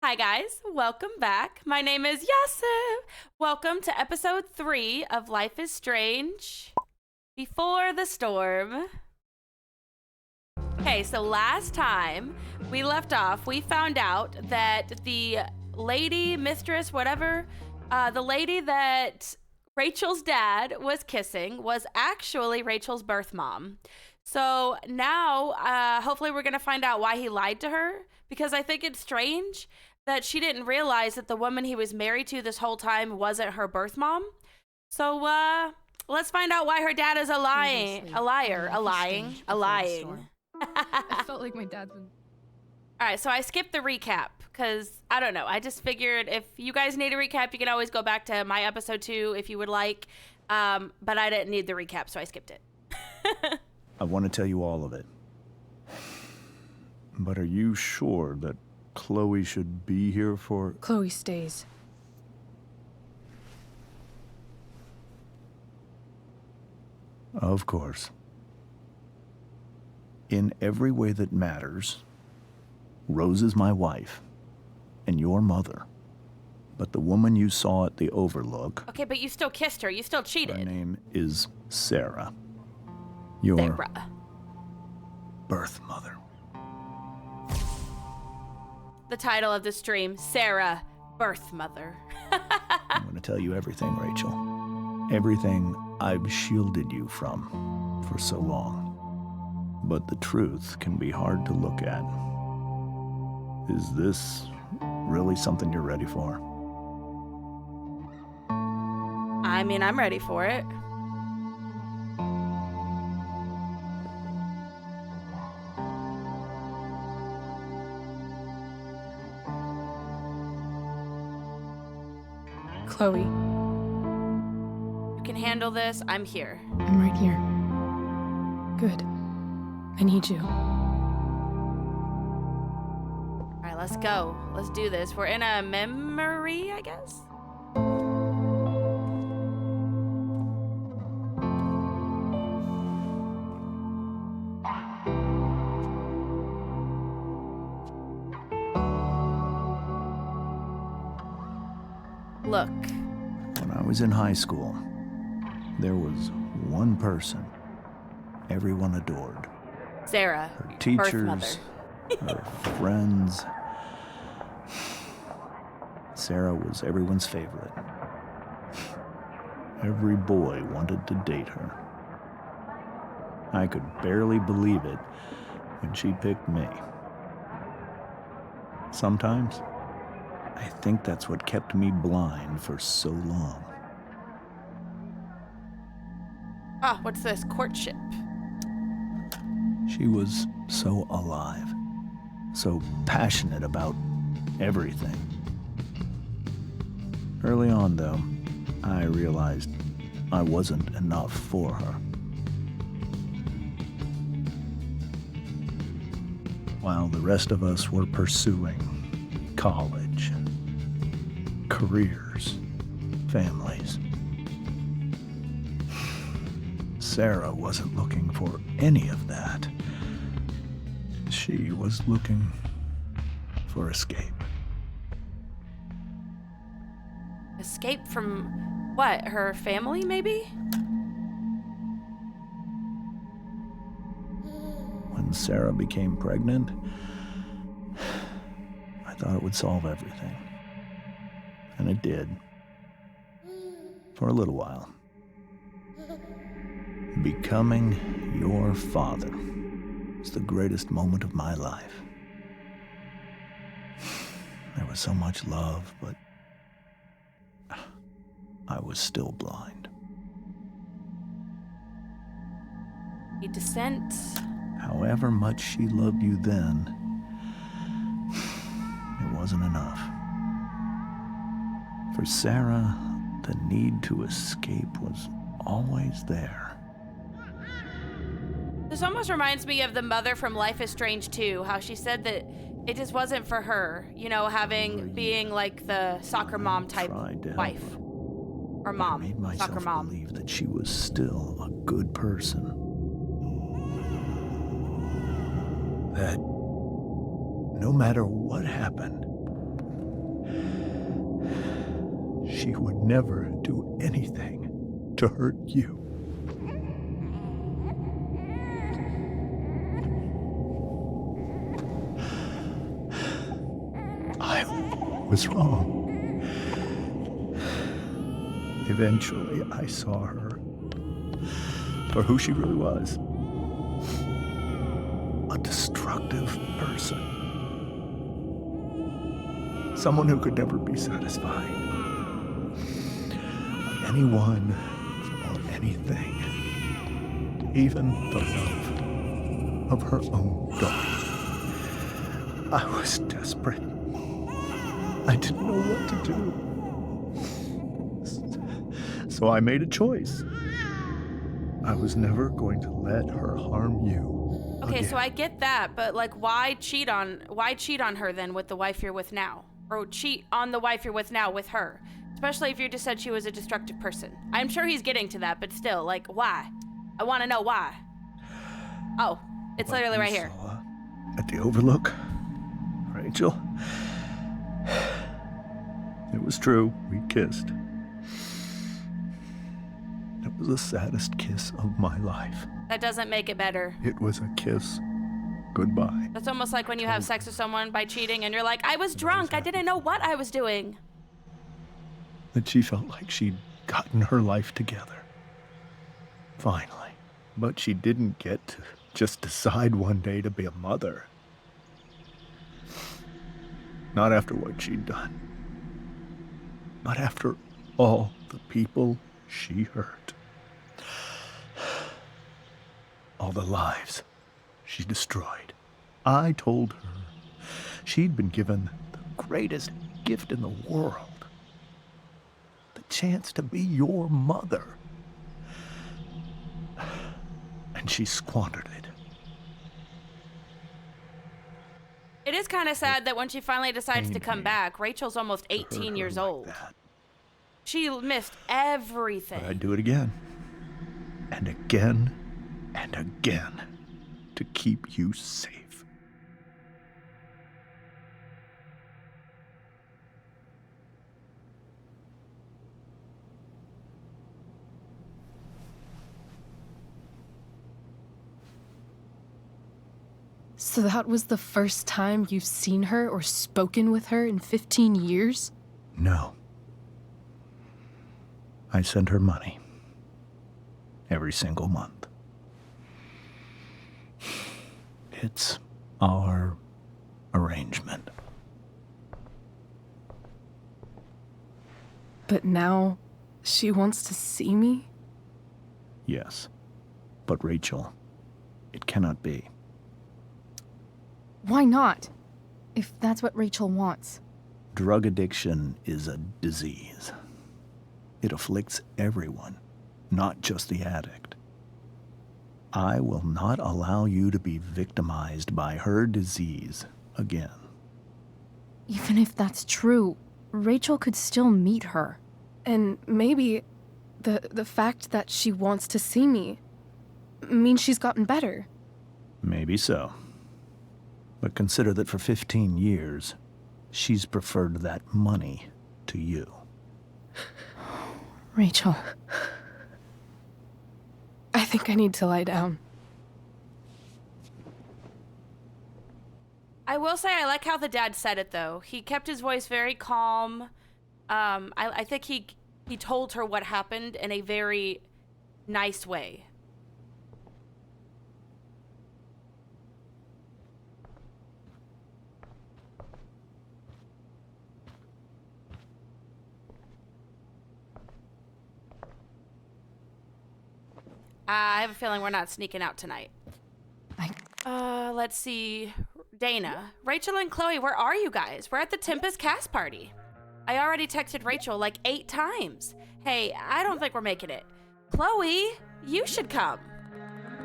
Hi, guys. Welcome back. My name is Yasser. Welcome to episode 3 of Life is Strange Before the Storm. Okay, so last time we left off, we found out that the lady, mistress, whatever, the lady that Rachel's dad was kissing was actually Rachel's birth mom. So now, hopefully, we're going to find out why he lied to her, because I think it's strange that she didn't realize that the woman he was married to this whole time wasn't her birth mom. So, let's find out why her dad is a lying. I felt like my dad's been. All right, so I skipped the recap because I don't know. I just figured if you guys need a recap, you can always go back to my episode 2 if you would like. But I didn't need the recap, so I skipped it. I want to tell you all of it. But are you sure that Chloe should be here for... Chloe stays. Of course. In every way that matters, Rose is my wife and your mother. But the woman you saw at the Overlook... Okay, but you still kissed her. You still Her cheated. name is Sarah. Your Sarah. birth mother. The title of the stream, Sarah, birth mother. I'm going to tell you everything, Rachel. Everything I've shielded you from for so long. But the truth can be hard to look at. Is this really something you're ready for? I mean, I'm ready for it. Chloe, You can handle this. I'm here. I'm right here. Good. I need you. All right, let's go. Let's do this. We're in a memory, I guess? Look. When I was in high school, there was one person everyone adored. Sarah, Her birth teachers, mother. her friends. Sarah was everyone's favorite. Every boy wanted to date her. I could barely believe it when she picked me. Sometimes, I think that's what kept me blind for so long. Oh, what's this? Courtship. She was so alive, so passionate about everything. Early on, though, I realized I wasn't enough for her. While the rest of us were pursuing college, careers, families, Sarah wasn't looking for any of that. She was looking for escape. Escape from what? Her family, maybe? When Sarah became pregnant, I thought it would solve everything. And it did. For a little while. Becoming your father was the greatest moment of my life. There was so much love, but I was still blind. A descent. However much she loved you then, it wasn't enough. For Sarah, the need to escape was always there. This almost reminds me of the mother from Life is Strange 2, how she said that it just wasn't for her, you know, being like the soccer mom type Tried to help wife. her. Or I mom. made myself Soccer mom. believe that she was still a good person. That no matter what happened, she would never do anything to hurt you. I was wrong. Eventually, I saw her for who she really was. A destructive person. Someone who could never be satisfied by anyone or anything. Even the love of her own daughter. I was desperate. I didn't know what to do. So I made a choice. I was never going to let her harm you. Okay, again. so I get that, but like, why cheat on her then with the wife you're with now? Or cheat on the wife you're with now with her? Especially if you just said she was a destructive person. I'm sure he's getting to that, but still, like, why? I want to know why. Oh, it's What literally you right here. saw at the Overlook, Rachel. It was true. We kissed. It was the saddest kiss of my life. That doesn't make it better. It was a kiss goodbye. That's almost like when you have sex with someone by cheating and you're like, I was drunk, I didn't know what I was doing. That she felt like she'd gotten her life together. Finally. But she didn't get to just decide one day to be a mother. Not after what she'd done. Not after all the people she hurt. All the lives she destroyed. I told her she'd been given the greatest gift in the world. The chance to be your mother. And she squandered it. It is kind of sad that when she finally decides to pained come me back, Rachel's almost to hurt 18 her years like old. that. She missed everything. But I'd do it again. And again. And again. To keep you safe. So that was the first time you've seen her or spoken with her in 15 years? No. I send her money. Every single month. It's our arrangement. But now she wants to see me? Yes. But Rachel, it cannot be. Why not? If that's what Rachel wants. Drug addiction is a disease. It afflicts everyone, not just the addict. I will not allow you to be victimized by her disease again. Even if that's true, Rachel could still meet her. And maybe the fact that she wants to see me means she's gotten better. Maybe so. But consider that for 15 years, she's preferred that money to you. Rachel. I think I need to lie down. I will say I like how the dad said it, though. He kept his voice very calm. I think he told her what happened in a very nice way. I have a feeling we're not sneaking out tonight. Let's see. Dana. Rachel and Chloe, where are you guys? We're at the Tempest cast party. I already texted Rachel like 8 times. Hey, I don't think we're making it. Chloe, you should come.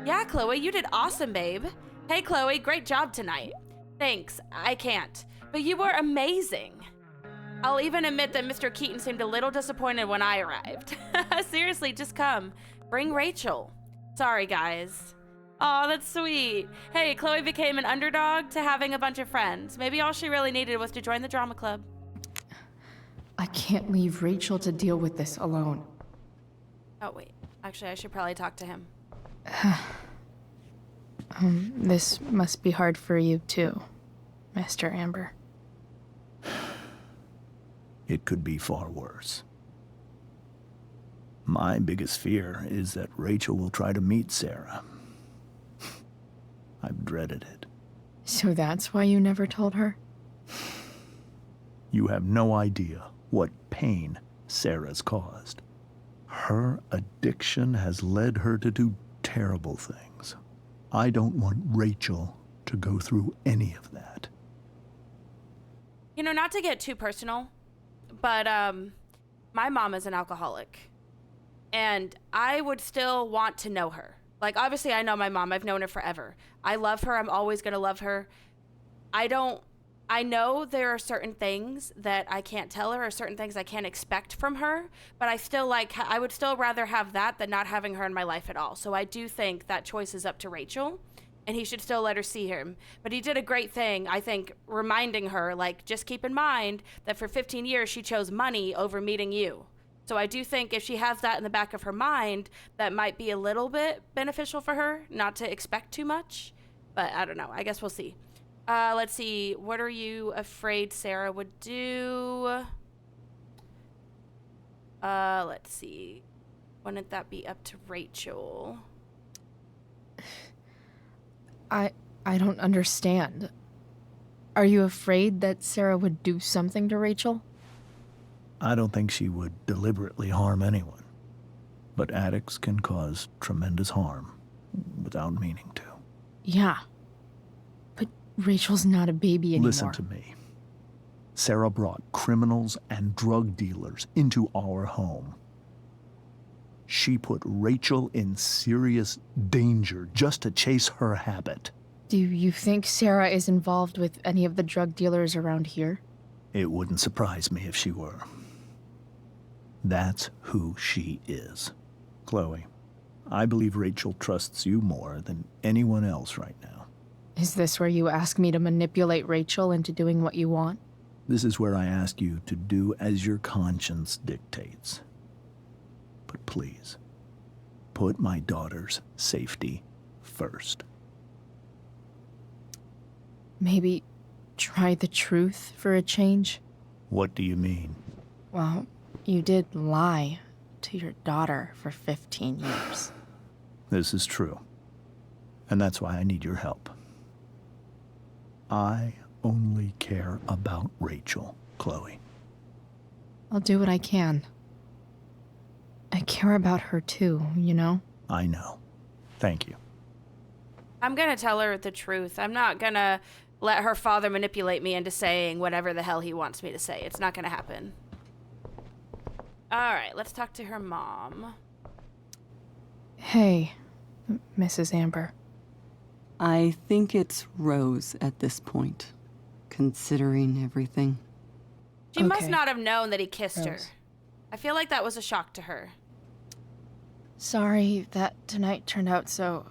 Yeah, Chloe, you did awesome, babe. Hey, Chloe, great job tonight. Thanks, I can't. But you were amazing. I'll even admit that Mr. Keaton seemed a little disappointed when I arrived. Seriously, just come. Bring Rachel. Sorry, guys. Aw, that's sweet. Hey, Chloe became an underdog to having a bunch of friends. Maybe all she really needed was to join the drama club. I can't leave Rachel to deal with this alone. Oh, wait. Actually, I should probably talk to him. This must be hard for you too, Mr. Amber. It could be far worse. My biggest fear is that Rachel will try to meet Sarah. I've dreaded it. So that's why you never told her? You have no idea what pain Sarah's caused. Her addiction has led her to do terrible things. I don't want Rachel to go through any of that. You know, not to get too personal, but my mom is an alcoholic. And I would still want to know her. Like, obviously, I know my mom. I've known her forever. I love her. I'm always going to love her. I know there are certain things that I can't tell her or certain things I can't expect from her, but I would still rather have that than not having her in my life at all. So I do think that choice is up to Rachel, and he should still let her see him. But he did a great thing, I think, reminding her, like, just keep in mind that for 15 years she chose money over meeting you. So I do think if she has that in the back of her mind, that might be a little bit beneficial for her, not to expect too much. But I don't know. I guess we'll see. Let's see. What are you afraid Sarah would do? Let's see. Wouldn't that be up to Rachel? I don't understand. Are you afraid that Sarah would do something to Rachel? I don't think she would deliberately harm anyone. But addicts can cause tremendous harm without meaning to. Yeah. But Rachel's not a baby anymore. Listen to me. Sarah brought criminals and drug dealers into our home. She put Rachel in serious danger just to chase her habit. Do you think Sarah is involved with any of the drug dealers around here? It wouldn't surprise me if she were. That's who she is. Chloe, I believe Rachel trusts you more than anyone else right now. Is this where you ask me to manipulate Rachel into doing what you want? This is where I ask you to do as your conscience dictates. But please, put my daughter's safety first. Maybe try the truth for a change? What do you mean? Well, you did lie to your daughter for 15 years. This is true. And that's why I need your help. I only care about Rachel, Chloe. I'll do what I can. I care about her too, you know? I know. Thank you. I'm gonna tell her the truth. I'm not gonna let her father manipulate me into saying whatever the hell he wants me to say. It's not gonna happen. Alright, let's talk to her mom. Hey, Mrs. Amber. I think it's Rose at this point, considering everything. She must Okay. not have known that he kissed her. Rose. I feel like that was a shock to her. Sorry that tonight turned out so...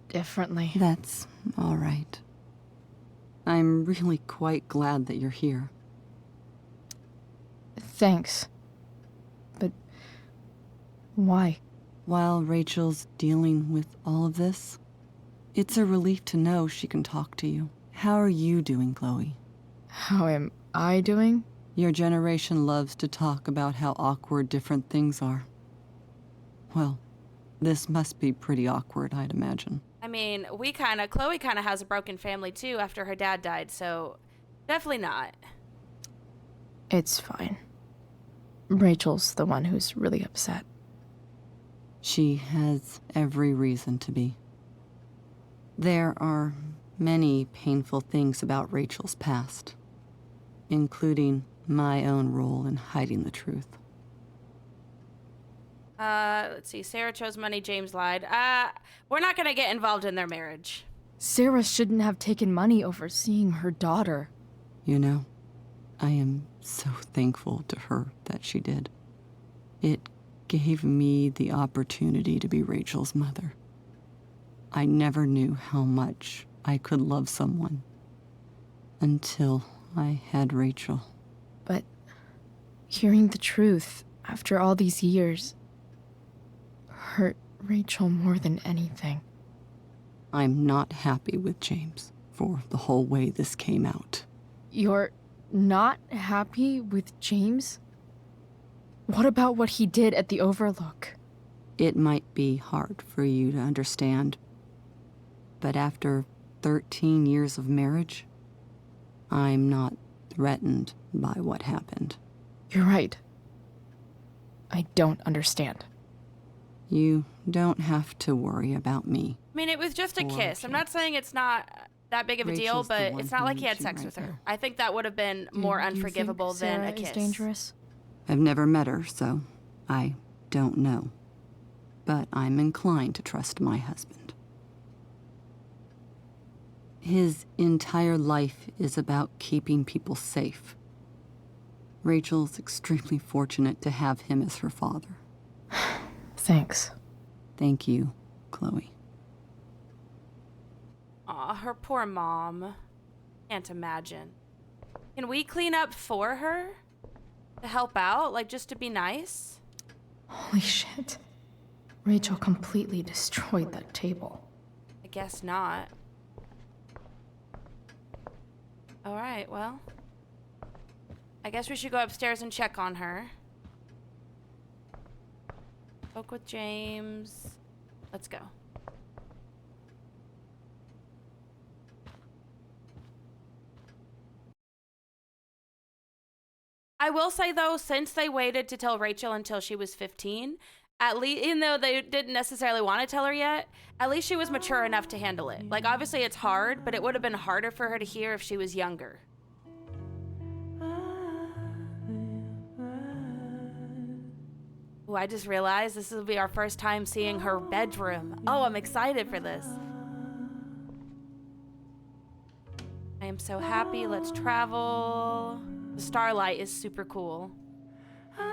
differently. That's all right. I'm really quite glad that you're here. Thanks. But... why? While Rachel's dealing with all of this, it's a relief to know she can talk to you. How are you doing, Chloe? How am I doing? Your generation loves to talk about how awkward different things are. Well, this must be pretty awkward, I'd imagine. I mean, Chloe kind of has a broken family too after her dad died, so definitely not. It's fine. Rachel's the one who's really upset. She has every reason to be. There are many painful things about Rachel's past, including my own role in hiding the truth. Let's see. Sarah chose money, James lied. We're not gonna get involved in their marriage. Sarah shouldn't have taken money over seeing her daughter. You know, I am so thankful to her that she did. It gave me the opportunity to be Rachel's mother. I never knew how much I could love someone until I had Rachel. But hearing the truth after all these years hurt Rachel more than anything. I'm not happy with James for the whole way this came out. You're not happy with James? What about what he did at the Overlook? It might be hard for you to understand, but after 13 years of marriage, I'm not threatened by what happened. You're right. I don't understand. You don't have to worry about me. I mean, it was just a Or kiss. I'm not James. saying it's not that big of a deal, Rachel's the but one it's not who like he had needs you sex right with her. there. I think that would have been more Do you think unforgivable than Sarah a kiss. is dangerous? I've never met her, so I don't know. But I'm inclined to trust my husband. His entire life is about keeping people safe. Rachel's extremely fortunate to have him as her father. Thanks. Thank you, Chloe. Aw, her poor mom. Can't imagine. Can we clean up for her? To help out? Like, just to be nice? Holy shit. Rachel completely destroyed that table. I guess not. Alright, well. I guess we should go upstairs and check on her. Spoke with James. Let's go. I will say though, since they waited to tell Rachel until she was 15, at least, even though they didn't necessarily want to tell her yet, at least she was mature enough to handle it. Like, obviously it's hard, but it would have been harder for her to hear if she was younger. Ooh, I just realized this will be our first time seeing her bedroom. Oh, I'm excited for this. I am so happy. Let's travel. The starlight is super cool.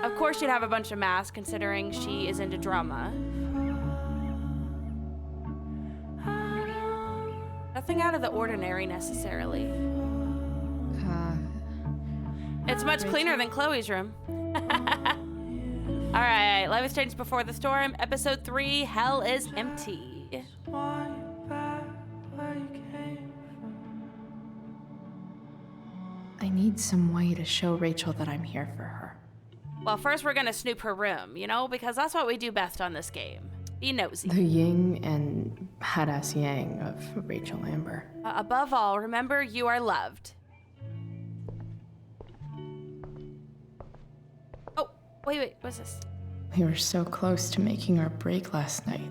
Of course she'd have a bunch of masks considering she is into drama. Nothing out of the ordinary necessarily. It's much cleaner than Chloe's room. Alright, Life is Changed Before the Storm, Episode 3, Hell is Empty. I need some way to show Rachel that I'm here for her. Well, first we're gonna snoop her room, you know, because that's what we do best on this game. Be nosy. The yin and badass yang of Rachel Amber. Above all, remember you are loved. Oh, wait, what's this? We were so close to making our break last night.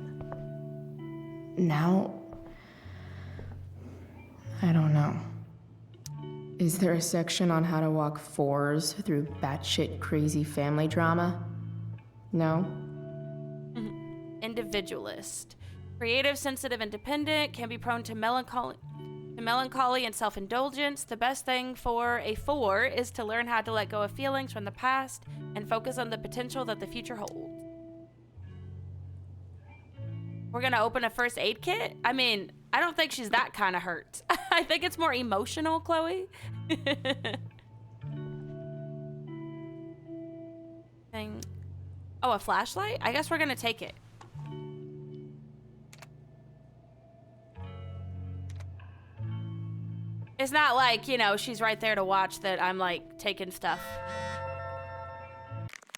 Now, I don't know. Is there a section on how to walk fours through batshit crazy family drama? No? Individualist. Creative, sensitive, independent, can be prone to melancholy and self-indulgence. The best thing for a 4 is to learn how to let go of feelings from the past and focus on the potential that the future holds. We're gonna open a first aid kit? I mean, I don't think she's that kind of hurt. I think it's more emotional, Chloe. Thing. Oh, a flashlight? I guess we're gonna take it. It's not like, you know, she's right there to watch that I'm like taking stuff.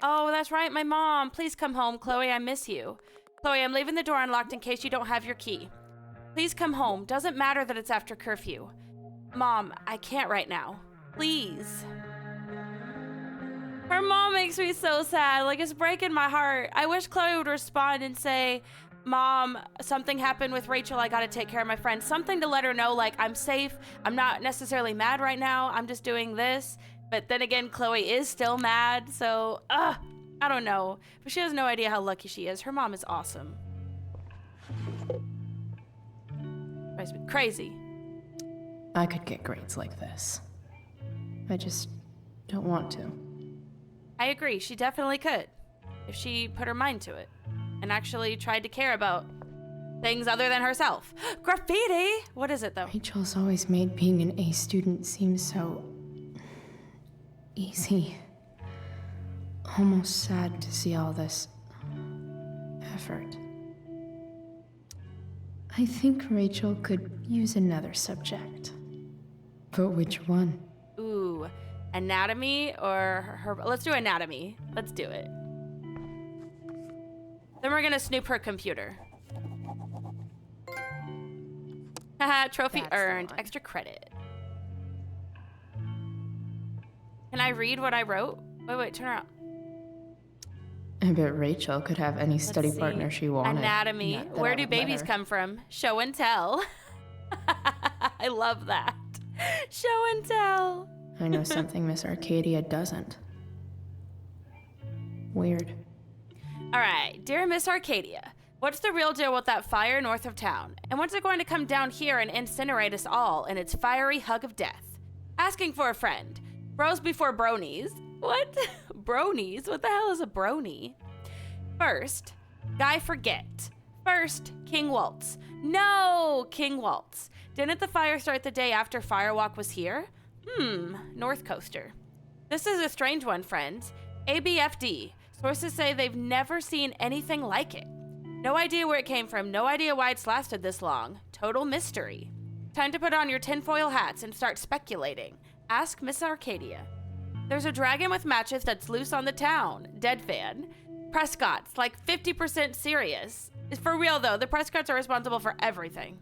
Oh, that's right, my mom. Please come home, Chloe, I miss you. Chloe, I'm leaving the door unlocked in case you don't have your key. Please come home. Doesn't matter that it's after curfew. Mom, I can't right now. Please. Her mom makes me so sad. Like, it's breaking my heart. I wish Chloe would respond and say, Mom, something happened with Rachel. I gotta take care of my friend. Something to let her know, like, I'm safe. I'm not necessarily mad right now. I'm just doing this. But then again, Chloe is still mad. So, I don't know. But she has no idea how lucky she is. Her mom is awesome. Drives me crazy. I could get grades like this. I just don't want to. I agree. She definitely could. If she put her mind to it. And actually tried to care about things other than herself. Graffiti! What is it, though? Rachel's always made being an A student seem so easy. Almost sad to see all this effort. I think Rachel could use another subject. But which one? Ooh, anatomy or her? Let's do anatomy. Let's do it. Then we're gonna snoop her computer. Haha, trophy That's the earned. one. Extra credit. Can I read what I wrote? Wait, turn around. I bet Rachel could have any study Let's see. partner she wanted. Anatomy. Not that Where I do would let babies her. come from? Show and tell. I love that. Show and tell. I know something Miss Arcadia doesn't. Weird. All right, dear Miss Arcadia, what's the real deal with that fire north of town? And when's it going to come down here and incinerate us all in its fiery hug of death? Asking for a friend. Bros before bronies. What? Bronies? What the hell is a brony? First, Guy Forget. First, King Waltz. No, King Waltz. Didn't the fire start the day after Firewalk was here? North Coaster. This is a strange one, friends. ABFD. Sources say they've never seen anything like it. No idea where it came from, no idea why it's lasted this long. Total mystery. Time to put on your tinfoil hats and start speculating. Ask Miss Arcadia. There's a dragon with matches that's loose on the town. Dead fan. Prescott's like 50% serious. For real though, the Prescotts are responsible for everything.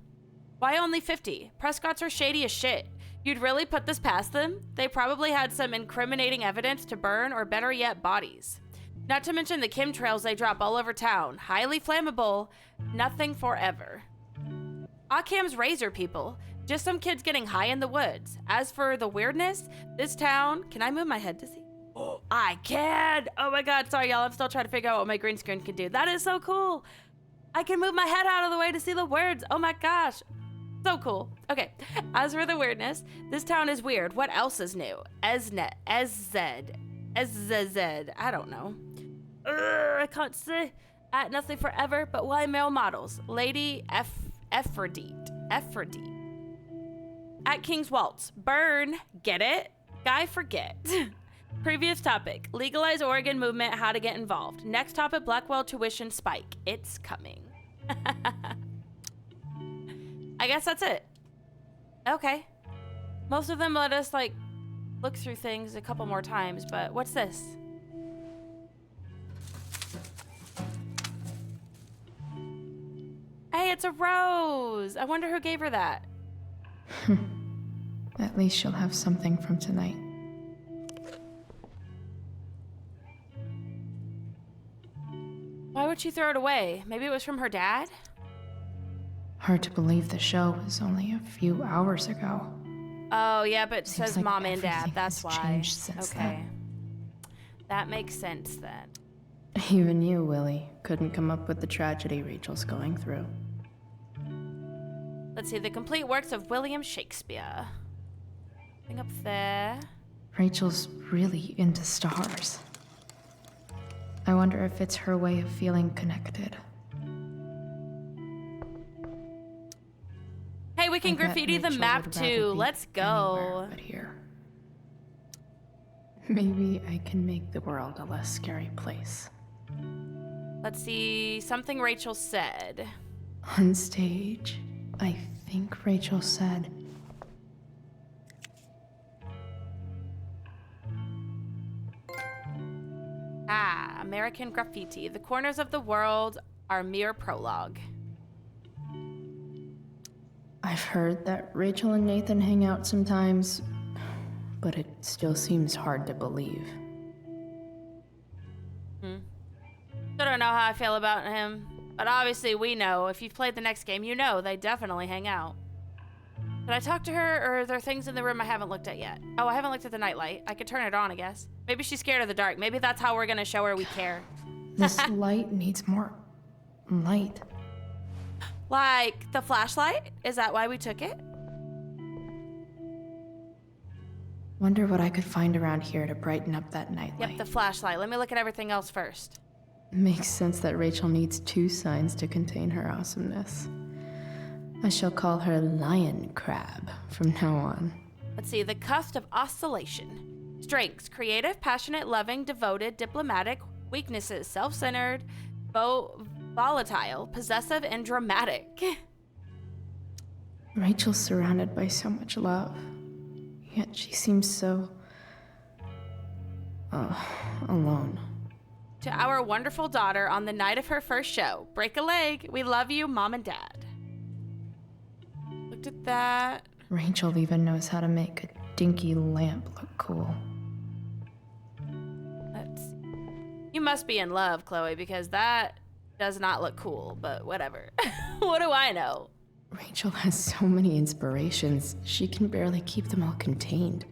Why only 50? Prescotts are shady as shit. You'd really put this past them? They probably had some incriminating evidence to burn, or better yet, bodies. Not to mention the chemtrails they drop all over town. Highly flammable. Nothing forever. Occam's razor, people. Just some kids getting high in the woods. As for the weirdness, this town... Can I move my head to see? Oh, I can! Oh my god, sorry y'all. I'm still trying to figure out what my green screen can do. That is so cool! I can move my head out of the way to see the words. Oh my gosh. So cool. Okay, as for the weirdness, this town is weird. What else is new? SZ. I don't know. I can't say. At Nothing Forever, but why male models? Lady Ephrodite. At King's Waltz. Burn. Get it? Guy Forget. Previous topic. Legalize Oregon movement. How to get involved. Next topic. Blackwell tuition spike. It's coming. I guess that's it. Okay. Most of them let us, like, look through things a couple more times, but what's this? Hey, it's a rose! I wonder who gave her that. At least she'll have something from tonight. Why would she throw it away? Maybe it was from her dad? Hard to believe the show was only a few hours ago. Oh, yeah, but it Seems says like mom and dad. everything That's has why. changed since Okay. then. That makes sense then. Even you, Willie, couldn't come up with the tragedy Rachel's going through. Let's see, the complete works of William Shakespeare. Thing up there. Rachel's really into stars. I wonder if it's her way of feeling connected. Hey, we can I bet graffiti the Rachel map would rather too. be Let's go. anywhere but here. Maybe I can make the world a less scary place. Let's see, something Rachel said. On stage, I think Rachel said, Ah, American Graffiti. The corners of the world are mere prologue. I've heard that Rachel and Nathan hang out sometimes, but it still seems hard to believe. I don't know how I feel about him, but obviously we know. If you've played the next game, you know they definitely hang out. Did I talk to her, or are there things in the room I haven't looked at yet? Oh, I haven't looked at the nightlight. I could turn it on, I guess. Maybe she's scared of the dark. Maybe that's how we're gonna show her we care. This light needs more light. Like the flashlight? Is that why we took it? Wonder what I could find around here to brighten up that nightlight. Yep, the flashlight. Let me look at everything else first. Makes sense that Rachel needs two signs to contain her awesomeness. I shall call her Lion Crab from now on. Let's see, the cusp of oscillation. Strengths: creative, passionate, loving, devoted, diplomatic. Weaknesses: self-centered, volatile, possessive, and dramatic. Rachel's surrounded by so much love, yet she seems so... alone. To our wonderful daughter on the night of her first show, break a leg. We love you, Mom and Dad. Looked at that. Rachel even knows how to make a dinky lamp look cool. Let's see. You must be in love, Chloe, because that does not look cool, but whatever. What do I know? Rachel has so many inspirations, she can barely keep them all contained.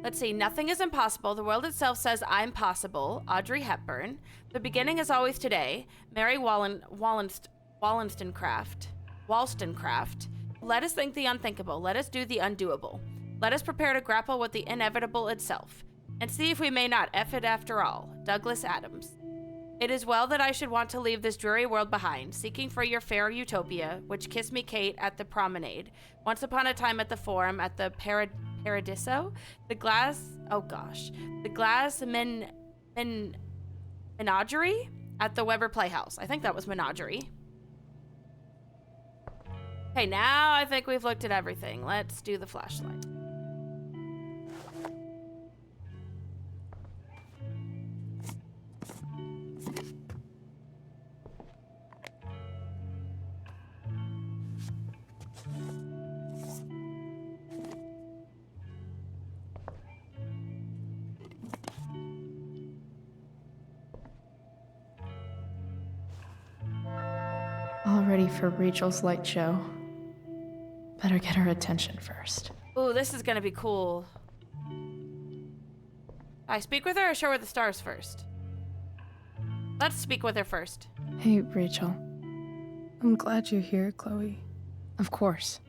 Let's see. Nothing is impossible. The world itself says I'm possible. Audrey Hepburn. The beginning is always today. Mary Wollstonecraft. Let us think the unthinkable. Let us do the undoable. Let us prepare to grapple with the inevitable itself, and see if we may not F it after all. Douglas Adams. It is well that I should want to leave this dreary world behind, seeking for your fair utopia, which kissed me, Kate, at the promenade. Once upon a time at the forum, at the Paradiso, the glass menagerie at the Weber Playhouse. I think that was menagerie. Okay, now I think we've looked at everything. Let's do the flashlight. All ready for Rachel's light show. Better get her attention first. Ooh, this is gonna be cool. I speak with her or show her the stars first? Let's speak with her first. Hey, Rachel. I'm glad you're here, Chloe. Of course.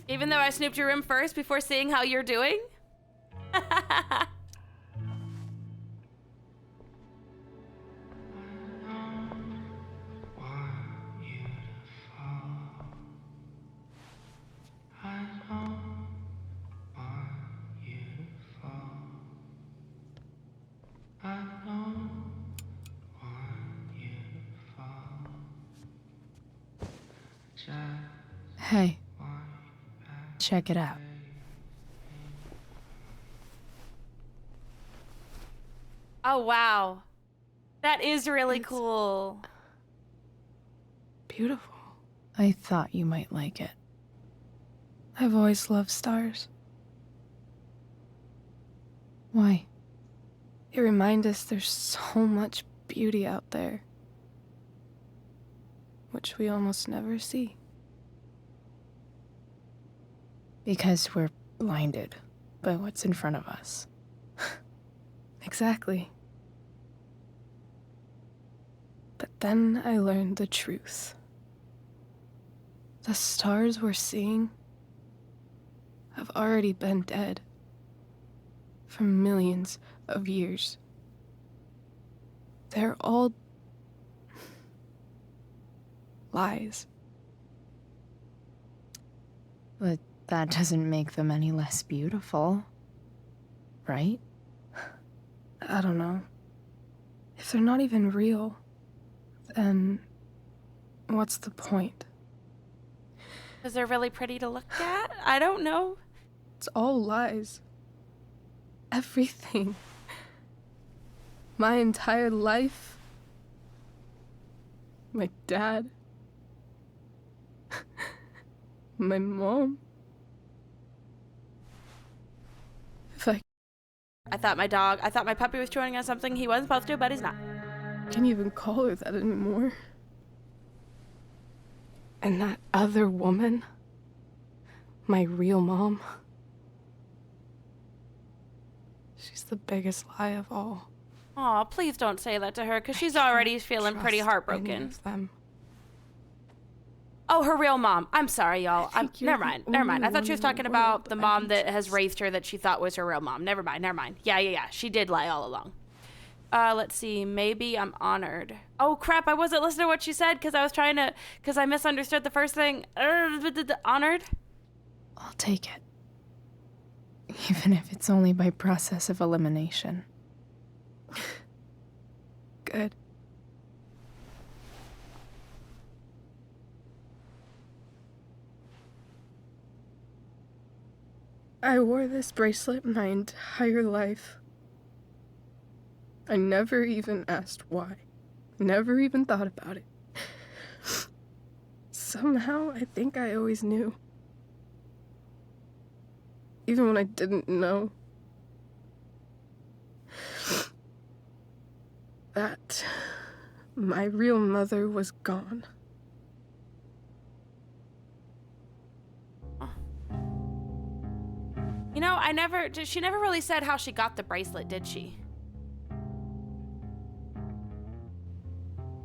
Even though I snooped your room first before seeing how you're doing? Hey. Check it out. Oh, wow. That is really cool. Beautiful. I thought you might like it. I've always loved stars. Why? They remind us there's so much beauty out there, which we almost never see. Because we're blinded by what's in front of us. Exactly. But then I learned the truth. The stars we're seeing have already been dead for millions of years. They're all lies. But that doesn't make them any less beautiful, right? I don't know. If they're not even real, then what's the point? Because they're really pretty to look at? I don't know. It's all lies. Everything. My entire life. My dad. My mom. I thought my puppy was chewing on something he wasn't supposed to, but he's not. I can't even call her that anymore. And that other woman, my real mom, she's the biggest lie of all. Aw, please don't say that to her, because she's already feeling pretty Any heartbroken. of them. Oh, her real mom. I'm sorry, y'all. Never mind. I thought she was talking about the mom that has raised. raised her that she thought was her real mom. Never mind. Yeah. She did lie all along. Let's see. Maybe I'm honored. Oh, crap. I wasn't listening to what she said because I misunderstood the first thing. Honored? I'll take it. even if it's only by process of elimination. Good. I wore this bracelet my entire life. I never even asked why. Never even thought about it. Somehow, I think I always knew. Even when I didn't know. That my real mother was gone. You know, she never really said how she got the bracelet, did she?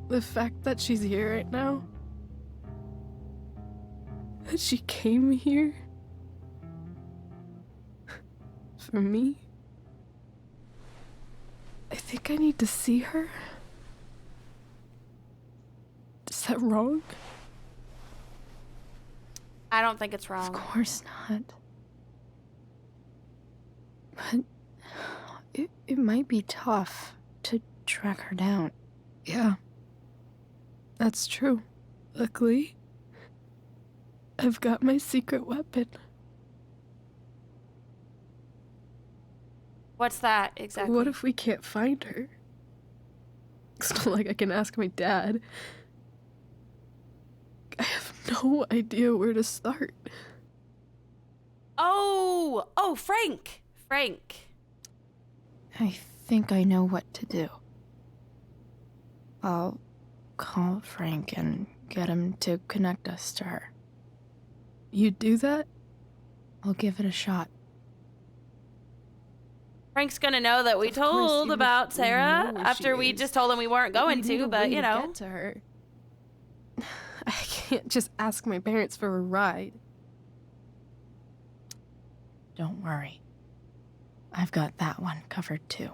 The fact that she's here right now, that she came here for me, I think I need to see her. Is that wrong? I don't think it's wrong. Of course not. But it might be tough to track her down. Yeah. That's true. Luckily, I've got my secret weapon. What's that exactly? What if we can't find her? It's not like I can ask my dad. I have no idea where to start. Oh, Frank. I think I know what to do. I'll call Frank and get him to connect us to her. You do that? I'll give it a shot. Frank's gonna know that we told about Sarah after we just told him we weren't going to, but you know. Get to her. I can't just ask my parents for a ride. Don't worry. I've got that one covered too.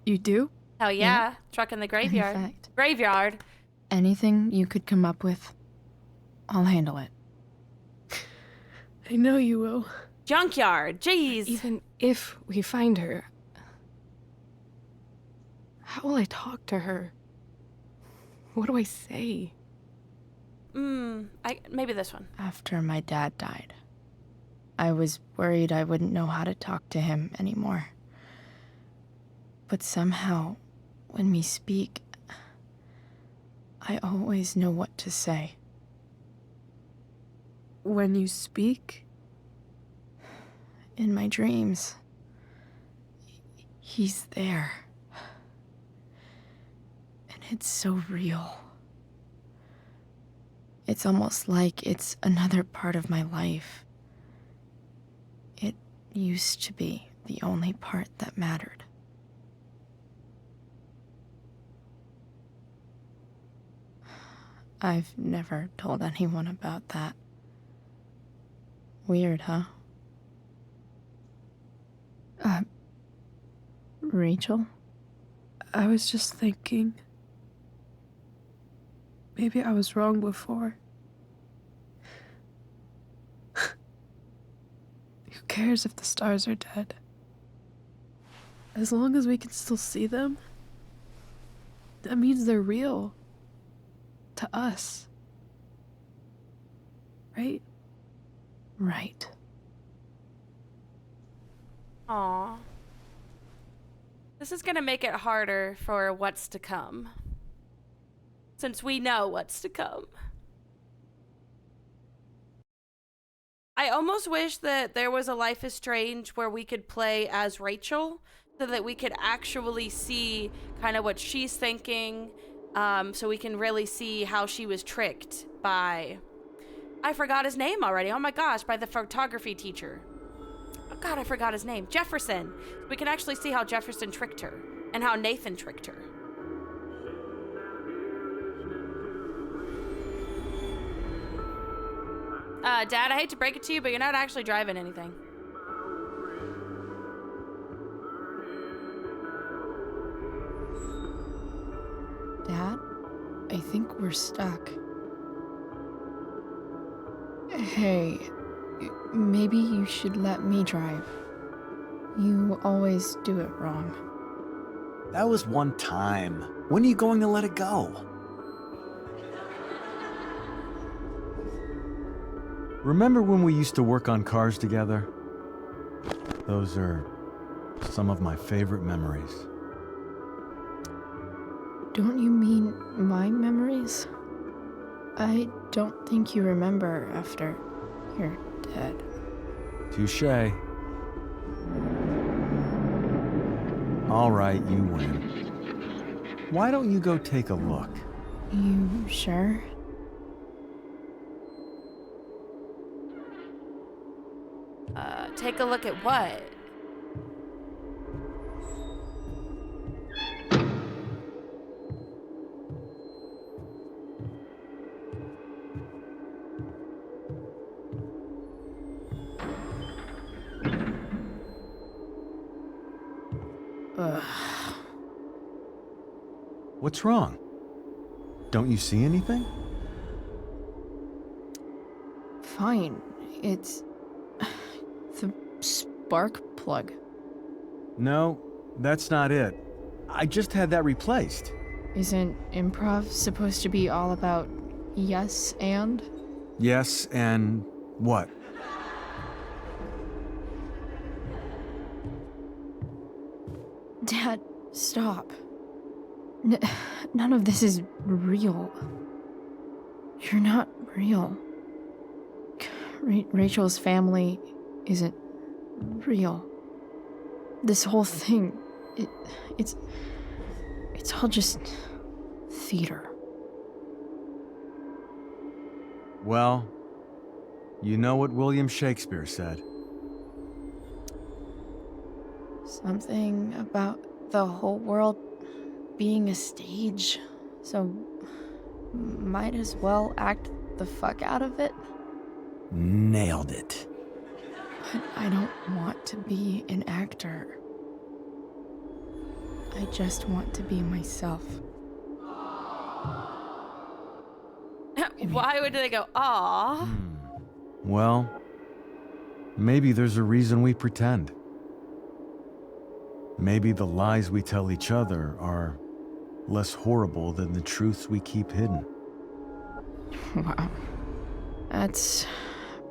You do? Hell yeah. Truck in the graveyard. In fact, Graveyard. anything you could come up with, I'll handle it. I know you will. Junkyard. Jeez. Even if we find her, how will I talk to her? What do I say? Maybe this one. After my dad died, I was worried I wouldn't know how to talk to him anymore. But somehow, when we speak, I always know what to say. When you speak? In my dreams. He's there. And it's so real. It's almost like it's another part of my life. It used to be the only part that mattered. I've never told anyone about that. Weird, huh? Rachel? I was just thinking. Maybe I was wrong before. Who cares if the stars are dead? As long as we can still see them, that means they're real. To us. Right? Right. Aw. This is gonna make it harder for what's to come. Since we know what's to come. I almost wish that there was a Life is Strange where we could play as Rachel so that we could actually see kind of what she's thinking, so we can really see how she was tricked by, I forgot his name already, oh my gosh, by the photography teacher. Oh God, I forgot his name. Jefferson. We can actually see how Jefferson tricked her and how Nathan tricked her. Dad, I hate to break it to you, but you're not actually driving anything. Dad, I think we're stuck. Hey, maybe you should let me drive. You always do it wrong. That was one time. When are you going to let it go? Remember when we used to work on cars together? Those are some of my favorite memories. Don't you mean my memories? I don't think you remember after you're dead. Touché. All right, you win. Why don't you go take a look? You sure? Take a look at what? Ugh. What's wrong? Don't you see anything? Fine. It's the spark plug. No, that's not it. I just had that replaced. Isn't improv supposed to be all about yes and? Yes, and what? Dad, stop. None of this is real. You're not real. Rachel's family isn't real. This whole thing, it's all just theater. Well, you know what William Shakespeare said. Something about the whole world being a stage, so might as well act the fuck out of it. Nailed it. But I don't want to be an actor. I just want to be myself. Why would they go, aw? Well, maybe there's a reason we pretend. Maybe the lies we tell each other are less horrible than the truths we keep hidden. Wow. That's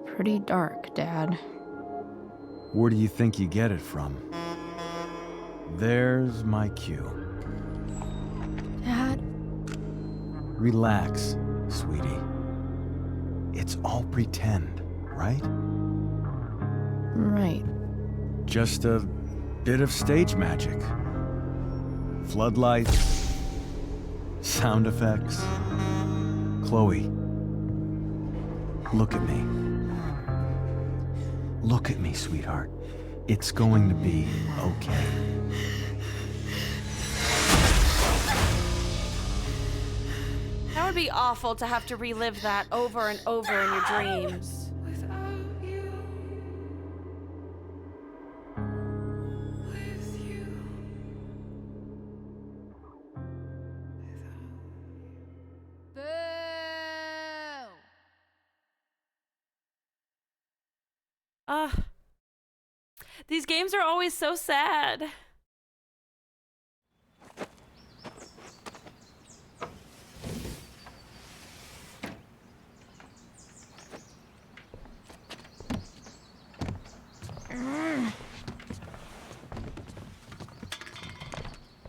pretty dark, Dad. Where do you think you get it from? There's my cue. Dad? Relax, sweetie. It's all pretend, right? Right. Just a bit of stage magic. Floodlights, sound effects. Chloe, look at me. Look at me, sweetheart. It's going to be okay. That would be awful to have to relive that over and over in your dreams. These games are always so sad.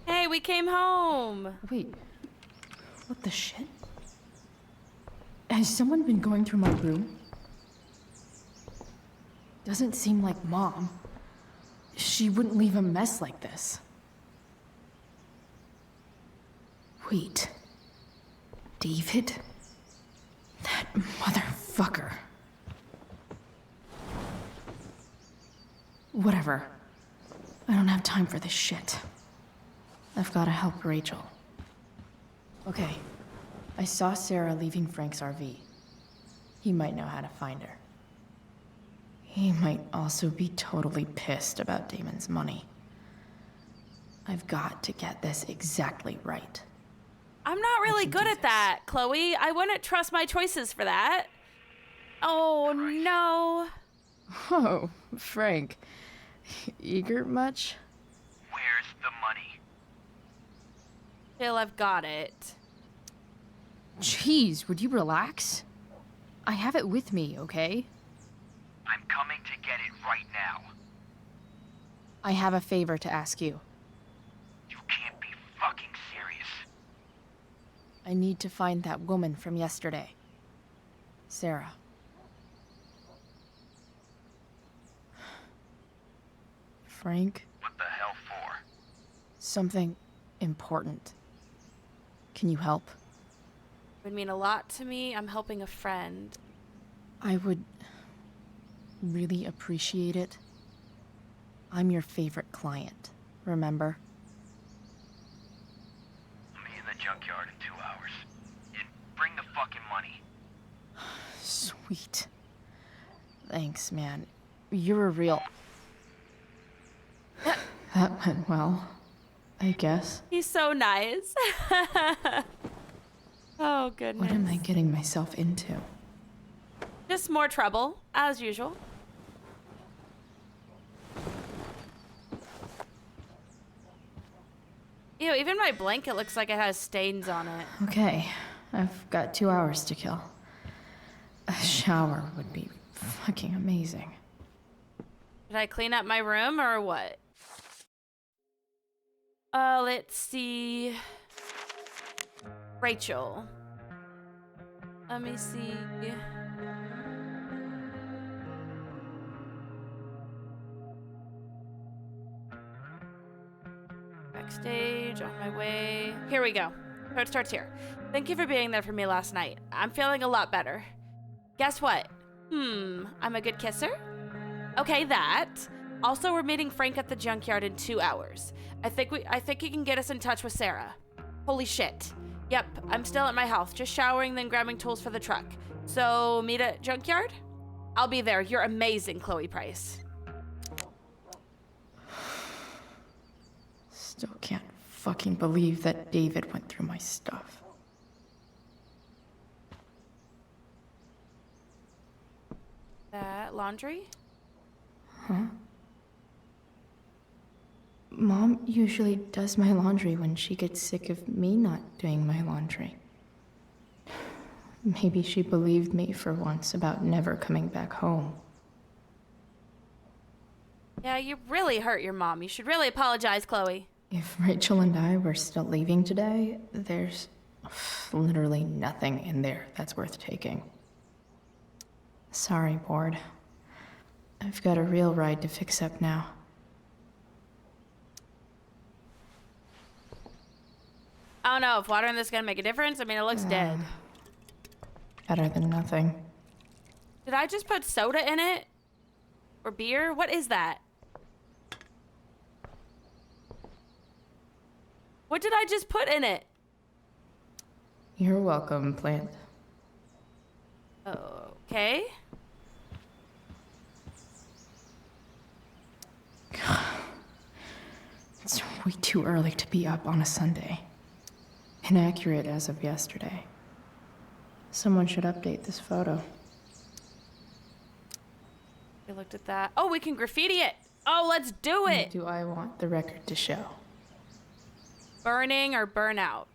Hey, we came home. Wait. What the shit? Has someone been going through my room? Doesn't seem like Mom. She wouldn't leave a mess like this. Wait. David? That motherfucker. Whatever. I don't have time for this shit. I've gotta help Rachel. Okay. I saw Sarah leaving Frank's RV. He might know how to find her. He might also be totally pissed about Damon's money. I've got to get this exactly right. I'm not really good at that, Chloe. I wouldn't trust my choices for that. Oh, no. Oh, Frank. Eager much? Where's the money? Phil, I've got it. Jeez, would you relax? I have it with me, okay? I'm coming to get it right now. I have a favor to ask you. You can't be fucking serious. I need to find that woman from yesterday. Sarah. Frank, What the hell for? something important. Can you help? It would mean a lot to me. I'm helping a friend. I would really appreciate it. I'm your favorite client, remember? I'll meet you in the junkyard in 2 hours. And bring the fucking money. Sweet. Thanks, man. You're a real... That went well, I guess. He's so nice. Oh, goodness. What am I getting myself into? Just more trouble, as usual. Ew, even my blanket looks like it has stains on it. Okay, I've got 2 hours to kill. A shower would be fucking amazing. Did I clean up my room or what? Let's see. Rachel. Let me see. Backstage, on my way. Here we go. So it starts here. Thank you for being there for me last night. I'm feeling a lot better. Guess what? I'm a good kisser? Okay, that. Also, we're meeting Frank at the junkyard in 2 hours. I think he can get us in touch with Sarah. Holy shit. Yep, I'm still at my house, just showering, then grabbing tools for the truck. So, meet at junkyard? I'll be there. You're amazing, Chloe Price. Still can't fucking believe that David went through my stuff. That laundry? Huh? Mom usually does my laundry when she gets sick of me not doing my laundry. Maybe she believed me for once about never coming back home. Yeah, you really hurt your mom. You should really apologize, Chloe. If Rachel and I were still leaving today, there's literally nothing in there that's worth taking. Sorry, Ward. I've got a real ride to fix up now. I don't know if watering this is gonna make a difference. I mean, it looks dead. Better than nothing. Did I just put soda in it? Or beer? What is that? What did I just put in it? You're welcome, plant. Okay. It's way too early to be up on a Sunday. Inaccurate as of yesterday. Someone should update this photo. We looked at that. Oh, we can graffiti it. Oh, let's do it. What do I want the record to show? Burning or burnout?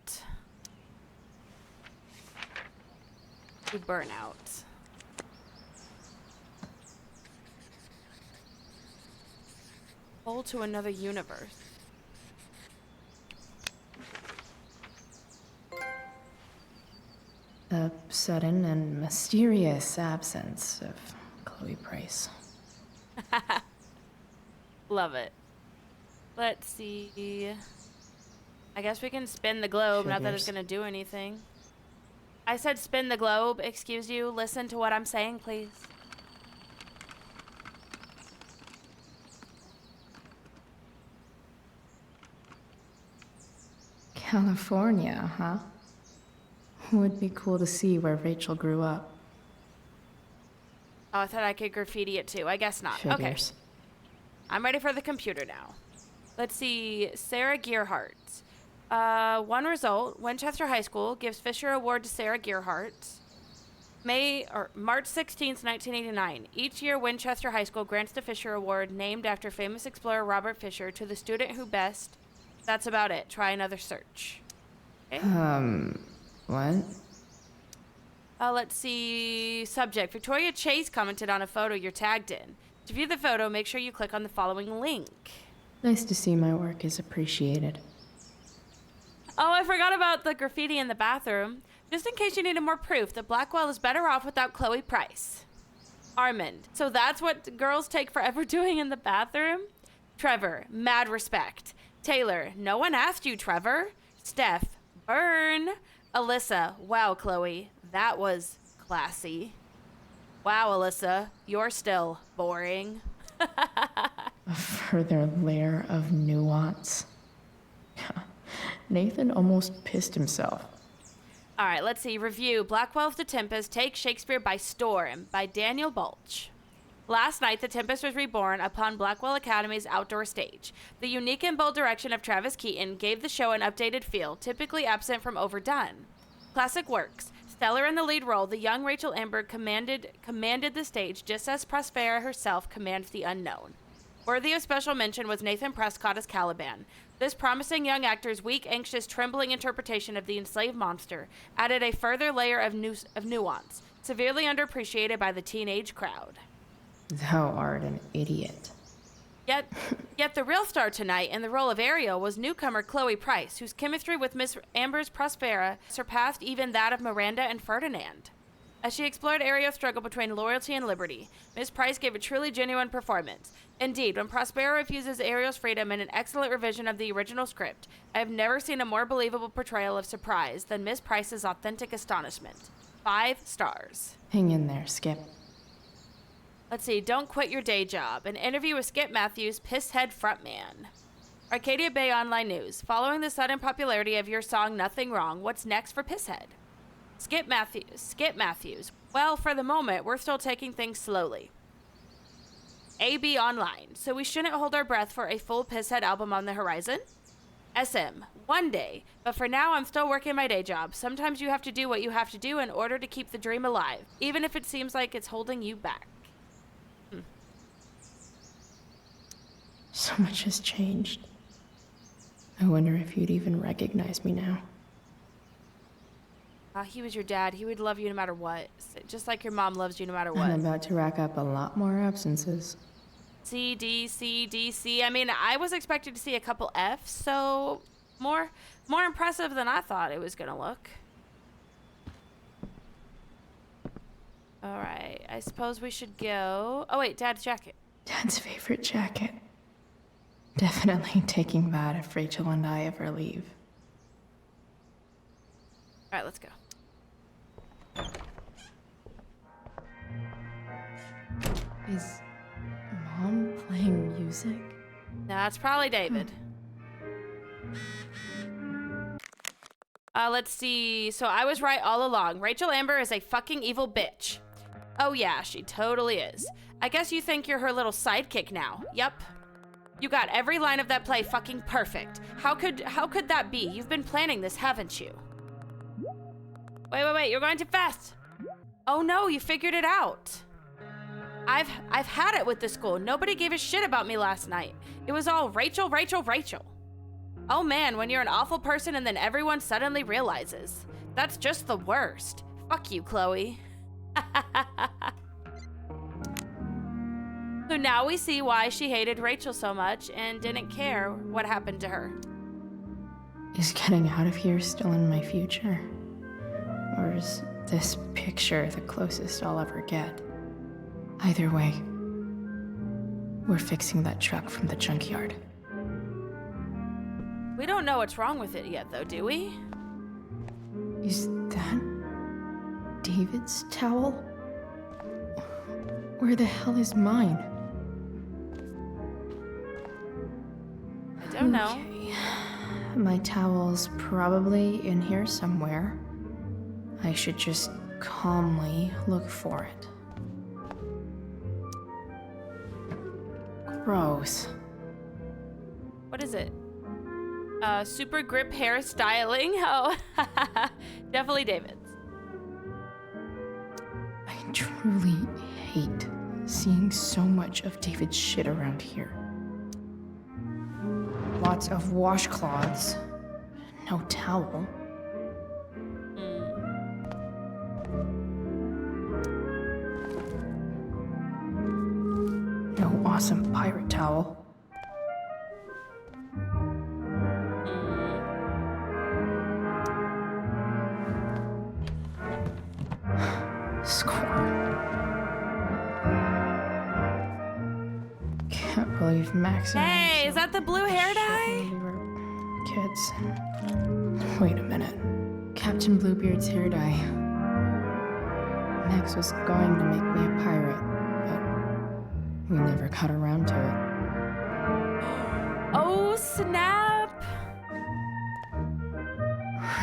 Do burnout. Pull to another universe. The sudden and mysterious absence of Chloe Price. Love it. Let's see. I guess we can spin the globe, not that it's Figures. gonna do anything. I said spin the globe, excuse you. Listen to what I'm saying, please. California, huh? Would be cool to see where Rachel grew up. Oh, I thought I could graffiti it too. I guess not. Figures. Okay. I'm ready for the computer now. Let's see. Sarah Gearhart. One result. Winchester High School gives Fisher Award to Sarah Gearhart. March 16th, 1989. Each year, Winchester High School grants the Fisher Award, named after famous explorer Robert Fisher, to the student who best. That's about it. Try another search. Okay. What? Let's see. Subject. Victoria Chase commented on a photo you're tagged in. To view the photo, make sure you click on the following link. Nice to see my work is appreciated. Oh, I forgot about the graffiti in the bathroom. Just in case you needed more proof that Blackwell is better off without Chloe Price. Armand. So that's what girls take forever doing in the bathroom? Trevor. Mad respect. Taylor. No one asked you, Trevor. Steph. Burn. Alyssa. Wow, Chloe. That was classy. Wow, Alyssa. You're still boring. A further layer of nuance. Nathan almost pissed himself. All right, let's see. Review. Blackwell's The Tempest Takes Shakespeare by Storm by Daniel Balch. Last night, The Tempest was reborn upon Blackwell Academy's outdoor stage. The unique and bold direction of Travis Keaton gave the show an updated feel, typically absent from Overdone. Classic works. Stellar in the lead role, the young Rachel Amber commanded the stage just as Prospera herself commands the unknown. Worthy of special mention was Nathan Prescott as Caliban. This promising young actor's weak, anxious, trembling interpretation of the enslaved monster added a further layer of nuance, severely underappreciated by the teenage crowd. Thou art an idiot. Yet the real star tonight in the role of Ariel was newcomer Chloe Price, whose chemistry with Miss Amber's Prospera surpassed even that of Miranda and Ferdinand. As she explored Ariel's struggle between loyalty and liberty, Miss Price gave a truly genuine performance. Indeed, when Prospera refuses Ariel's freedom in an excellent revision of the original script, I have never seen a more believable portrayal of surprise than Miss Price's authentic astonishment. 5 stars. Hang in there, Skip. Let's see. Don't Quit Your Day Job. An interview with Skip Matthews, Pisshead frontman. Arcadia Bay Online News. Following the sudden popularity of your song Nothing Wrong, what's next for Pisshead? Skip Matthews. Well, for the moment, we're still taking things slowly. AB Online. So we shouldn't hold our breath for a full Pisshead album on the horizon? SM. One day. But for now, I'm still working my day job. Sometimes you have to do what you have to do in order to keep the dream alive, even if it seems like it's holding you back. So much has changed. I wonder if you'd even recognize me now. He was your dad. He would love you no matter what. Just like your mom loves you no matter what. I'm about to rack up a lot more absences. C, D, C, D, C. I mean, I was expecting to see a couple Fs, so more impressive than I thought it was going to look. All right. I suppose we should go... Oh, wait. Dad's jacket. Dad's favorite jacket. Definitely taking that if Rachel and I ever leave. All right, let's go. Is Mom playing music? That's probably David. Let's see. So I was right all along. Rachel Amber is a fucking evil bitch. Oh yeah, she totally is. I guess you think you're her little sidekick now. Yup. You got every line of that play fucking perfect. How could that be? You've been planning this, haven't you? Wait, you're going too fast. Oh no, you figured it out. I've had it with this school. Nobody gave a shit about me last night. It was all Rachel. Oh man, when you're an awful person and then everyone suddenly realizes. That's just the worst. Fuck you, Chloe. So now we see why she hated Rachel so much and didn't care what happened to her. Is getting out of here still in my future? Or is this picture the closest I'll ever get? Either way, we're fixing that truck from the junkyard. We don't know what's wrong with it yet, though, do we? Is that David's towel? Where the hell is mine? I don't know. Okay. My towel's probably in here somewhere. I should just calmly look for it. Gross. What is it? Super grip hair styling. Oh, definitely David's. truly hate seeing so much of David's shit around here. Lots of washcloths. No towel. No awesome pirate towel. Score. Can't believe Max and I Hey, is that the blue hair dye? when we were kids. Wait a minute. Captain Bluebeard's hair dye. Max was going to make me a pirate, but we never got around to it. Oh, snap.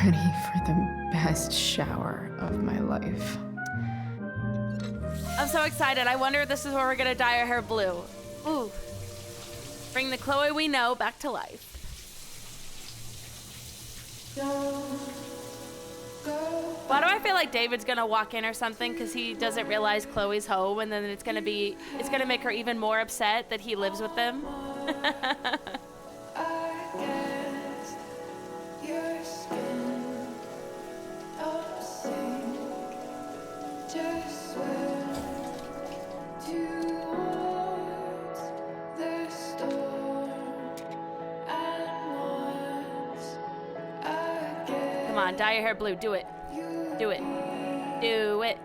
Ready for the best shower of my life. I'm so excited. I wonder if this is where we're gonna dye our hair blue. Ooh. Bring the Chloe we know back to life. Why do I feel like David's gonna walk in or something because he doesn't realize Chloe's home, and then it's gonna make her even more upset that he lives with them? Come on, dye your hair blue. Do it. Do it. Do it.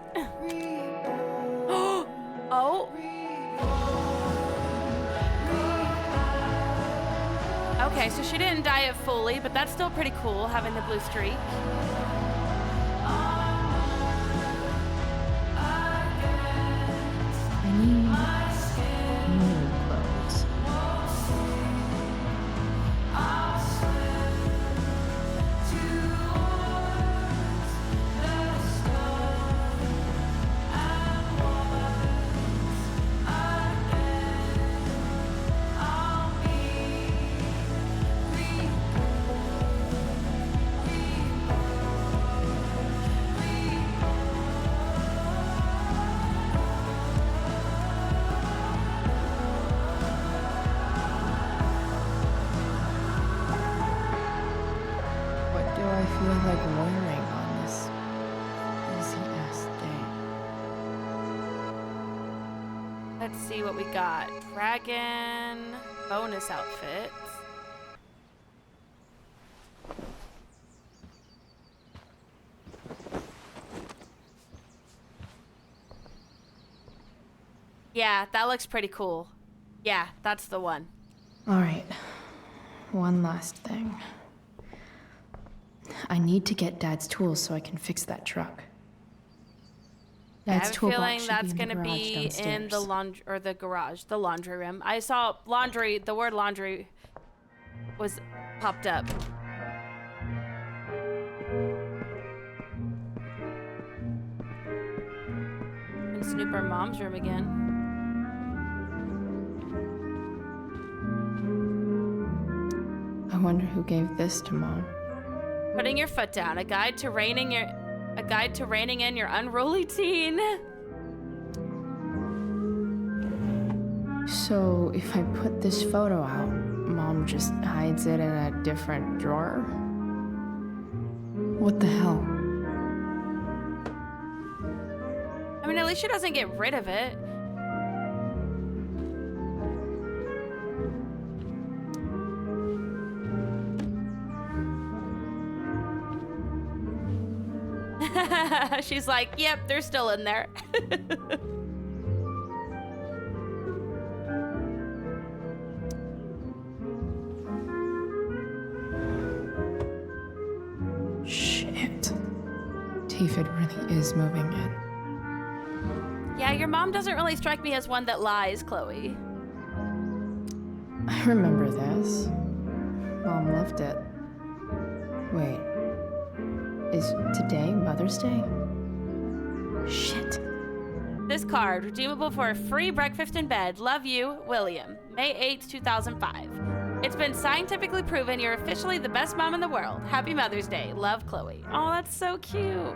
Oh. Okay, so she didn't dye it fully, but that's still pretty cool, having the blue streak. I need new clothes. What do I feel like wearing on this busy-ass day? Let's see what we got. Dragon bonus outfit. Yeah, that looks pretty cool. Yeah, that's the one. All right, one last thing. I need to get Dad's tools so I can fix that truck. I have Dad's a toolbox feeling should that's be in the gonna garage be in downstairs. the laundry room. I saw laundry, the word laundry was popped up. And snoop her mom's room again. I wonder who gave this to Mom. Putting your foot down. A guide to reining in your unruly teen. So if I put this photo out, Mom just hides it in a different drawer? What the hell? I mean, at least she doesn't get rid of it. She's like, yep, they're still in there. Shit. David really is moving in. Yeah, your mom doesn't really strike me as one that lies, Chloe. I remember this. Mom loved it. Wait. Is today Mother's Day? Shit. This card, redeemable for a free breakfast in bed. Love you, William. May 8th, 2005. It's been scientifically proven you're officially the best mom in the world. Happy Mother's Day. Love, Chloe. Oh, that's so cute.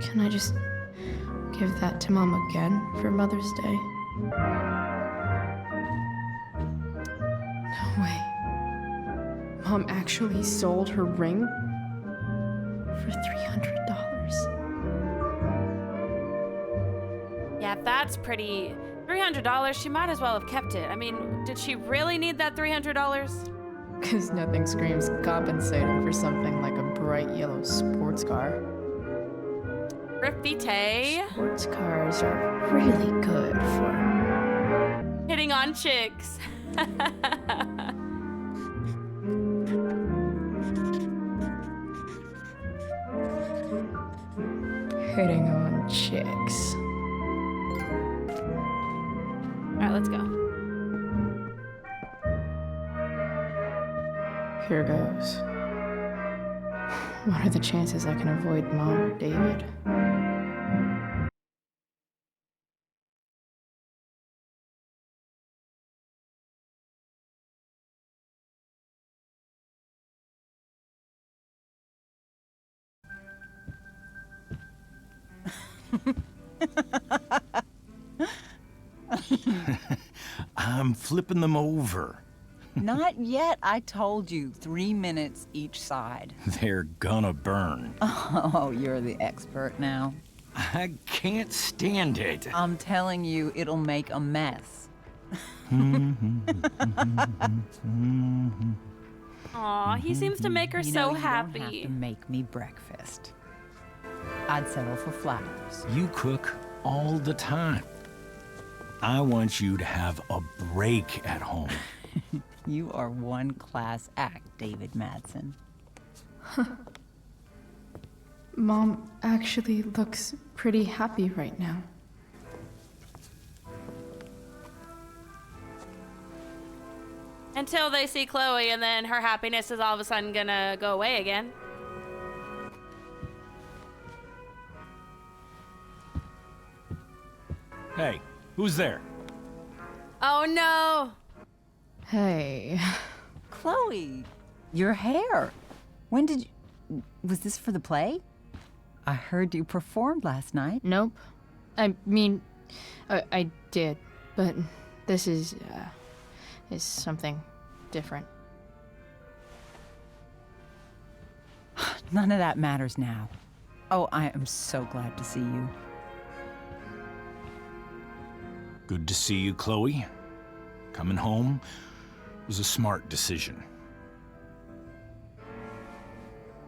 Can I just give that to Mom again for Mother's Day? No way. Mom actually sold her ring for $300. Yeah, that's pretty. $300, she might as well have kept it. I mean, did she really need that $300? Because nothing screams compensating for something like a bright yellow sports car. Thrifty Tay. Sports cars are really good for Hitting on chicks. hitting on chicks. Alright, let's go. Here goes. What are the chances I can avoid Mom or David? I'm flipping them over. Not yet. I told you, 3 minutes each side. They're gonna burn. Oh, you're the expert now. I can't stand it. I'm telling you, it'll make a mess. Aw, he seems to make her You so know, you happy. don't have to make me breakfast. I'd settle for flowers. You cook all the time. I want you to have a break at home. You are one class act, David Madsen. Mom actually looks pretty happy right now. Until they see Chloe, and then her happiness is all of a sudden gonna go away again. Hey, who's there? Oh no! Hey. Chloe, your hair. When did you... Was this for the play? I heard you performed last night. Nope. I mean, I did, but this is something different. None of that matters now. Oh, I am so glad to see you. Good to see you, Chloe. Coming home was a smart decision.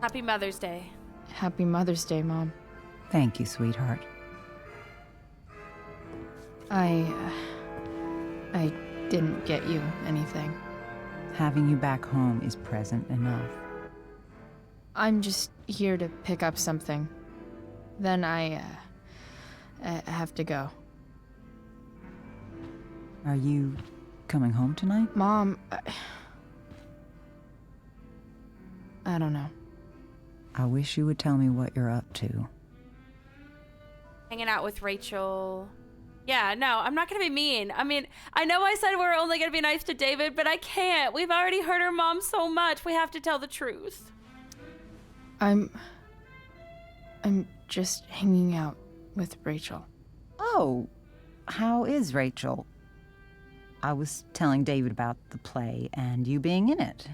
Happy Mother's Day. Happy Mother's Day, Mom. Thank you, sweetheart. I didn't get you anything. Having you back home is present enough. I'm just here to pick up something. Then I have to go. Are you coming home tonight? Mom, I don't know. I wish you would tell me what you're up to. Hanging out with Rachel. Yeah, no, I'm not gonna be mean. I mean, I know I said we're only gonna be nice to David, but I can't. We've already hurt her mom so much. We have to tell the truth. I'm just hanging out with Rachel. Oh, how is Rachel? I was telling David about the play and you being in it.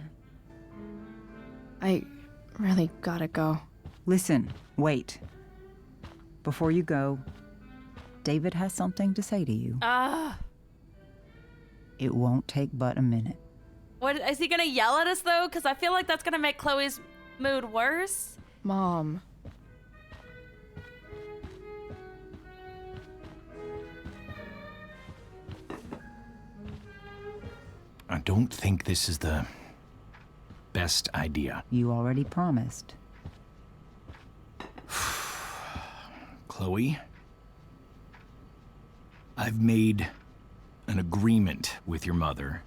I really gotta go. Listen, wait. Before you go, David has something to say to you. It won't take but a minute. What is he gonna yell at us though? Because I feel like that's gonna make Chloe's mood worse. Mom. I don't think this is the best idea. You already promised. Chloe, I've made an agreement with your mother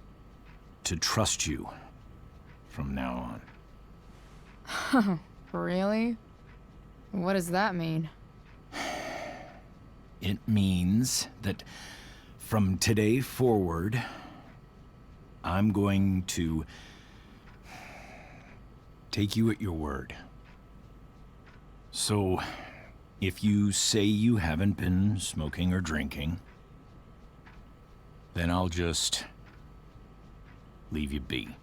to trust you from now on. Really? What does that mean? It means that from today forward, I'm going to take you at your word. So, If you say you haven't been smoking or drinking, then I'll just leave you be.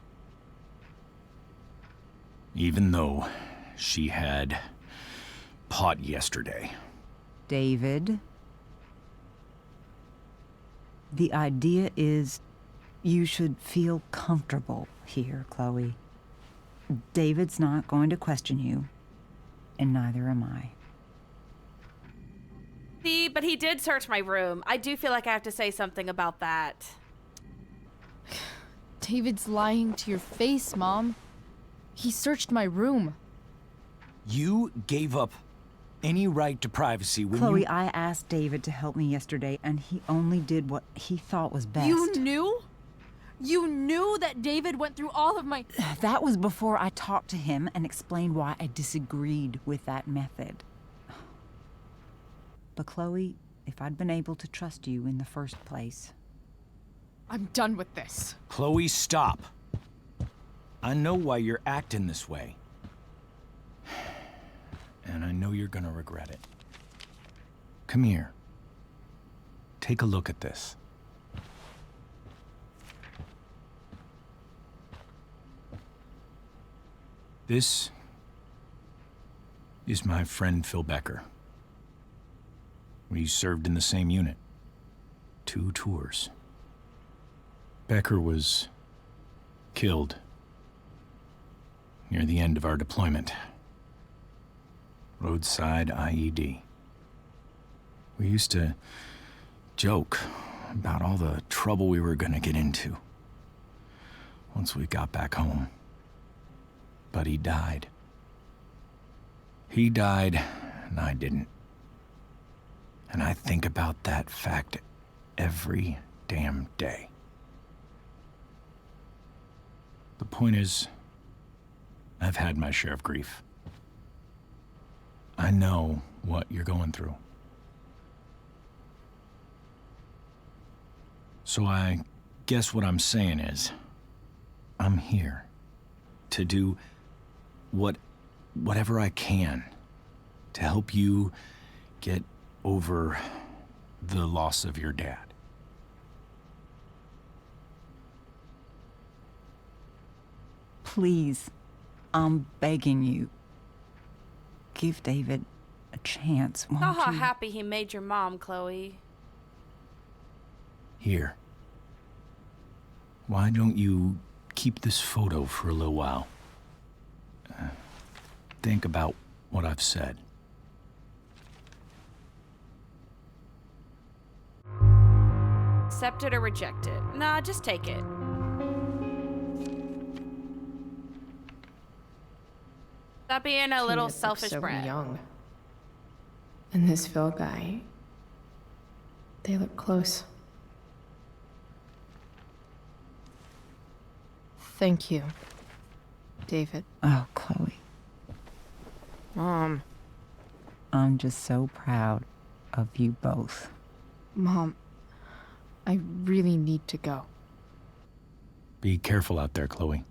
Even though she had pot yesterday. David, the idea is you should feel comfortable here, Chloe. David's not going to question you, and neither am I. See, but he did search my room. I do feel like I have to say something about that. David's lying to your face, Mom. He searched my room. You gave up any right to privacy when Chloe, you... I asked David to help me yesterday, and he only did what he thought was best. You knew? You knew that David went through all of my... That was before I talked to him and explained why I disagreed with that method. But Chloe, if I'd been able to trust you in the first place... I'm done with this. Chloe, stop. I know why you're acting this way. And I know you're gonna regret it. Come here. Take a look at this. This is my friend Phil Becker. We served in the same unit. 2 tours. Becker was killed near the end of our deployment. Roadside IED. We used to joke about all the trouble we were gonna get into once we got back home. But he died. He died, and I didn't. And I think about that fact every damn day. The point is, I've had my share of grief. I know what you're going through. So I guess what I'm saying is, I'm here to do whatever I can to help you get over the loss of your dad. Please, I'm begging you. Give David a chance, won't Oh, how you? happy he made your mom, Chloe. Here. Why don't you keep this photo for a little while? Think about what I've said. Accept it or reject it. Nah, just take it. Stop being a little Keenan selfish looks so brat. young. And this Phil guy, they look close. Thank you, David. Oh, Chloe, Mom. I'm just so proud of you both. Mom, I really need to go. Be careful out there, Chloe.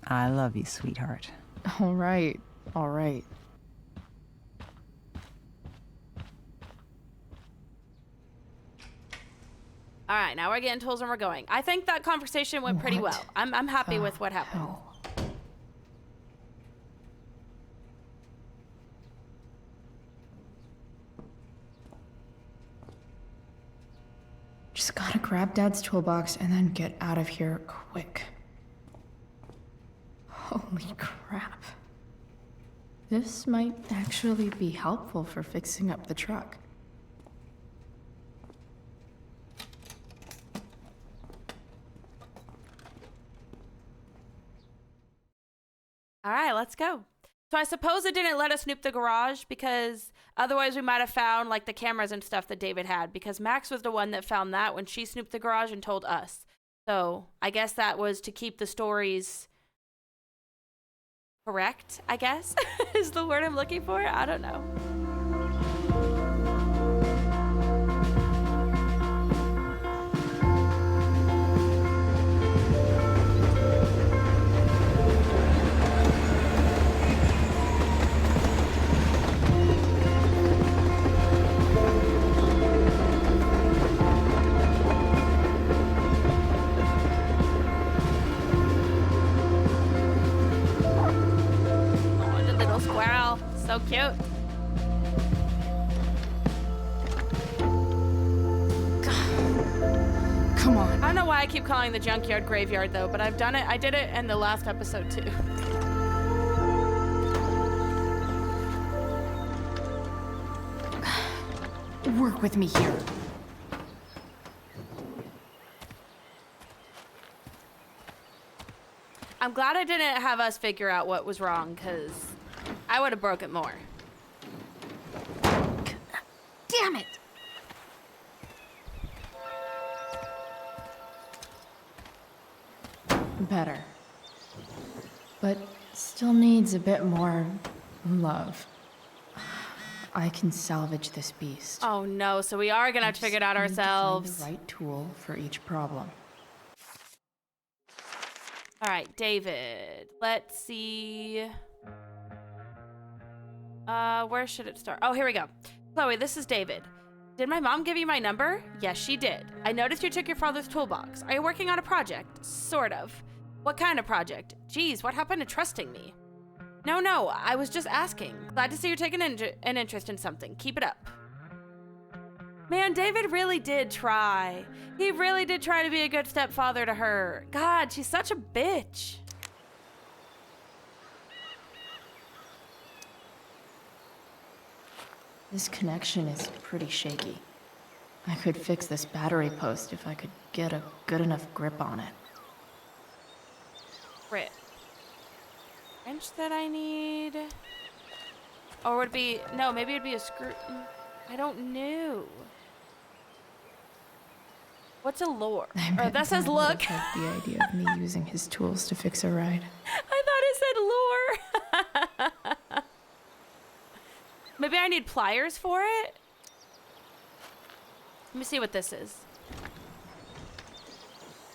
I love you, sweetheart. All right, all right. All right, now we're getting tools and we're going. I think that conversation went pretty What well. I'm happy the with what happened. hell? Just gotta grab Dad's toolbox and then get out of here quick. Holy crap. This might actually be helpful for fixing up the truck. All right, let's go. So I suppose it didn't let us snoop the garage because otherwise we might have found like the cameras and stuff that David had, because Max was the one that found that when she snooped the garage and told us. So I guess that was to keep the stories correct, I guess, is the word I'm looking for. I don't know. So cute. Come on. I don't know why I keep calling the junkyard graveyard though, but I've done it. I did it in the last episode too. Work with me here. I'm glad I didn't have us figure out what was wrong, because I would have broke it more. Damn it! Better. But still needs a bit more love. I can salvage this beast. Oh no, so we are gonna have to figure it out Just need to find ourselves. the right tool for each problem. All right, David. Let's see. Where should it start? Oh, here we go. Chloe, this is David. Did my mom give you my number? Yes, she did. I noticed you took your father's toolbox. Are you working on a project? Sort of. What kind of project? Geez, what happened to trusting me? No, I was just asking. Glad to see you're taking an interest in something. Keep it up. Man, David really did try. He really did try to be a good stepfather to her. God, she's such a bitch. This connection is pretty shaky. I could fix this battery post if I could get a good enough grip on it. Grip. Wrench that I need. Or would it be, no, maybe it'd be a screw. I don't know. What's a lure? Or that says look. Like the idea of me using his tools to fix a ride. I thought it said lure. Maybe I need pliers for it? Let me see what this is.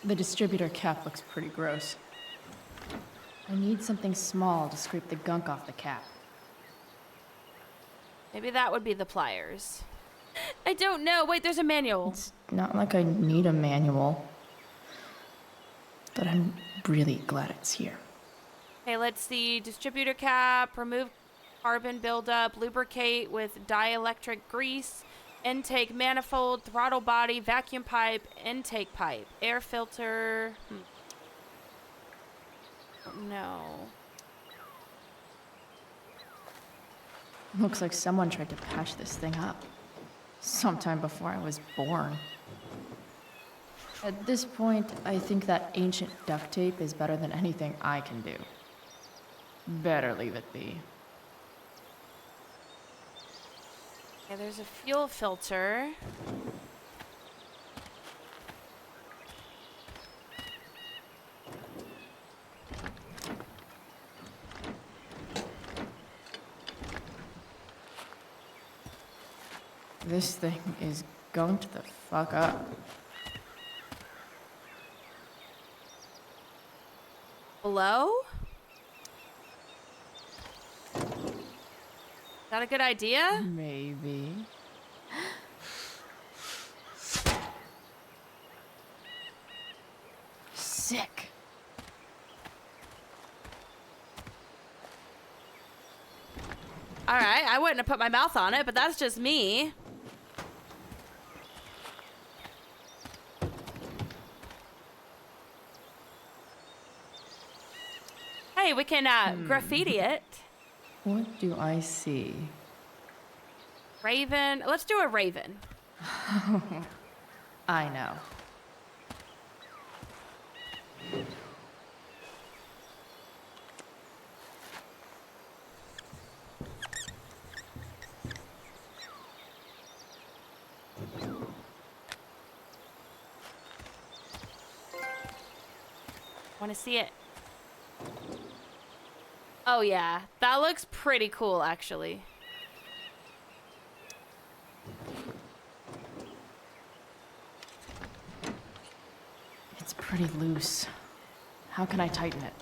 The distributor cap looks pretty gross. I need something small to scrape the gunk off the cap. Maybe that would be the pliers. I don't know. Wait, there's a manual. It's not like I need a manual. But I'm really glad it's here. Okay, let's see. Distributor cap, remove carbon buildup, lubricate with dielectric grease, intake manifold, throttle body, vacuum pipe, intake pipe, air filter. No. Looks like someone tried to patch this thing up. Sometime before I was born. At this point, I think that ancient duct tape is better than anything I can do. Better leave it be. Okay, there's a fuel filter. This thing is going to the fuck up. Below? Is that a good idea? Maybe. Sick. All right, I wouldn't have put my mouth on it, but that's just me. Hey, we can graffiti it. What do I see? Raven. Let's do a raven. I know. Want to see it? Oh yeah, that looks pretty cool actually. It's pretty loose. How can I tighten it?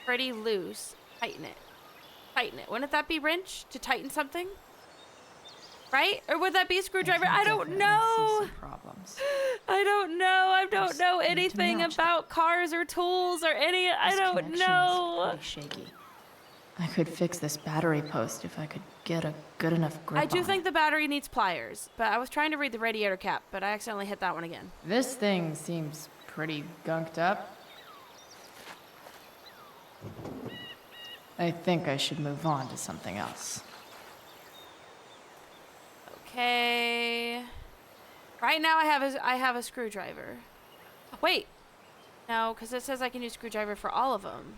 Pretty loose. Tighten it. Tighten it. Wouldn't that be wrench to tighten something? Right? Or would that be a screwdriver? I don't know. Problems. I don't know. I don't know need to anything match about cars or tools or any. I This don't connection is know. pretty shaky. I could fix this battery post if I could get a good enough grip I do on think it. the battery needs pliers, but I was trying to read the radiator cap, but I accidentally hit that one again. This thing seems pretty gunked up. I think I should move on to something else. Okay. Right now I have a screwdriver. Wait. No, because it says I can use screwdriver for all of them.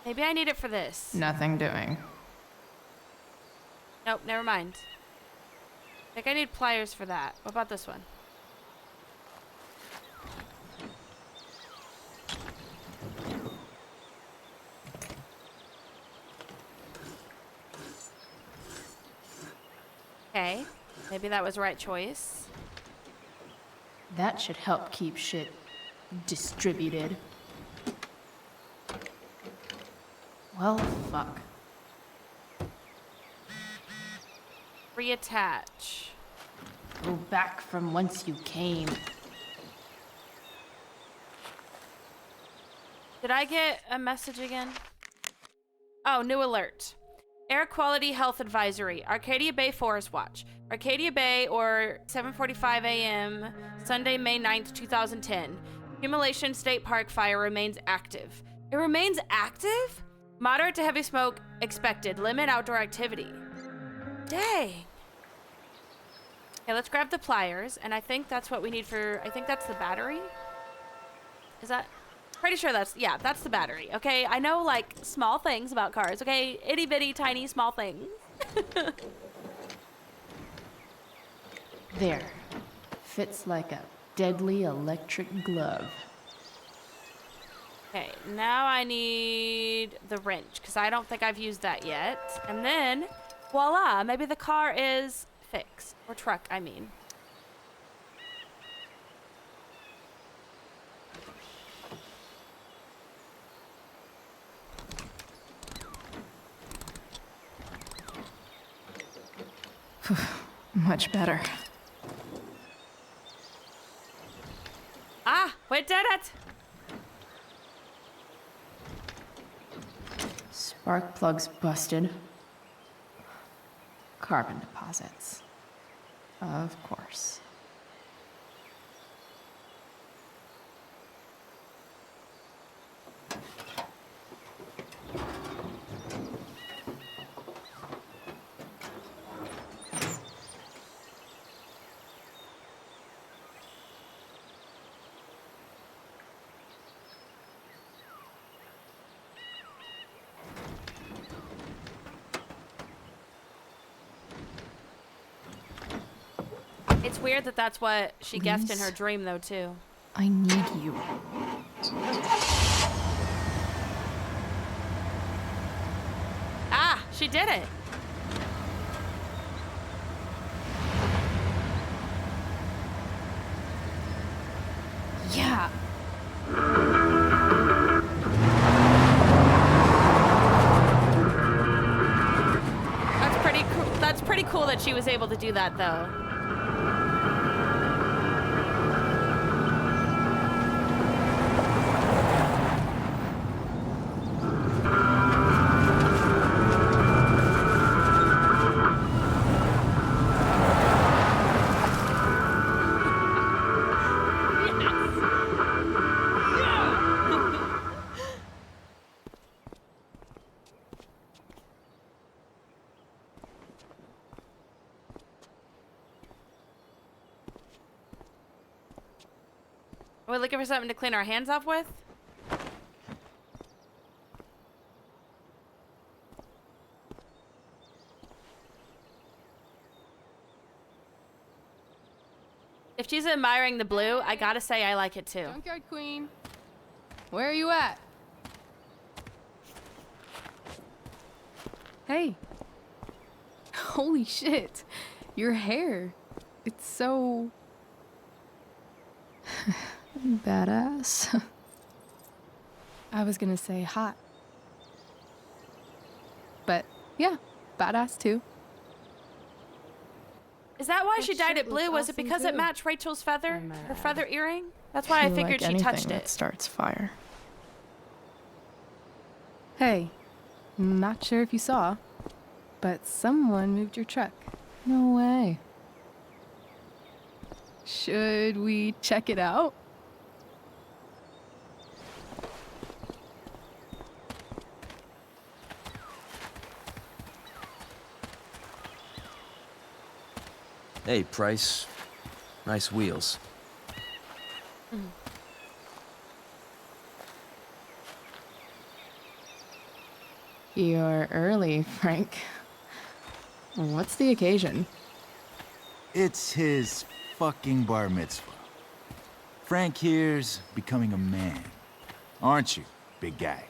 Maybe I need it for this. Nothing doing. Nope, never mind. I think I need pliers for that. What about this one? Okay, maybe that was the right choice. That should help keep shit distributed. Well, fuck. Reattach. Go back from whence you came. Did I get a message again? Oh, new alert. Air Quality Health Advisory. Arcadia Bay Forest Watch. Arcadia Bay, or 7:45 a.m., Sunday, May 9th, 2010. Accumulation State Park fire remains active. It remains active? Moderate to heavy smoke expected. Limit outdoor activity. Dang. Okay, let's grab the pliers, and I think that's what we need for... I think that's the battery? Is that... Pretty sure that's... Yeah, that's the battery, okay? I know, like, small things about cars, okay? Itty-bitty, tiny, small things. There. Fits like a deadly electric glove. Okay, now I need the wrench, because I don't think I've used that yet. And then, voila, maybe the car is fixed. Or truck, I mean. Much better. Ah, we did it! Spark plugs busted. Carbon deposits. Of course. It's weird that that's what she guessed in her dream, though, too. I need you. Ah, she did it. Yeah. That's pretty cool that she was able to do that, though. Are we looking for something to clean our hands off with? If she's admiring the blue, I gotta say I like it too. Junkyard Queen. Where are you at? Hey. Holy shit. Your hair. It's so... badass. I was gonna say hot. But yeah, badass too. Is that why That she dyed shit it blue? looks Was it awesome, because it too. matched Rachel's feather? I might Her add. feather earring? That's why I figured she touched That it. starts fire. Hey, not sure if you saw, but someone moved your truck. No way. Should we check it out? Hey, Price. Nice wheels. You're early, Frank. What's the occasion? It's his fucking bar mitzvah. Frank here's becoming a man. Aren't you, big guy?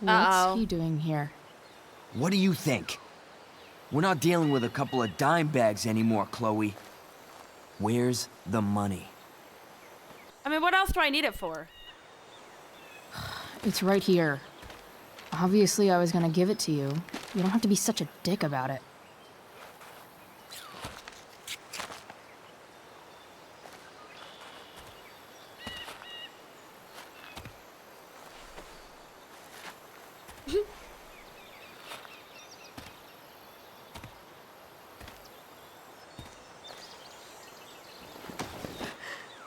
What's he doing here? What do you think? We're not dealing with a couple of dime bags anymore, Chloe. Where's the money? I mean, what else do I need it for? It's right here. Obviously, I was gonna give it to you. You don't have to be such a dick about it.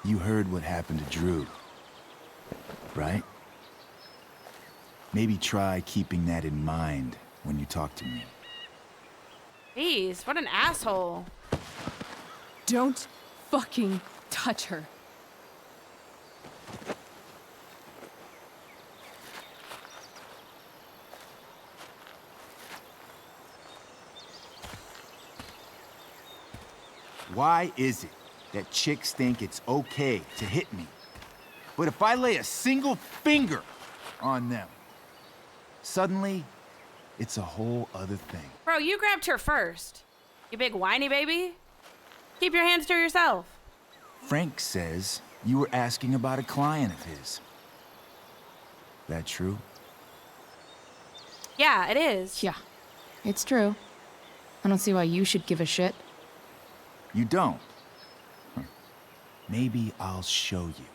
You heard what happened to Drew, right? Maybe try keeping that in mind when you talk to me. Jeez, what an asshole. Don't fucking touch her. Why is it that chicks think it's okay to hit me? But if I lay a single finger on them, suddenly, it's a whole other thing. Bro, you grabbed her first. You big whiny baby. Keep your hands to yourself. Frank says you were asking about a client of his. That true? Yeah, it is. Yeah, it's true. I don't see why you should give a shit. You don't? Huh. Maybe I'll show you.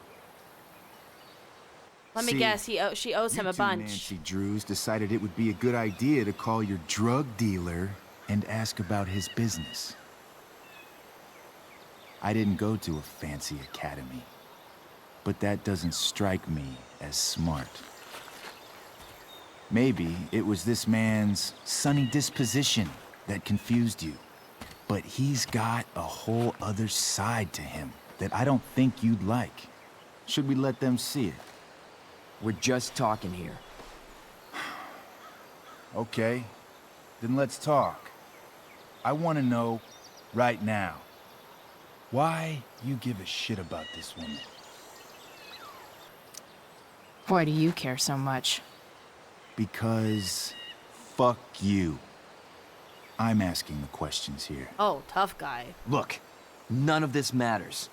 Let me See, guess, she owes him you a two bunch. Nancy Drews decided it would be a good idea to call your drug dealer and ask about his business. I didn't go to a fancy academy, but that doesn't strike me as smart. Maybe it was this man's sunny disposition that confused you, but he's got a whole other side to him that I don't think you'd like. Should we let them see it? We're just talking here. Okay, then let's talk. I want to know right now why you give a shit about this woman. Why do you care so much? Because fuck you. I'm asking the questions here. Oh, tough guy. Look, none of this matters.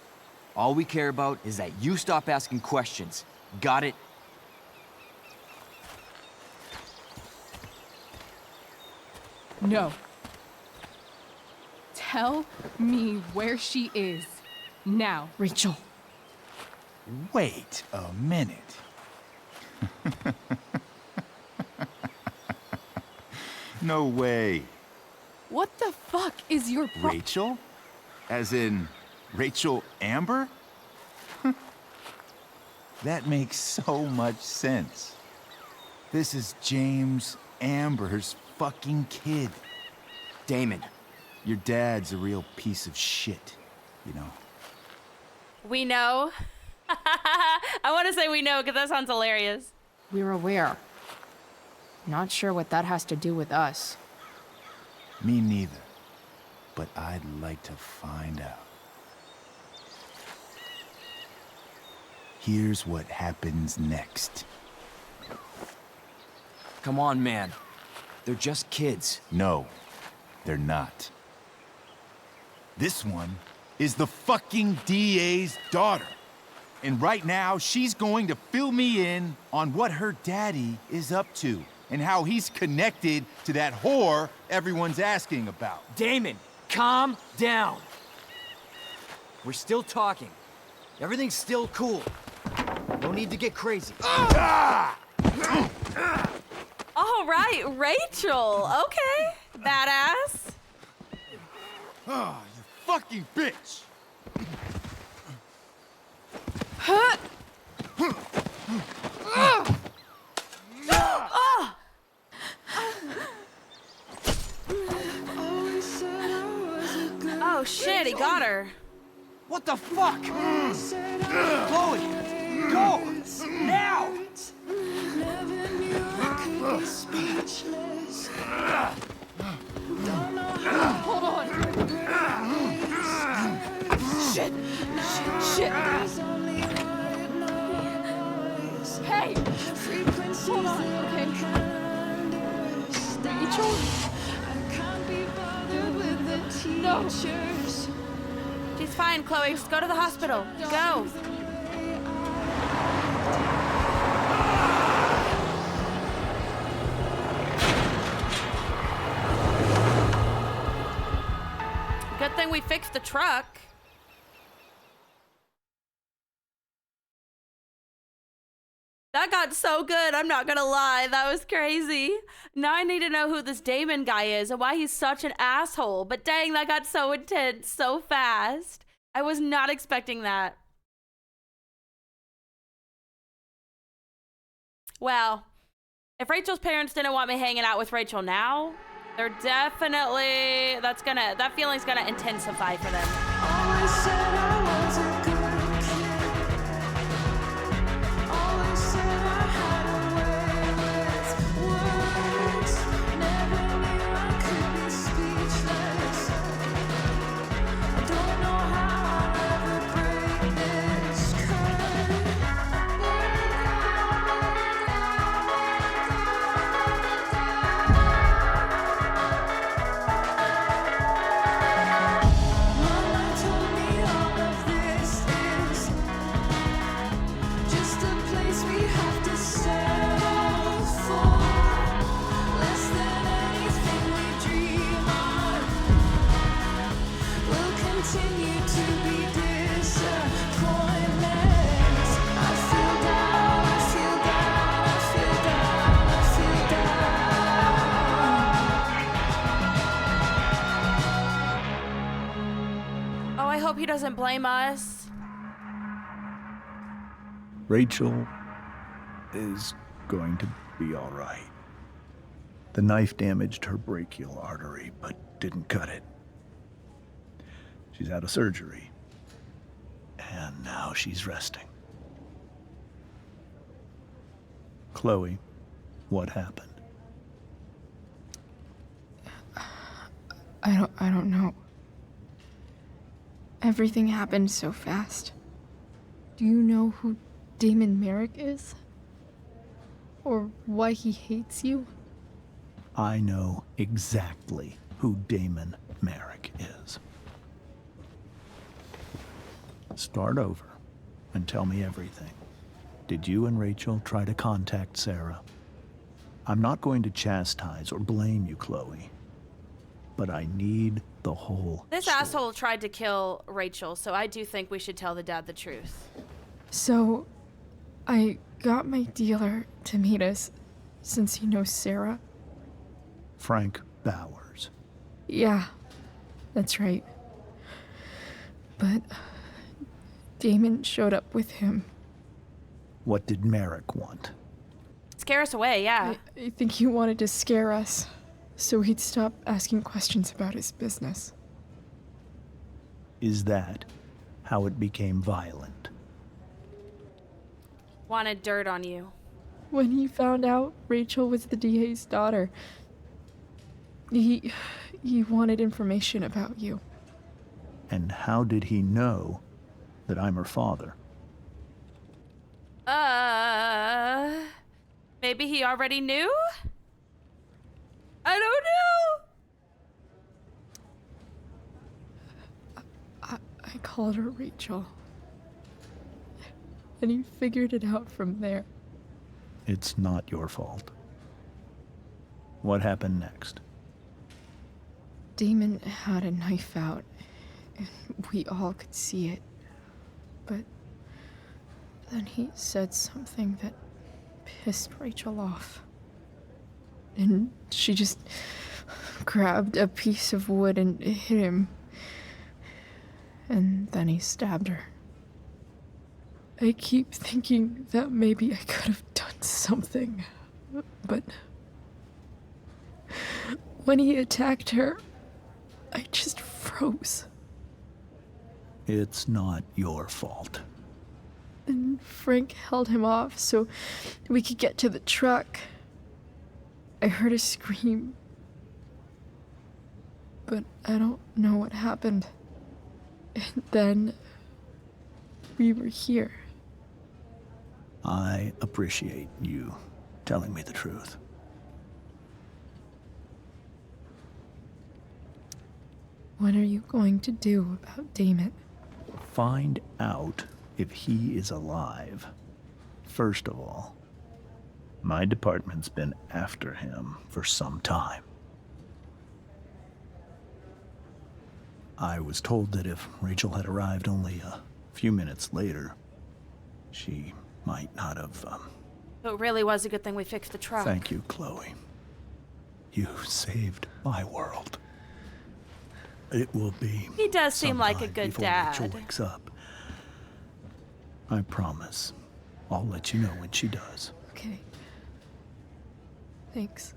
All we care about is that you stop asking questions. Got it? No. Tell me where she is. Now. Rachel. Wait a minute. No way. What the fuck is your Rachel? As in, Rachel Amber? That makes so much sense. This is James Amber's fucking kid. Damon. Your dad's a real piece of shit, you know? We know. I want to say we know because that sounds hilarious. We're aware. Not sure what that has to do with us. Me neither. But I'd like to find out. Here's what happens next. Come on, man. They're just kids. No, they're not. This one is the fucking DA's daughter. And right now, she's going to fill me in on what her daddy is up to and how he's connected to that whore everyone's asking about. Damon, calm down. We're still talking. Everything's still cool. No need to get crazy. Ah! All right, Rachel. Okay, badass. Ah, you fucking bitch! Huh? Oh shit, he got her. What the fuck? Chloe, go! Now! Hold on. Shit. Hey! Hold on, okay. Rachel? No. She's fine, Chloe. Just go to the hospital. Go. Good thing we fixed the truck. That got so good, I'm not gonna lie. That was crazy. Now I need to know who this Damon guy is and why he's such an asshole. But dang, that got so intense so fast. I was not expecting that. Well, if Rachel's parents didn't want me hanging out with Rachel now, they're definitely, that feeling's gonna intensify for them. Always said I was a good kid. Always said I had a way with words. Never knew I could be speechless. I don't know how I'll ever break this curse. Mama told me all of this is just a place we have to settle for. Less than anything we dream of. We'll continue to be disappointments. I feel down, I feel down, I feel down, I feel down. Oh, I hope he doesn't blame us. Rachel is going to be all right. The knife damaged her brachial artery, but didn't cut it. She's out of surgery, and now she's resting. Chloe, what happened? I don't know. Everything happened so fast. Do you know who Damon Merrick is? Or why he hates you? I know exactly who Damon Merrick is. Start over and tell me everything. Did you and Rachel try to contact Sarah? I'm not going to chastise or blame you, Chloe, but I need the whole This story. asshole tried to kill Rachel, so I do think we should tell the dad the truth. So, I got my dealer to meet us since he knows Sarah. Frank Bowers. Yeah, that's right. But Damon showed up with him. What did Merrick want? Scare us away, yeah. I think he wanted to scare us, so he'd stop asking questions about his business. Is that how it became violent? Wanted dirt on you. When he found out Rachel was the DA's daughter, he wanted information about you. And how did he know that I'm her father? Maybe he already knew? I don't know. I called her Rachel. And he figured it out from there. It's not your fault. What happened next? Damon had a knife out, and we all could see it. But then he said something that pissed Rachel off. and she just grabbed a piece of wood and hit him. And then he stabbed her. I keep thinking that maybe I could have done something, but when he attacked her, I just froze. It's not your fault. And Frank held him off so we could get to the truck. I heard a scream, but I don't know what happened. And then we were here. I appreciate you telling me the truth. What are you going to do about Damon? Find out if he is alive. First of all, my department's been after him for some time. I was told that if Rachel had arrived only a few minutes later, she might not have, So it really was a good thing we fixed the truck. Thank you, Chloe. You saved my world. It will be. He does seem some like a time good before dad. Rachel wakes up. I promise. I'll let you know when she does. Okay. Thanks.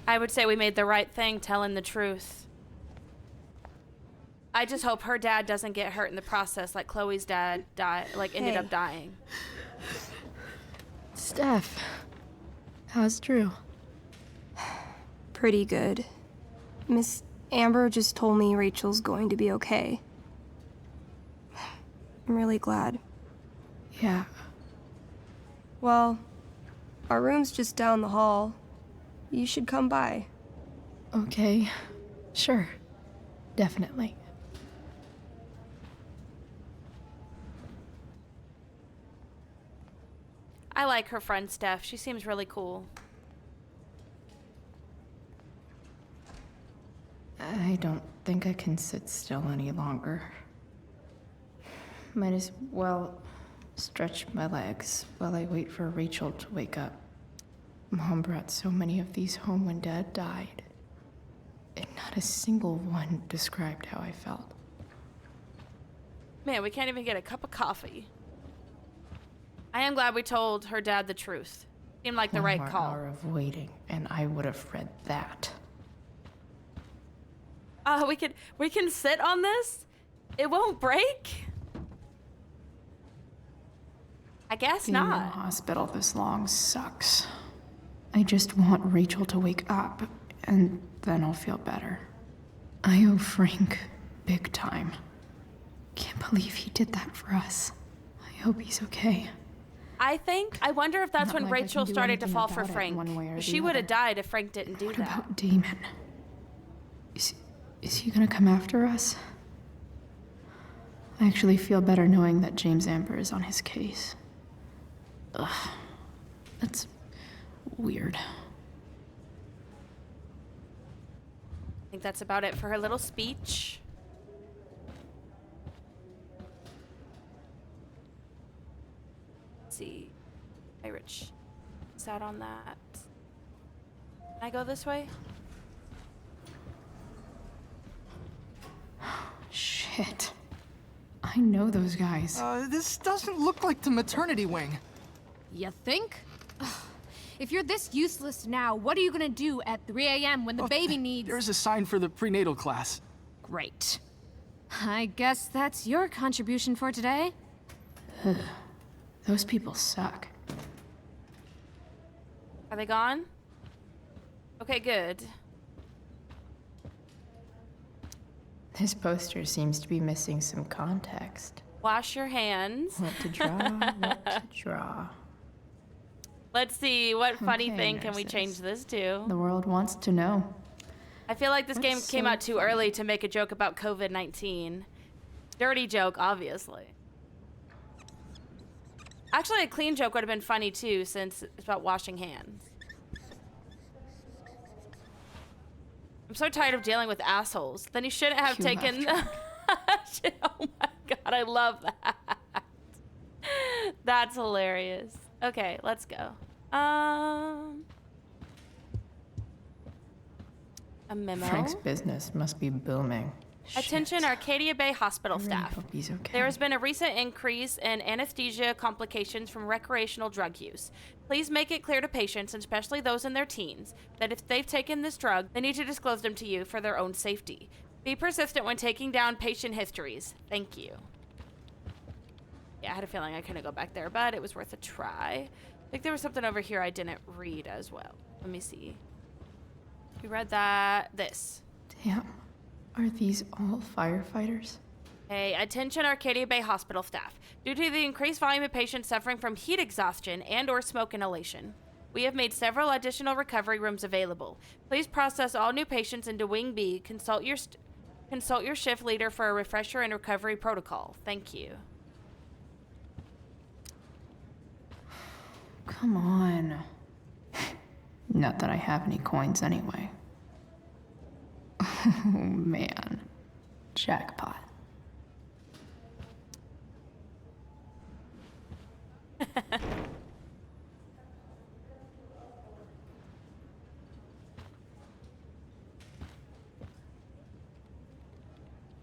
I would say we made the right thing telling the truth. I just hope her dad doesn't get hurt in the process like Chloe's dad ended up dying. Steph, how's Drew? Pretty good. Miss Amber just told me Rachel's going to be okay. I'm really glad. Yeah. Well, our room's just down the hall. You should come by. Okay. Sure. Definitely. I like her friend Steph. She seems really cool. I don't think I can sit still any longer. Might as well stretch my legs while I wait for Rachel to wake up. Mom brought so many of these home when Dad died, and not a single one described how I felt. Man, we can't even get a cup of coffee. I am glad we told her dad the truth. Seemed like the One right more call. hour of waiting, and I would have read that. We can sit on this? It won't break? I guess Being in not. hospital this long sucks. I just want Rachel to wake up, and then I'll feel better. I owe Frank big time. Can't believe he did that for us. I hope he's okay. I wonder if that's Not when like I Rachel can do started to anything fall for about it Frank. one way or the She would have other. died if Frank didn't do What that. about Damon? Is he gonna come after us? I actually feel better knowing that James Amber is on his case. Ugh. That's weird. I think that's about it for her little speech. Let's see. Hey, Rich. Sat on that. Can I go this way? Shit. I know those guys. This doesn't look like the maternity wing. You think? Ugh. If you're this useless now, what are you gonna do at 3 a.m. when the baby needs... There's a sign for the prenatal class. Great. I guess that's your contribution for today. Ugh. Those people suck. Are they gone? Okay, good. This poster seems to be missing some context. Wash your hands. What to draw, what to draw. Let's see, what funny Okay, thing can we nurses. change this to? The world wants to know. I feel like this game That's came so out too early to make a joke about COVID-19. Dirty joke, obviously. Actually, a clean joke would have been funny too, since it's about washing hands. I'm so tired of dealing with assholes. Then you shouldn't have Cue taken... laugh Oh my god, I love that. That's hilarious. Okay, let's go. A memo. Frank's business must be booming. Attention Arcadia Bay Hospital staff. Hope he's okay. There has been a recent increase in anesthesia complications from recreational drug use. Please make it clear to patients, and especially those in their teens, that if they've taken this drug, they need to disclose them to you for their own safety. Be persistent when taking down patient histories. Thank you. Yeah, I had a feeling I couldn't go back there, but it was worth a try. I think there was something over here I didn't read as well. Let me see. We read that. This. Damn. Are these all firefighters? Hey, attention Arcadia Bay Hospital staff. Due to the increased volume of patients suffering from heat exhaustion and or smoke inhalation, we have made several additional recovery rooms available. Please process all new patients into Wing B. Consult your shift leader for a refresher and recovery protocol. Thank you. Come on. Not that I have any coins anyway. Oh man. Jackpot.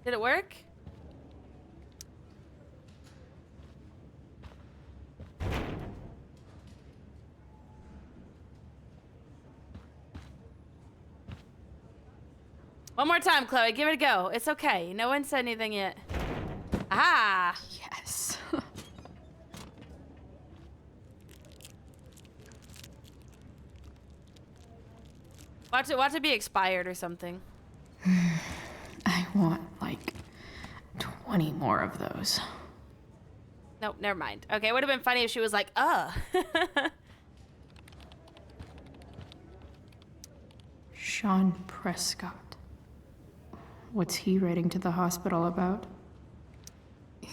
Did it work? One more time, Chloe. Give it a go. It's okay. No one said anything yet. Ah! Yes. Watch it be expired or something. I want like 20 more of those. Nope, never mind. Okay, it would have been funny if she was like, Sean Prescott. What's he writing to the hospital about?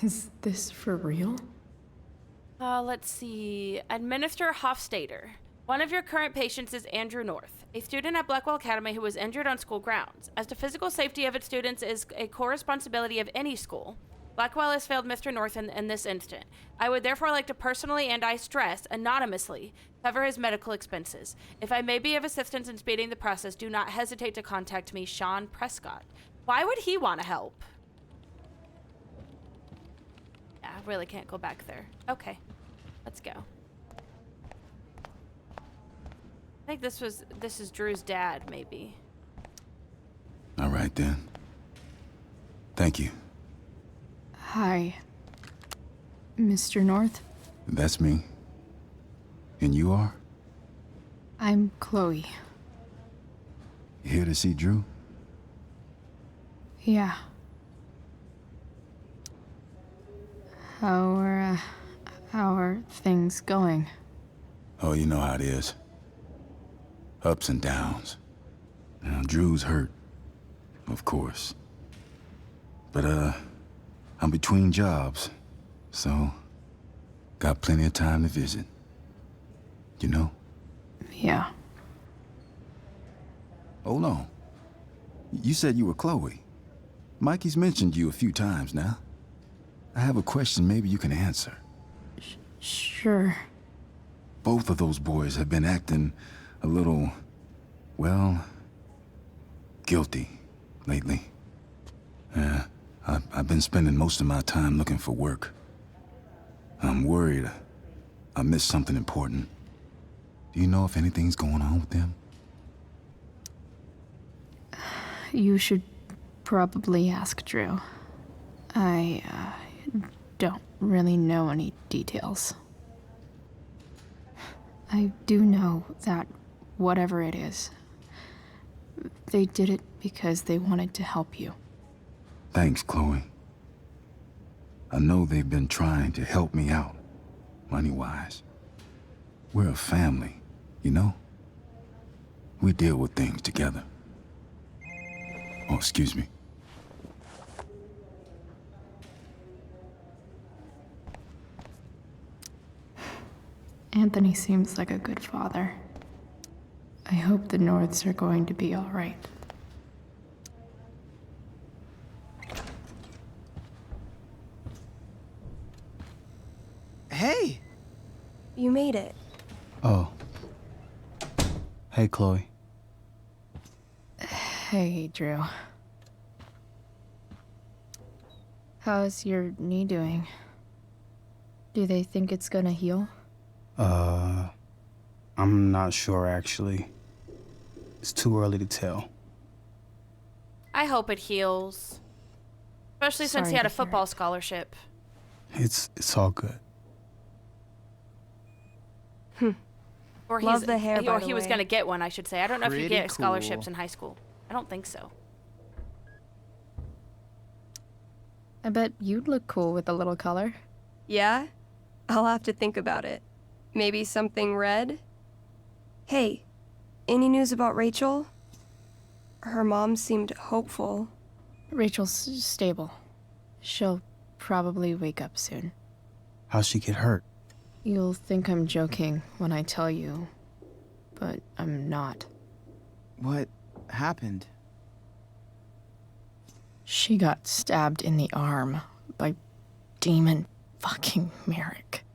Is this for real? Let's see. Administrator Hofstadter. One of your current patients is Andrew North, a student at Blackwell Academy who was injured on school grounds. As the physical safety of its students is a core responsibility of any school, Blackwell has failed Mr. North in this instant. I would therefore like to personally, and I stress, anonymously, cover his medical expenses. If I may be of assistance in speeding the process, do not hesitate to contact me, Sean Prescott. Why would he want to help? Yeah, I really can't go back there. Okay, let's go. I think this is Drew's dad, maybe. All right, then. Thank you. Hi. Mr. North? That's me. And you are? I'm Chloe. You here to see Drew? Yeah. How are things going? Oh, you know how it is. Ups and downs. Now, Drew's hurt, of course. But, I'm between jobs, so got plenty of time to visit. You know? Yeah. Hold on. You said you were Chloe. Mikey's mentioned you a few times now. I have a question maybe you can answer. Sure. Both of those boys have been acting a little, well, guilty lately. Yeah, I've been spending most of my time looking for work. I'm worried I missed something important. Do you know if anything's going on with them? You should probably ask Drew. I don't really know any details. I do know that whatever it is, they did it because they wanted to help you. Thanks, Chloe. I know they've been trying to help me out, money-wise. We're a family, you know? We deal with things together. Oh, excuse me. Anthony seems like a good father. I hope the Norths are going to be all right. Hey! You made it. Oh. Hey, Chloe. Hey, Drew. How's your knee doing? Do they think it's gonna heal? I'm not sure, actually. It's too early to tell. I hope it heals. Especially since he Sorry had a to hear football scholarship. It's all good. Or Love the hair, by or the he was way. going to get one, I should say. I don't know if you Pretty get scholarships cool. in high school. I don't think so. I bet you'd look cool with a little color. Yeah? I'll have to think about it. Maybe something red? Hey, any news about Rachel? Her mom seemed hopeful. Rachel's stable. She'll probably wake up soon. How'd she get hurt? You'll think I'm joking when I tell you, but I'm not. What happened? She got stabbed in the arm by Demon fucking Merrick.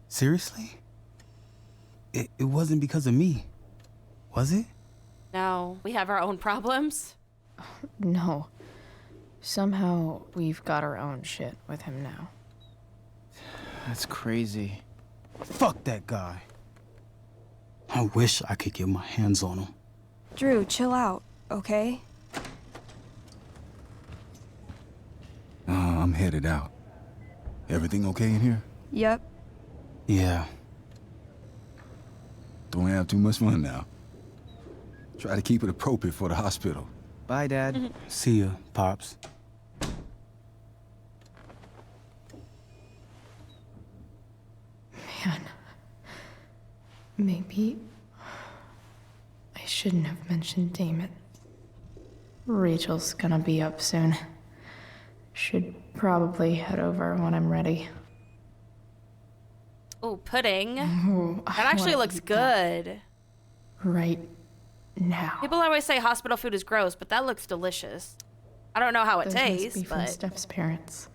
Seriously? It wasn't because of me, was it? No, we have our own problems. No. Somehow we've got our own shit with him now. That's crazy. Fuck that guy. I wish I could get my hands on him. Drew, chill out, okay? I'm headed out. Everything okay in here? Yep. Yeah. Don't have too much fun now. Try to keep it appropriate for the hospital. Bye, Dad. See ya, Pops. Man. Maybe I shouldn't have mentioned Damon. Rachel's gonna be up soon. Should probably head over when I'm ready. Oh, pudding. Ooh, I That actually wanna looks eat that good. right now. People always say hospital food is gross, but that looks delicious. I don't know how it Those must tastes, be from but Steph's parents.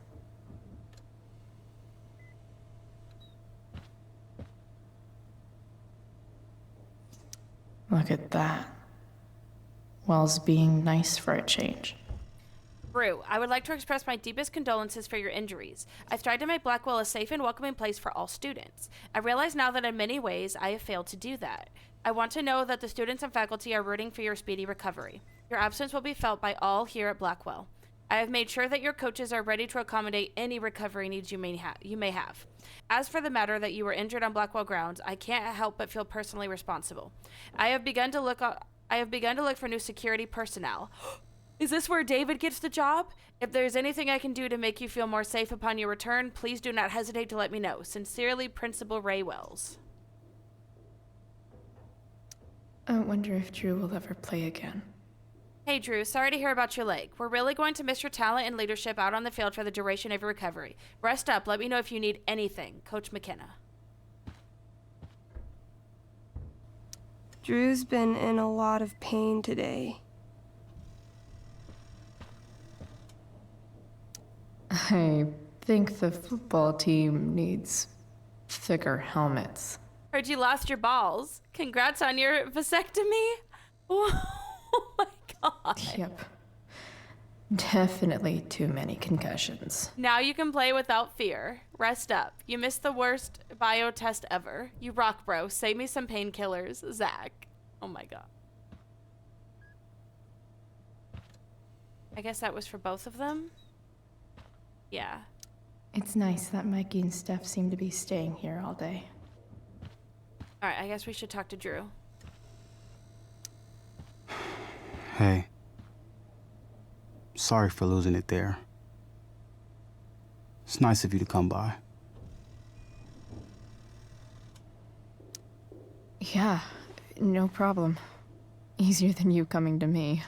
Look at that. Wells being nice for a change. Brew, I would like to express my deepest condolences for your injuries. I've tried to make Blackwell a safe and welcoming place for all students. I realize now that in many ways I have failed to do that. I want to know that the students and faculty are rooting for your speedy recovery. Your absence will be felt by all here at Blackwell. I have made sure that your coaches are ready to accommodate any recovery needs you may have. As for the matter that you were injured on Blackwell grounds, I can't help but feel personally responsible. I have begun to look for new security personnel. Is this where David gets the job? If there's anything I can do to make you feel more safe upon your return, please do not hesitate to let me know. Sincerely, Principal Ray Wells. I wonder if Drew will ever play again. Hey Drew, sorry to hear about your leg. We're really going to miss your talent and leadership out on the field for the duration of your recovery. Rest up, let me know if you need anything. Coach McKenna. Drew's been in a lot of pain today. I think the football team needs thicker helmets. Heard you lost your balls. Congrats on your vasectomy. Oh my god. Yep. Definitely too many concussions. Now you can play without fear. Rest up. You missed the worst bio test ever. You rock, bro. Save me some painkillers. Zach. Oh my god. I guess that was for both of them? Yeah. It's nice that Mikey and Steph seem to be staying here all day. Alright, I guess we should talk to Drew. Hey. Sorry for losing it there. It's nice of you to come by. Yeah, no problem. Easier than you coming to me.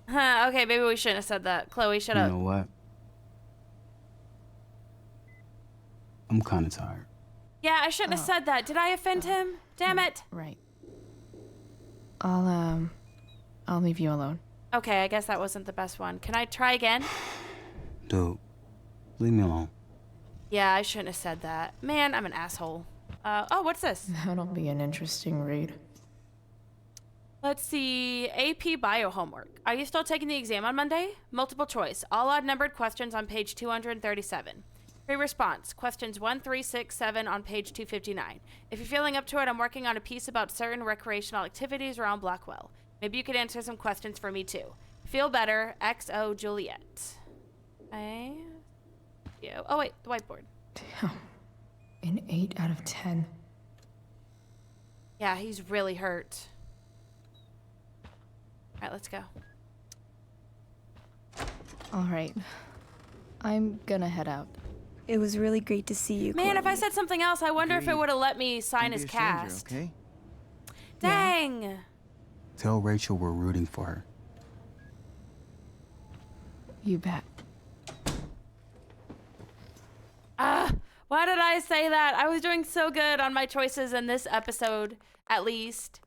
Huh, okay, maybe we shouldn't have said that. Chloe, shut up. You know what? I'm kind of tired. Yeah, I shouldn't have said that. Did I offend him? Damn it. Right. I'll leave you alone. Okay, I guess that wasn't the best one. Can I try again? Dude, Leave me alone. Yeah, I shouldn't have said that. Man, I'm an asshole. Oh, what's this? That'll be an interesting read. Let's see. AP Bio homework. Are you still taking the exam on Monday? Multiple choice. All odd numbered questions on page 237. Free response. Questions 1, 3, 6, 7 on page 259. If you're feeling up to it, I'm working on a piece about certain recreational activities around Blackwell. Maybe you could answer some questions for me too. Feel better. XO Juliet. Okay. Oh, wait. The whiteboard. Damn. An 8 out of 10. Yeah, he's really hurt. All right, let's go. All right. I'm gonna head out. It was really great to see you, Man, if Chloe. I said something else, I wonder if it Agreed. would have let me sign Don't his be a stranger, cast. okay? Dang. Tell Rachel we're rooting for her. You bet. Why did I say that? I was doing so good on my choices in this episode, at least.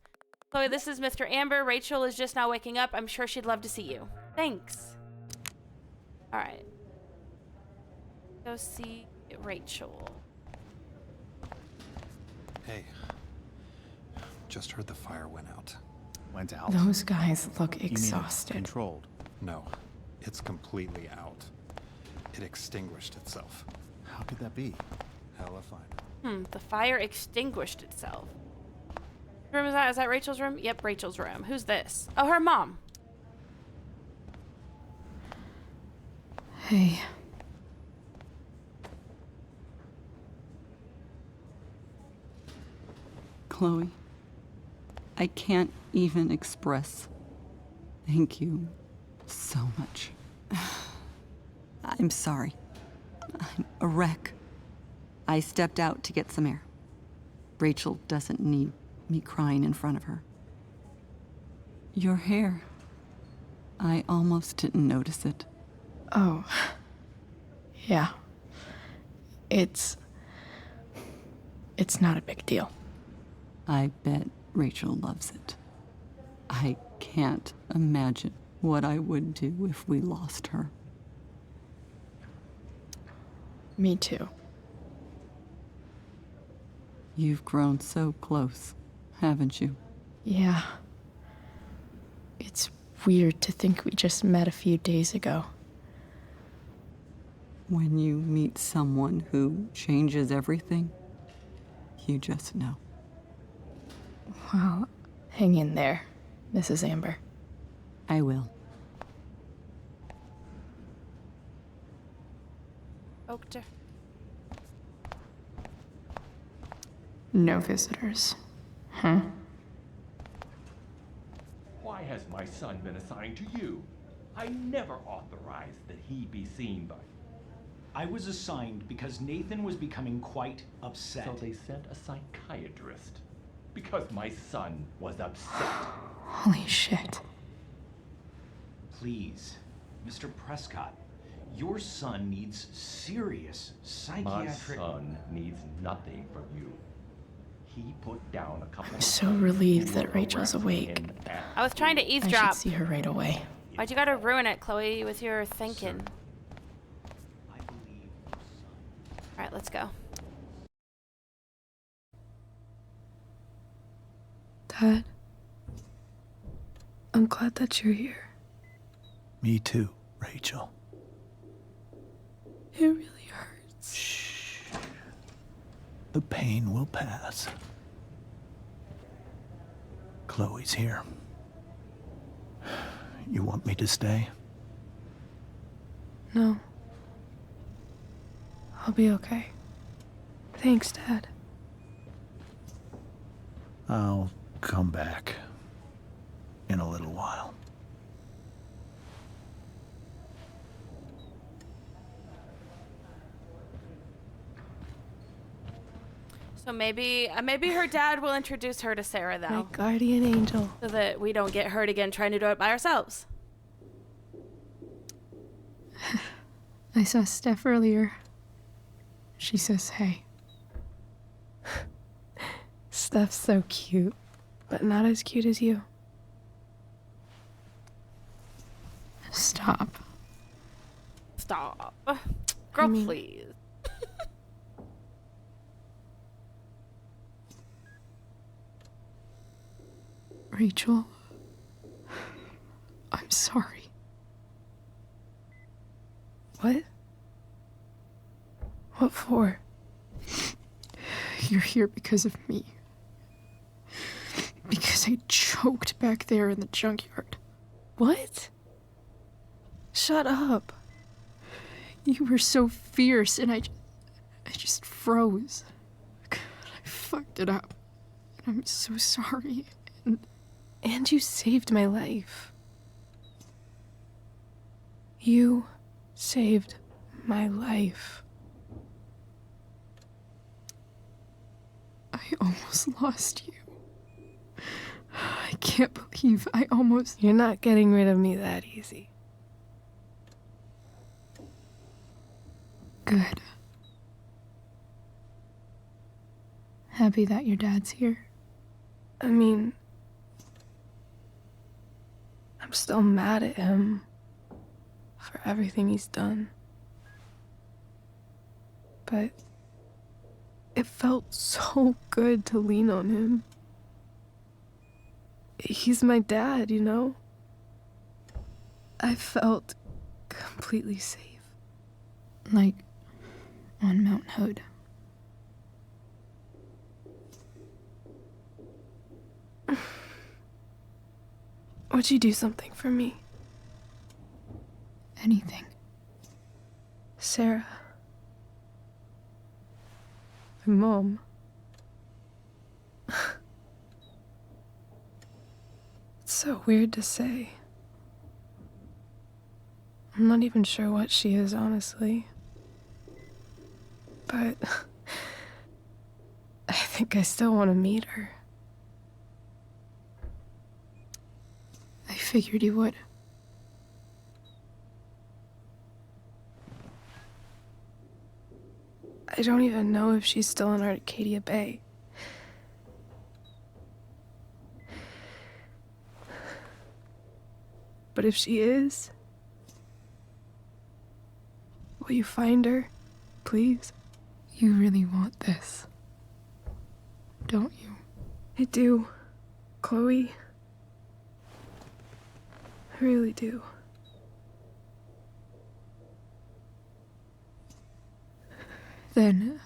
Chloe, this is Mr. Amber. Rachel is just now waking up. I'm sure she'd love to see you. Thanks. All right. Go see Rachel. Hey. Just heard the fire went out. Went out? Those guys look You mean exhausted. controlled? No, it's completely out. It extinguished itself. How could that be? Hell if I know. The fire extinguished itself. What room is that? Is that Rachel's room? Yep, Rachel's room. Who's this? Oh, her mom. Hey. Chloe, I can't even express thank you so much. I'm sorry. I'm a wreck. I stepped out to get some air. Rachel doesn't need me crying in front of her. Your hair. I almost didn't notice it. Oh. Yeah. It's not a big deal. I bet Rachel loves it. I can't imagine what I would do if we lost her. Me too. You've grown so close, haven't you? Yeah. It's weird to think we just met a few days ago. When you meet someone who changes everything, you just know. Well, hang in there, Mrs. Amber. I will. Oakter. No visitors. Huh? Why has my son been assigned to you? I never authorized that he be seen by you. I was assigned because Nathan was becoming quite upset. So they sent a psychiatrist. Because my son was upset. Holy shit. Please, Mr. Prescott, your son needs serious psychiatric... My son needs nothing from you. He put down a couple I'm so relieved that Rachel's awake. I was trying to I eavesdrop. should see her right away. Why'd you gotta ruin it, Chloe, with your thinking? All right, let's go. Dad, I'm glad that you're here. Me too, Rachel. It really hurts. Shh. The pain will pass. Chloe's here. You want me to stay? No. I'll be okay. Thanks, Dad. I'll come back in a little while. So maybe her dad will introduce her to Sarah, though. My guardian angel. So that we don't get hurt again trying to do it by ourselves. I saw Steph earlier. She says hey. Steph's so cute, but not as cute as you. Stop. Stop. Girl, please. Rachel, I'm sorry. What? What for? You're here because of me. Because I choked back there in the junkyard. What? Shut up. You were so fierce, and I just froze. I fucked it up. And I'm so sorry. And you saved my life. You saved my life. I almost lost you. I can't believe I almost... You're not getting rid of me that easy. Good. Happy that your dad's here? I mean, I'm still mad at him for everything he's done. But it felt so good to lean on him. He's my dad, you know? I felt completely safe. Like on Mount Hood. Would you do something for me? Anything. Sarah. My mom. It's so weird to say. I'm not even sure what she is, honestly. But I think I still want to meet her. I figured you would. I don't even know if she's still in Arcadia Bay. But if she is, will you find her, please? You really want this, don't you? I do, Chloe. I really do. Then,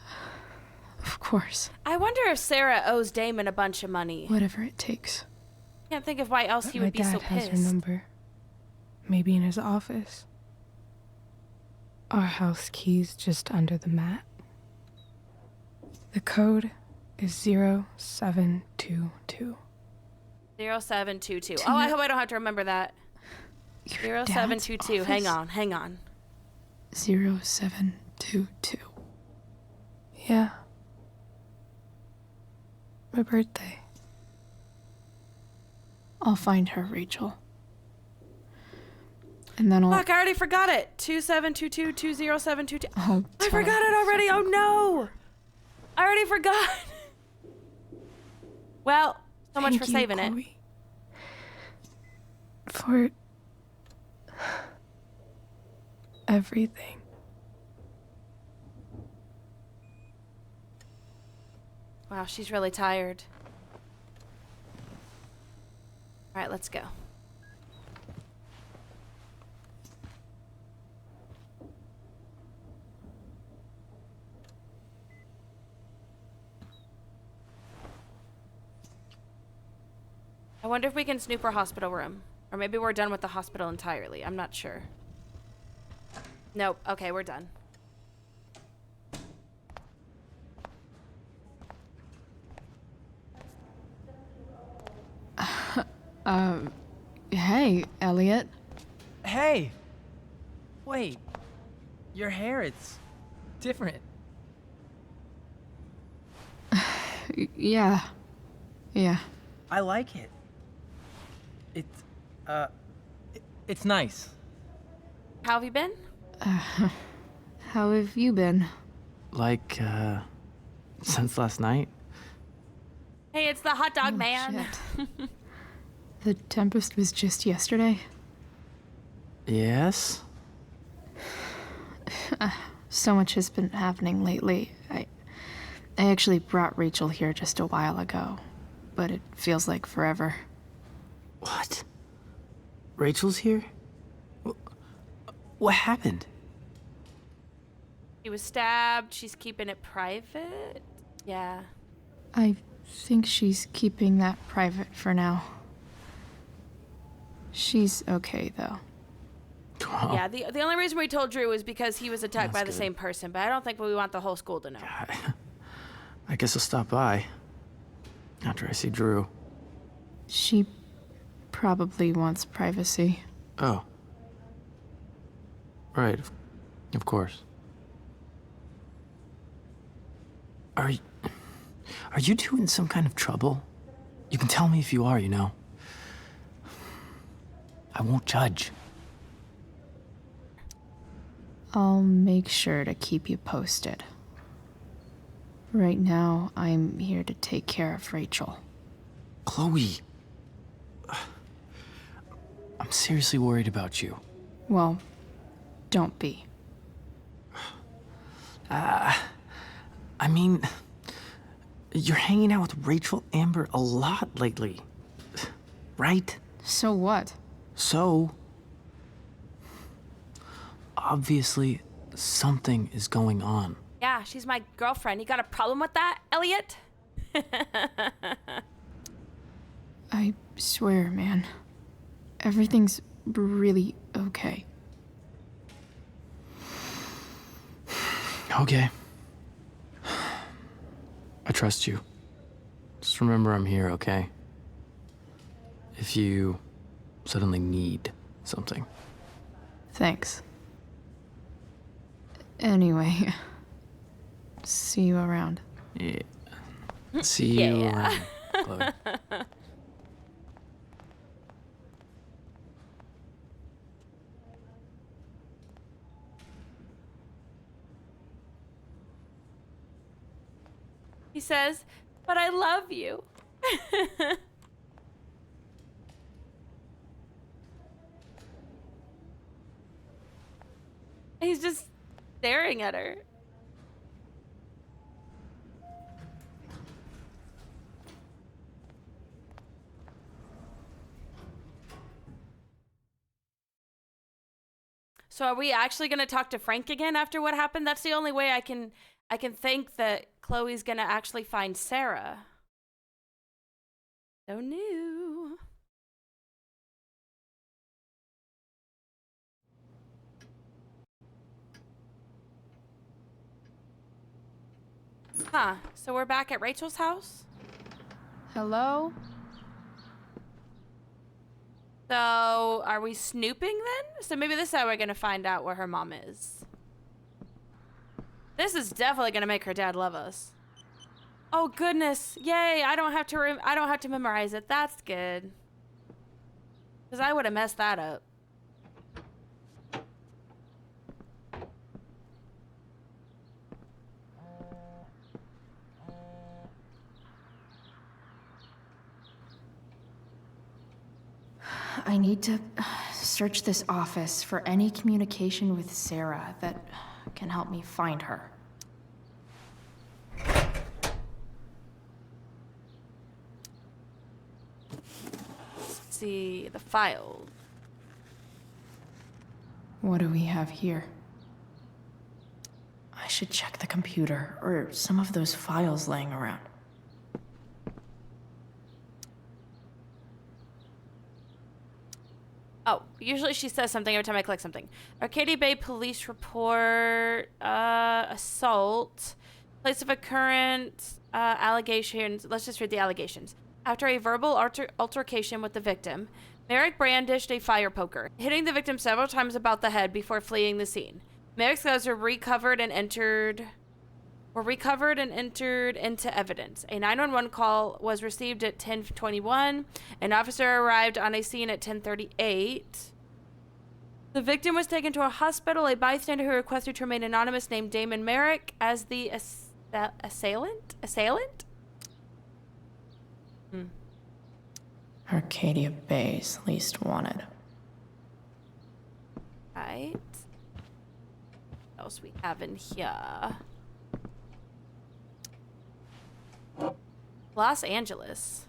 of course, I wonder if Sarah owes Damon a bunch of money. whatever it takes. Can't think of why else he would be so My dad has her pissed. number. Maybe in his office. Our house key's just under the mat. The code is 0722. 0722. Oh, I hope I don't have to remember that. Your 0722. dad's Hang office? on, hang on. 0722. Yeah. My birthday. I'll find her, Rachel. And then I'll... Fuck, I already forgot it. 2722-20722. Oh, I forgot it already. Oh no. I already forgot. Well, so much Thank for you, saving it. Chloe. For everything. Wow, she's really tired. All right, let's go. I wonder if we can snoop her hospital room. Or maybe we're done with the hospital entirely. I'm not sure. Nope. Okay, we're done. Hey, Elliot. Hey! Wait. Your hair, it's different. Yeah. Yeah. I like it. It's nice. How have you been? How have you been? Like, since last night? Hey, it's the hot dog man. The Tempest was just yesterday. Yes? So much has been happening lately. I actually brought Rachel here just a while ago, but it feels like forever. What? Rachel's here? What happened? She was stabbed. She's keeping it private. Yeah. I think she's keeping that private for now. She's okay, though. Yeah, the only reason we told Drew was because he was attacked by the same person, but I don't think we want the whole school to know. I guess I'll stop by after I see Drew. She probably wants privacy. Oh. Right, of course. Are you two in some kind of trouble? You can tell me if you are, you know. I won't judge. I'll make sure to keep you posted. Right now, I'm here to take care of Rachel. Chloe. I'm seriously worried about you. Well, don't be. I mean, you're hanging out with Rachel Amber a lot lately, right? So what? So, obviously, something is going on. Yeah, she's my girlfriend. You got a problem with that, Elliot? I swear, man. Everything's really okay. Okay. I trust you. Just remember I'm here, okay? If you suddenly need something. Thanks. Anyway, see you around. Yeah. See you Yeah. around, Chloe. He says, but I love you. He's just staring at her. So are we actually going to talk to Frank again after what happened? That's the only way I can think that Chloe's going to actually find Sarah. So new. Huh, so we're back at Rachel's house? Hello? So, are we snooping then? So maybe this is how we're gonna find out where her mom is. This is definitely gonna make her dad love us. Oh goodness! Yay! I don't have to memorize it. That's good. Cause I would have messed that up. I need to search this office for any communication with Sarah that can help me find her. Let's see the file. What do we have here? I should check the computer or some of those files laying around. Oh, usually she says something every time I click something. Arcadia Bay police report, assault, place of occurrence, allegations. Let's just read the allegations. After a verbal altercation with the victim, Merrick brandished a fire poker, hitting the victim several times about the head before fleeing the scene. Merrick's guns were recovered and entered into evidence. A 911 call was received at 10:21. An officer arrived on a scene at 10:38. The victim was taken to a hospital. A bystander who requested to remain anonymous named Damon Merrick as the assailant? Arcadia Bay's least wanted. Right. else we have in here? Los Angeles.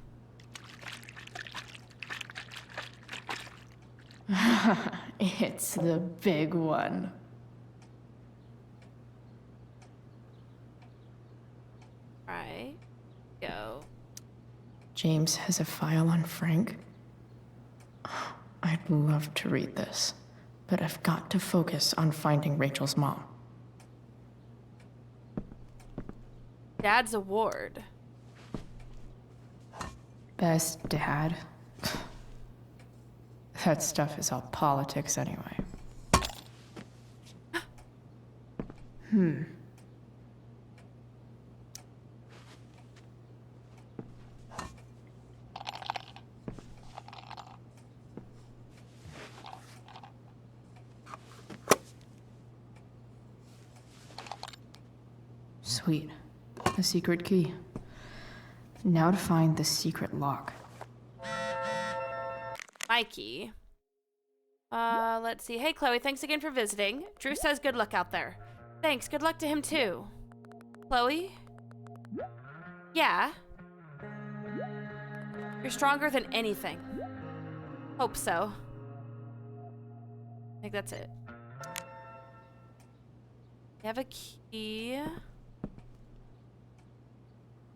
It's the big one. Right. Go. James has a file on Frank. I'd love to read this, but I've got to focus on finding Rachel's mom. Dad's award. Best dad? That stuff is all politics anyway. Sweet. A secret key. Now to find the secret lock. Mikey. Let's see. Hey, Chloe, thanks again for visiting. Drew says good luck out there. Thanks, good luck to him too. Chloe? Yeah? You're stronger than anything. Hope so. I think that's it. You have a key.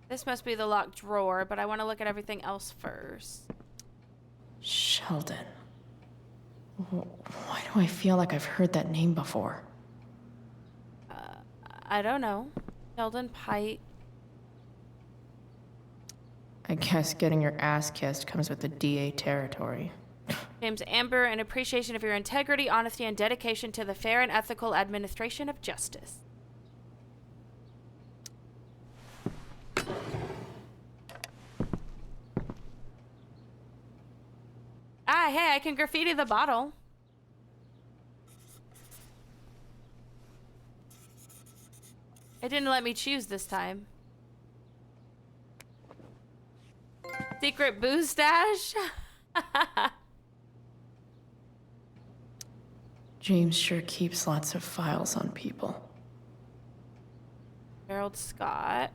This must be the locked drawer, but I want to look at everything else first. Sheldon. Why do I feel like I've heard that name before? I don't know. Sheldon Pike. I guess getting your ass kissed comes with the DA territory. James Amber, an appreciation of your integrity, honesty, and dedication to the fair and ethical administration of justice. Ah, hey, I can graffiti the bottle. It didn't let me choose this time. Secret booze stash? James sure keeps lots of files on people. Gerald Scott.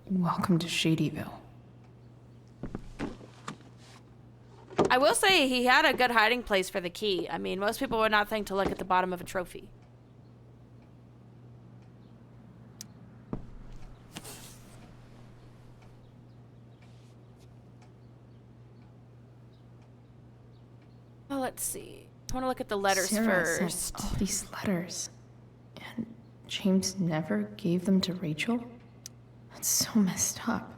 Welcome to Shadyville. I will say he had a good hiding place for the key. I mean, most people would not think to look at the bottom of a trophy. Well, let's see. I want to look at the letters Sarah first. sent all these letters, and James never gave them to Rachel? That's so messed up.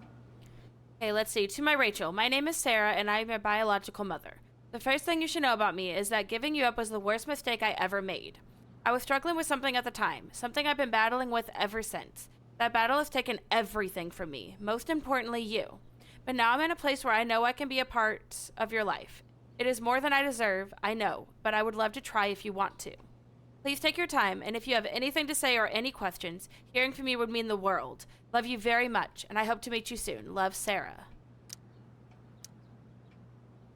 Okay, let's see. To my Rachel, my name is Sarah, and I'm your biological mother. The first thing you should know about me is that giving you up was the worst mistake I ever made. I was struggling with something at the time, something I've been battling with ever since. That battle has taken everything from me, most importantly you. But now I'm in a place where I know I can be a part of your life. It is more than I deserve, I know, but I would love to try if you want to. Please take your time, and if you have anything to say or any questions, hearing from you would mean the world. Love you very much, and I hope to meet you soon. Love, Sarah.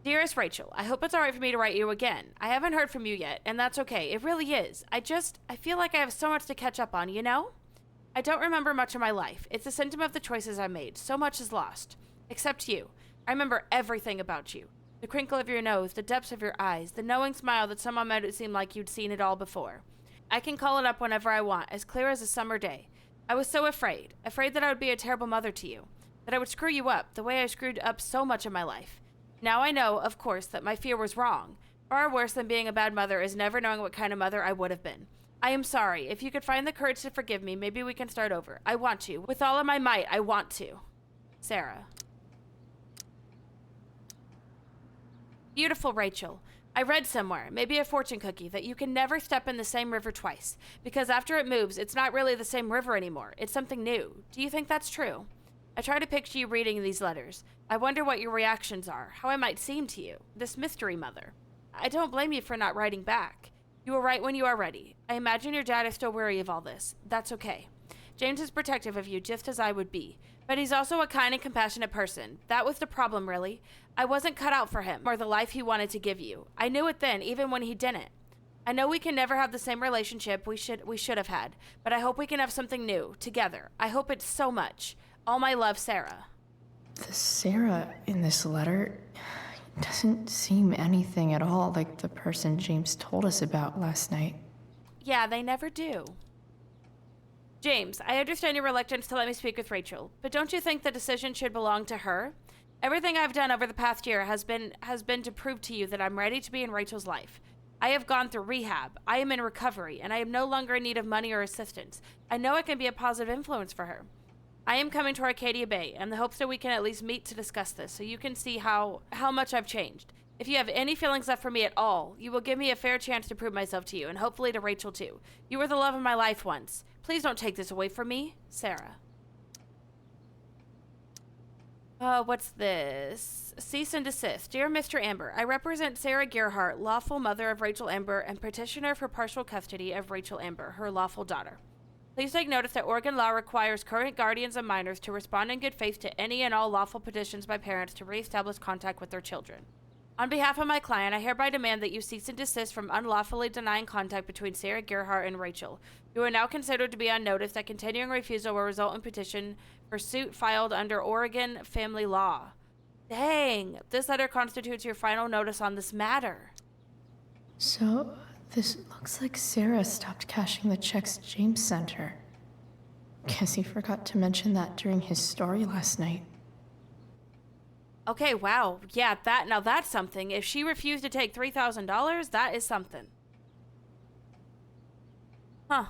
Dearest Rachel, I hope it's alright for me to write you again. I haven't heard from you yet, and that's okay. It really is. I feel like I have so much to catch up on, you know? I don't remember much of my life. It's a symptom of the choices I made. So much is lost. Except you. I remember everything about you. The crinkle of your nose, the depths of your eyes, the knowing smile that somehow made it seem like you'd seen it all before. I can call it up whenever I want, as clear as a summer day. I was so afraid that I would be a terrible mother to you, that I would screw you up, the way I screwed up so much of my life. Now I know, of course, that my fear was wrong. Far worse than being a bad mother is never knowing what kind of mother I would have been. I am sorry. If you could find the courage to forgive me, maybe we can start over. I want to. With all of my might, I want to. Sarah. Beautiful Rachel. I read somewhere, maybe a fortune cookie, that you can never step in the same river twice, because after it moves, it's not really the same river anymore. It's something new. Do you think that's true? I try to picture you reading these letters. I wonder what your reactions are, how I might seem to you, this mystery mother. I don't blame you for not writing back. You will write when you are ready. I imagine your dad is still weary of all this. That's okay. James is protective of you, just as I would be. But he's also a kind and compassionate person. That was the problem, really. I wasn't cut out for him, or the life he wanted to give you. I knew it then, even when he didn't. I know we can never have the same relationship we should have had, but I hope we can have something new, together. I hope it so much. All my love, Sarah. The Sarah in this letter doesn't seem anything at all like the person James told us about last night. Yeah, they never do. James, I understand your reluctance to let me speak with Rachel, but don't you think the decision should belong to her? Everything I've done over the past year has been to prove to you that I'm ready to be in Rachel's life. I have gone through rehab. I am in recovery, and I am no longer in need of money or assistance. I know I can be a positive influence for her. I am coming to Arcadia Bay in the hopes that we can at least meet to discuss this so you can see how much I've changed. If you have any feelings left for me at all, you will give me a fair chance to prove myself to you, and hopefully to Rachel too. You were the love of my life once. Please don't take this away from me, Sarah. What's this? Cease and desist. Dear Mr. Amber, I represent Sarah Gerhardt, lawful mother of Rachel Amber and petitioner for partial custody of Rachel Amber, her lawful daughter. Please take notice that Oregon law requires current guardians of minors to respond in good faith to any and all lawful petitions by parents to reestablish contact with their children. On behalf of my client, I hereby demand that you cease and desist from unlawfully denying contact between Sarah Gerhardt and Rachel. You are now considered to be on notice that continuing refusal will result in petition for suit filed under Oregon family law. Dang, this letter constitutes your final notice on this matter. So, this looks like Sarah stopped cashing the checks James sent her. Guess he forgot to mention that during his story last night. Okay, wow. Yeah, now that's something. If she refused to take $3,000, that is something. Huh.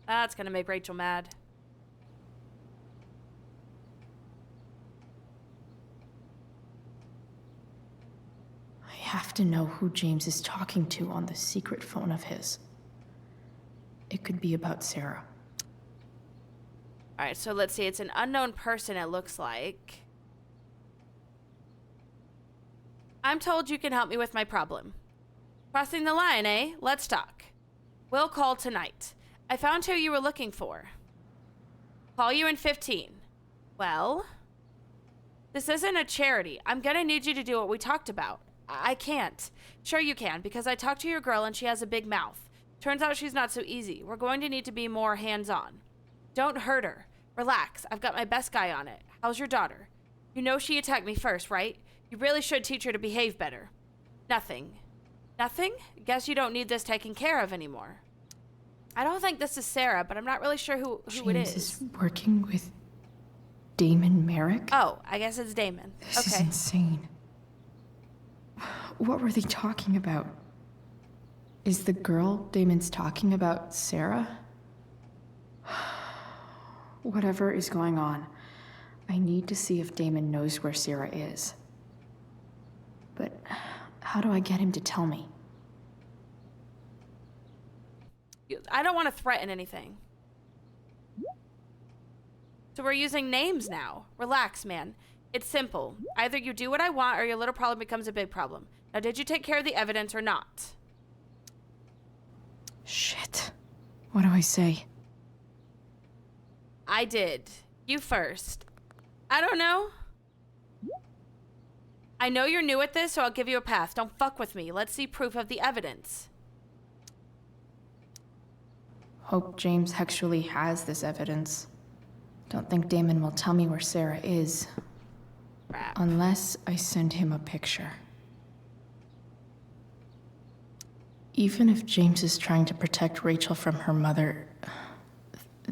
That's gonna make Rachel mad. I have to know who James is talking to on the secret phone of his. It could be about Sarah. Alright, so let's see. It's an unknown person, it looks like. I'm told you can help me with my problem. Crossing the line, eh? Let's talk. We'll call tonight. I found who you were looking for. Call you in 15. Well, this isn't a charity. I'm gonna need you to do what we talked about. I can't. Sure you can, because I talked to your girl and she has a big mouth. Turns out she's not so easy. We're going to need to be more hands-on. Don't hurt her. Relax. I've got my best guy on it. How's your daughter? You know she attacked me first, right? You really should teach her to behave better. Nothing. Nothing? Guess you don't need this taken care of anymore. I don't think this is Sarah, but I'm not really sure who it James is. is working with Damon Merrick? Oh, I guess it's Damon. This is insane. What were they talking about? Is the girl Damon's talking about Sarah? Whatever is going on, I need to see if Damon knows where Sarah is. But how do I get him to tell me? I don't want to threaten anything. So we're using names now. Relax, man. It's simple. Either you do what I want or your little problem becomes a big problem. Now, did you take care of the evidence or not? Shit. What do I say? I did. You first. I don't know. I know you're new at this, so I'll give you a pass. Don't fuck with me. Let's see proof of the evidence. Hope James actually has this evidence. Don't think Damon will tell me where Sarah is. Crap. Unless I send him a picture. Even if James is trying to protect Rachel from her mother,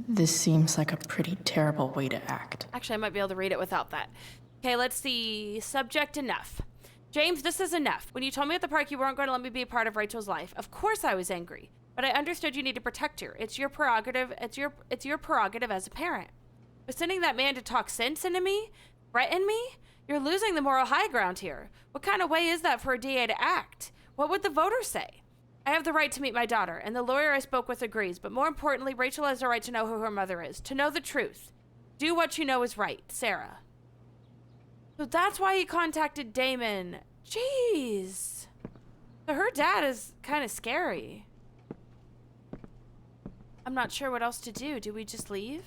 this seems like a pretty terrible way to act. Actually, I might be able to read it without that. Okay, let's see. Subject enough. James, this is enough. When you told me at the park you weren't going to let me be a part of Rachel's life, of course I was angry. But I understood you need to protect her. It's your prerogative. It's your prerogative as a parent. But sending that man to talk sense into me, threaten me, you're losing the moral high ground here. What kind of way is that for a DA to act? What would the voters say? I have the right to meet my daughter, and the lawyer I spoke with agrees. But more importantly, Rachel has the right to know who her mother is, to know the truth. Do what you know is right, Sarah. So that's why he contacted Damon. Jeez. So her dad is kind of scary. I'm not sure what else to do. Do we just leave?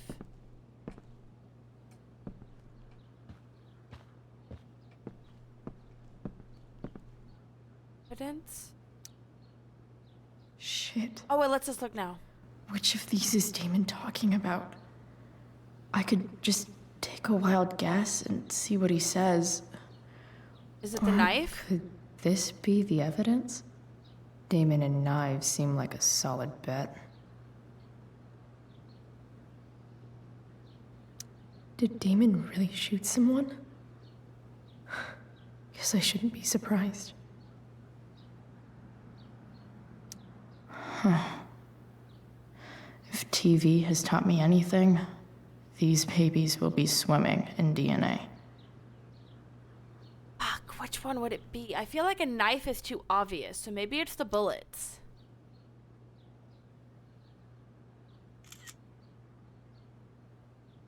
Evidence? Shit. Oh, well, let's just look now. Which of these is Damon talking about? I could just take a wild guess and see what he says. Is it the knife? Could this be the evidence? Damon and knives seem like a solid bet. Did Damon really shoot someone? Guess I shouldn't be surprised. Huh. If TV has taught me anything, these babies will be swimming in DNA. Fuck, which one would it be? I feel like a knife is too obvious, so maybe it's the bullets.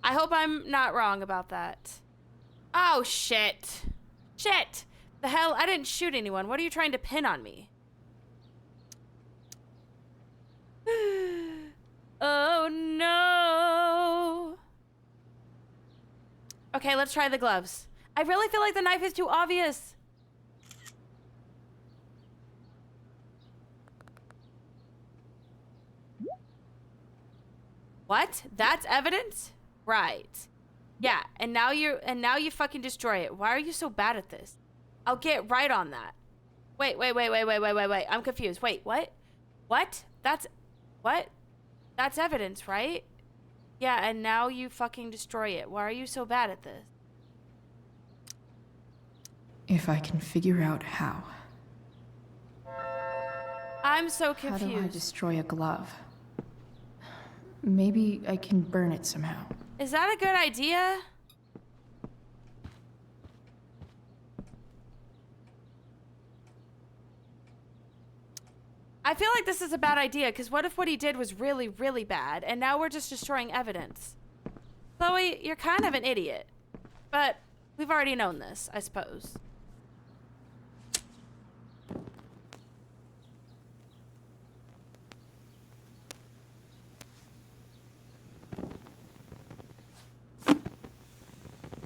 I hope I'm not wrong about that. Oh, shit. Shit! The hell? I didn't shoot anyone. What are you trying to pin on me? Oh, no. Okay, let's try the gloves. I really feel like the knife is too obvious. What? That's evidence? Right. Yeah, and now you fucking destroy it. Why are you so bad at this? I'll get right on that. Wait. I'm confused. Wait, what? What? What? That's evidence, right? Yeah, and now you fucking destroy it. Why are you so bad at this? If I can figure out how. I'm so How confused. do I destroy a glove? Maybe I can burn it somehow. Is that a good idea? I feel like this is a bad idea, because what if what he did was really, really bad, and now we're just destroying evidence? Chloe, you're kind of an idiot. But we've already known this, I suppose.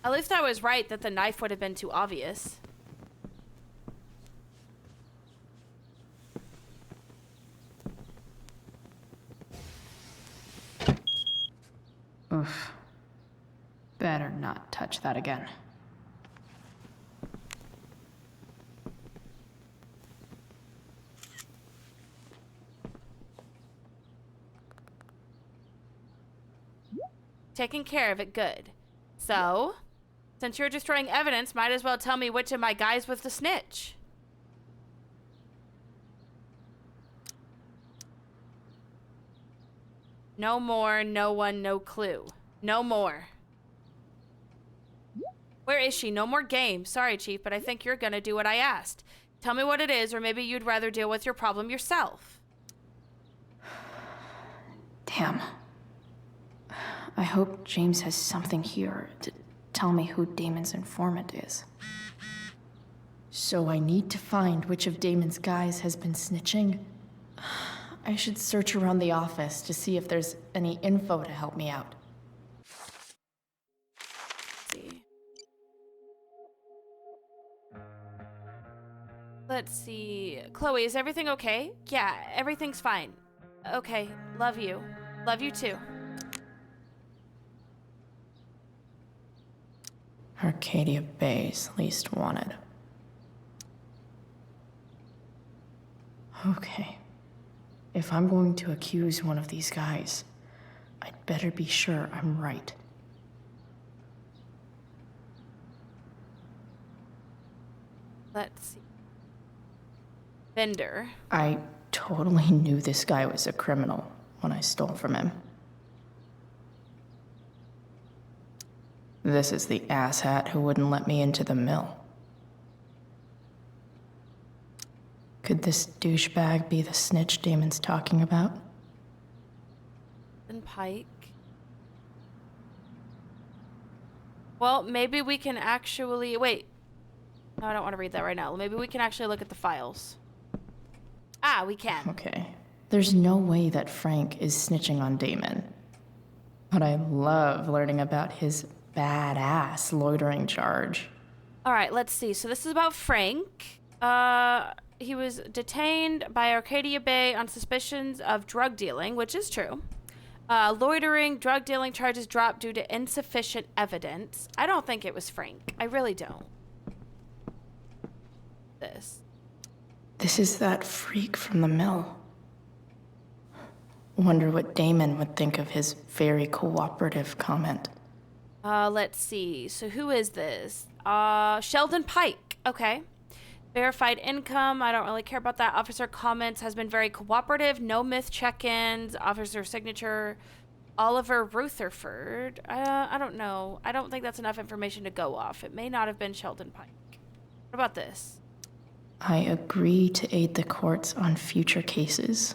At least I was right that the knife would have been too obvious. Oof. Better not touch that again. Taking care of it good. So, since you're destroying evidence, might as well tell me which of my guys was the snitch. No more, no one, no clue. No more. Where is she? No more game. Sorry, Chief, but I think you're gonna do what I asked. Tell me what it is, or maybe you'd rather deal with your problem yourself. Damn. I hope James has something here to tell me who Damon's informant is. So I need to find which of Damon's guys has been snitching. I should search around the office to see if there's any info to help me out. Let's see. Chloe, is everything okay? Yeah, everything's fine. Okay, love you. Love you too. Arcadia Bay's least wanted. Okay. If I'm going to accuse one of these guys, I'd better be sure I'm right. Let's see. Bender. I totally knew this guy was a criminal when I stole from him. This is the asshat who wouldn't let me into the mill. Could this douchebag be the snitch Damon's talking about? And Pike. Well, maybe we can actually... Wait. No, I don't want to read that right now. Maybe we can actually look at the files. Ah, we can. Okay. There's no way that Frank is snitching on Damon. But I love learning about his badass loitering charge. All right, let's see. So this is about Frank. He was detained by Arcadia Bay on suspicions of drug dealing, which is true. Loitering, drug dealing charges dropped due to insufficient evidence. I don't think it was Frank. I really don't. This is that freak from the mill. Wonder what Damon would think of his very cooperative comment. Let's see. So who is this? Sheldon Pike. Okay. Verified income. I don't really care about that. Officer comments has been very cooperative. No myth check-ins. Officer signature. Oliver Rutherford. I don't know. I don't think that's enough information to go off. It may not have been Sheldon Pike. What about this? I agree to aid the courts on future cases.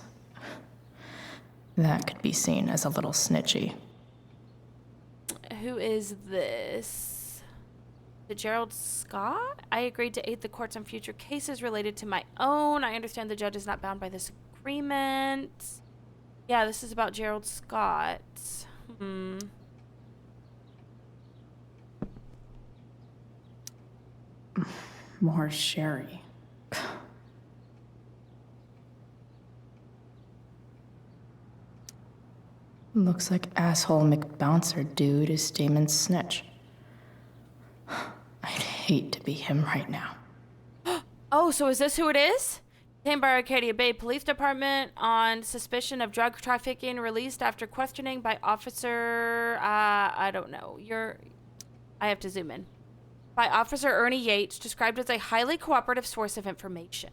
That could be seen as a little snitchy. Who is this? The Gerald Scott? I agreed to aid the courts on future cases related to my own. I understand the judge is not bound by this agreement. Yeah, this is about Gerald Scott. More Sherry. Looks like asshole McBouncer dude is Damon's snitch. I'd hate to be him right now. Oh, so is this who it is? Detained by Arcadia Bay Police Department on suspicion of drug trafficking, released after questioning by officer, I don't know. I have to zoom in. By Officer Ernie Yates, described as a highly cooperative source of information.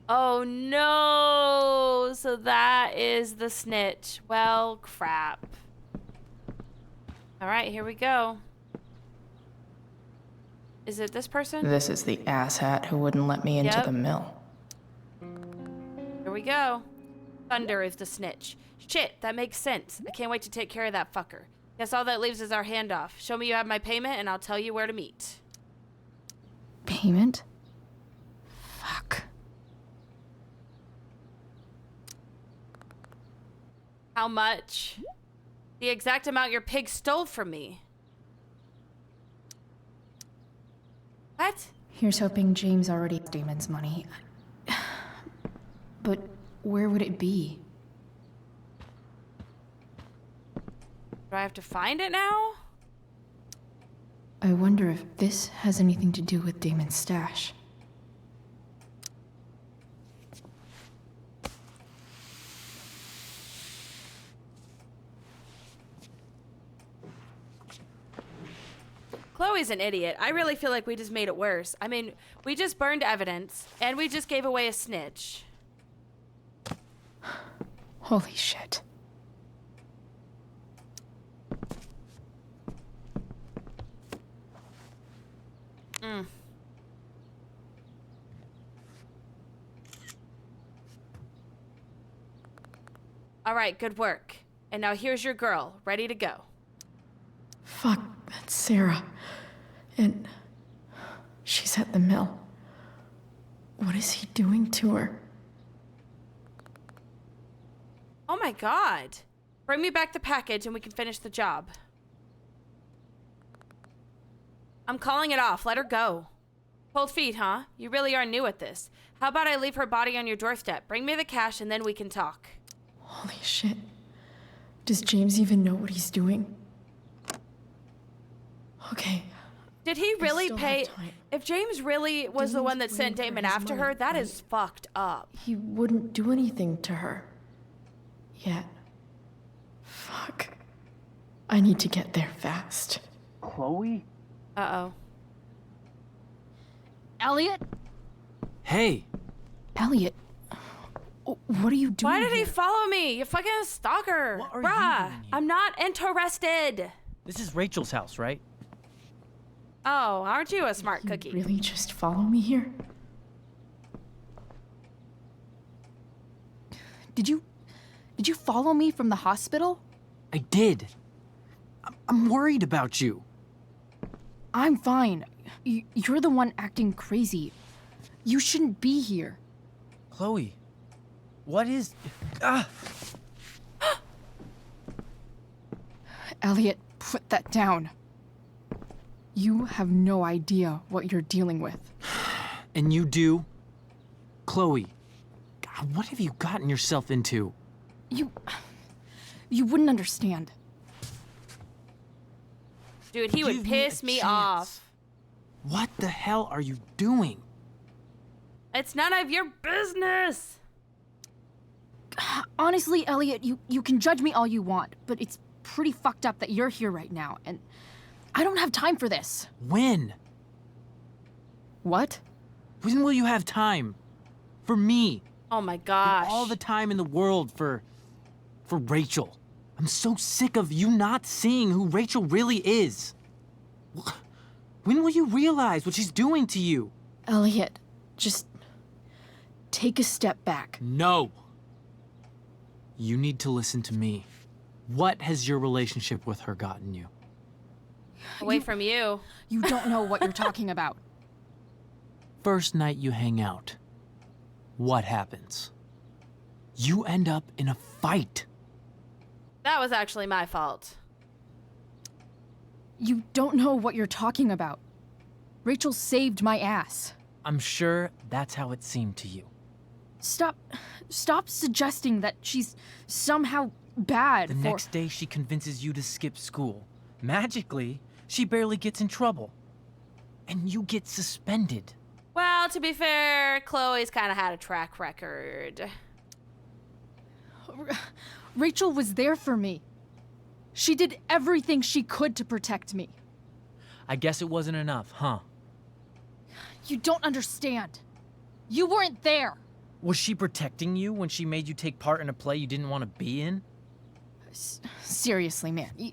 Oh no! So that is the snitch. Well, crap. All right, here we go. Is it this person? This is the asshat who wouldn't let me into Yep. the mill. Here we go. Thunder is the snitch. Shit, that makes sense. I can't wait to take care of that fucker. Guess all that leaves is our handoff. Show me you have my payment and I'll tell you where to meet. Payment? Fuck. How much? The exact amount your pig stole from me. What? Here's hoping James already has Damon's money. But where would it be? Do I have to find it now? I wonder if this has anything to do with Damon's stash. Chloe's an idiot. I really feel like we just made it worse. I mean, we just burned evidence, and we just gave away a snitch. Holy shit. All right, good work. And now here's your girl, ready to go. Fuck, that's Sarah. And she's at the mill. What is he doing to her? Oh my god. Bring me back the package and we can finish the job. I'm calling it off. Let her go. Cold feet, huh? You really are new at this. How about I leave her body on your doorstep? Bring me the cash and then we can talk. Holy shit. Does James even know what he's doing? Okay. Did he really still pay? have time. If James really was the Damon's one that sent waiting for Damon his after her, money, that right? is fucked up. He wouldn't do anything to her. Yet. Fuck. I need to get there fast. Chloe? Uh-oh. Elliot? Hey! Elliot. What are you doing Why did he here? follow me? You fucking stalker. What are you Bruh, doing here? I'm not interested. This is Rachel's house, right? Oh, aren't you a smart You cookie? really just follow me here? Did you follow me from the hospital? I did. I'm worried about you. I'm fine. You're the one acting crazy. You shouldn't be here. Chloe, What is... Elliot, put that down. You have no idea what you're dealing with. And you do? Chloe, God, what have you gotten yourself into? You wouldn't understand. Dude, he would piss me off. What the hell are you doing? It's none of your business. Honestly, Elliot, you can judge me all you want, but it's pretty fucked up that you're here right now, and I don't have time for this. When? What? When will you have time? For me. Oh my gosh. And all the time in the world for Rachel. I'm so sick of you not seeing who Rachel really is. When will you realize what she's doing to you? Elliot, just take a step back. No. You need to listen to me. What has your relationship with her gotten you? Away from you. You don't know what you're talking about. First night you hang out, what happens? You end up in a fight. That was actually my fault. You don't know what you're talking about. Rachel saved my ass. I'm sure that's how it seemed to you. Stop suggesting that she's somehow bad. The next day she convinces you to skip school. Magically, she barely gets in trouble. And you get suspended. Well, to be fair, Chloe's kind of had a track record. Rachel was there for me. She did everything she could to protect me. I guess it wasn't enough, huh? You don't understand. You weren't there. Was she protecting you when she made you take part in a play you didn't want to be in? Seriously, man.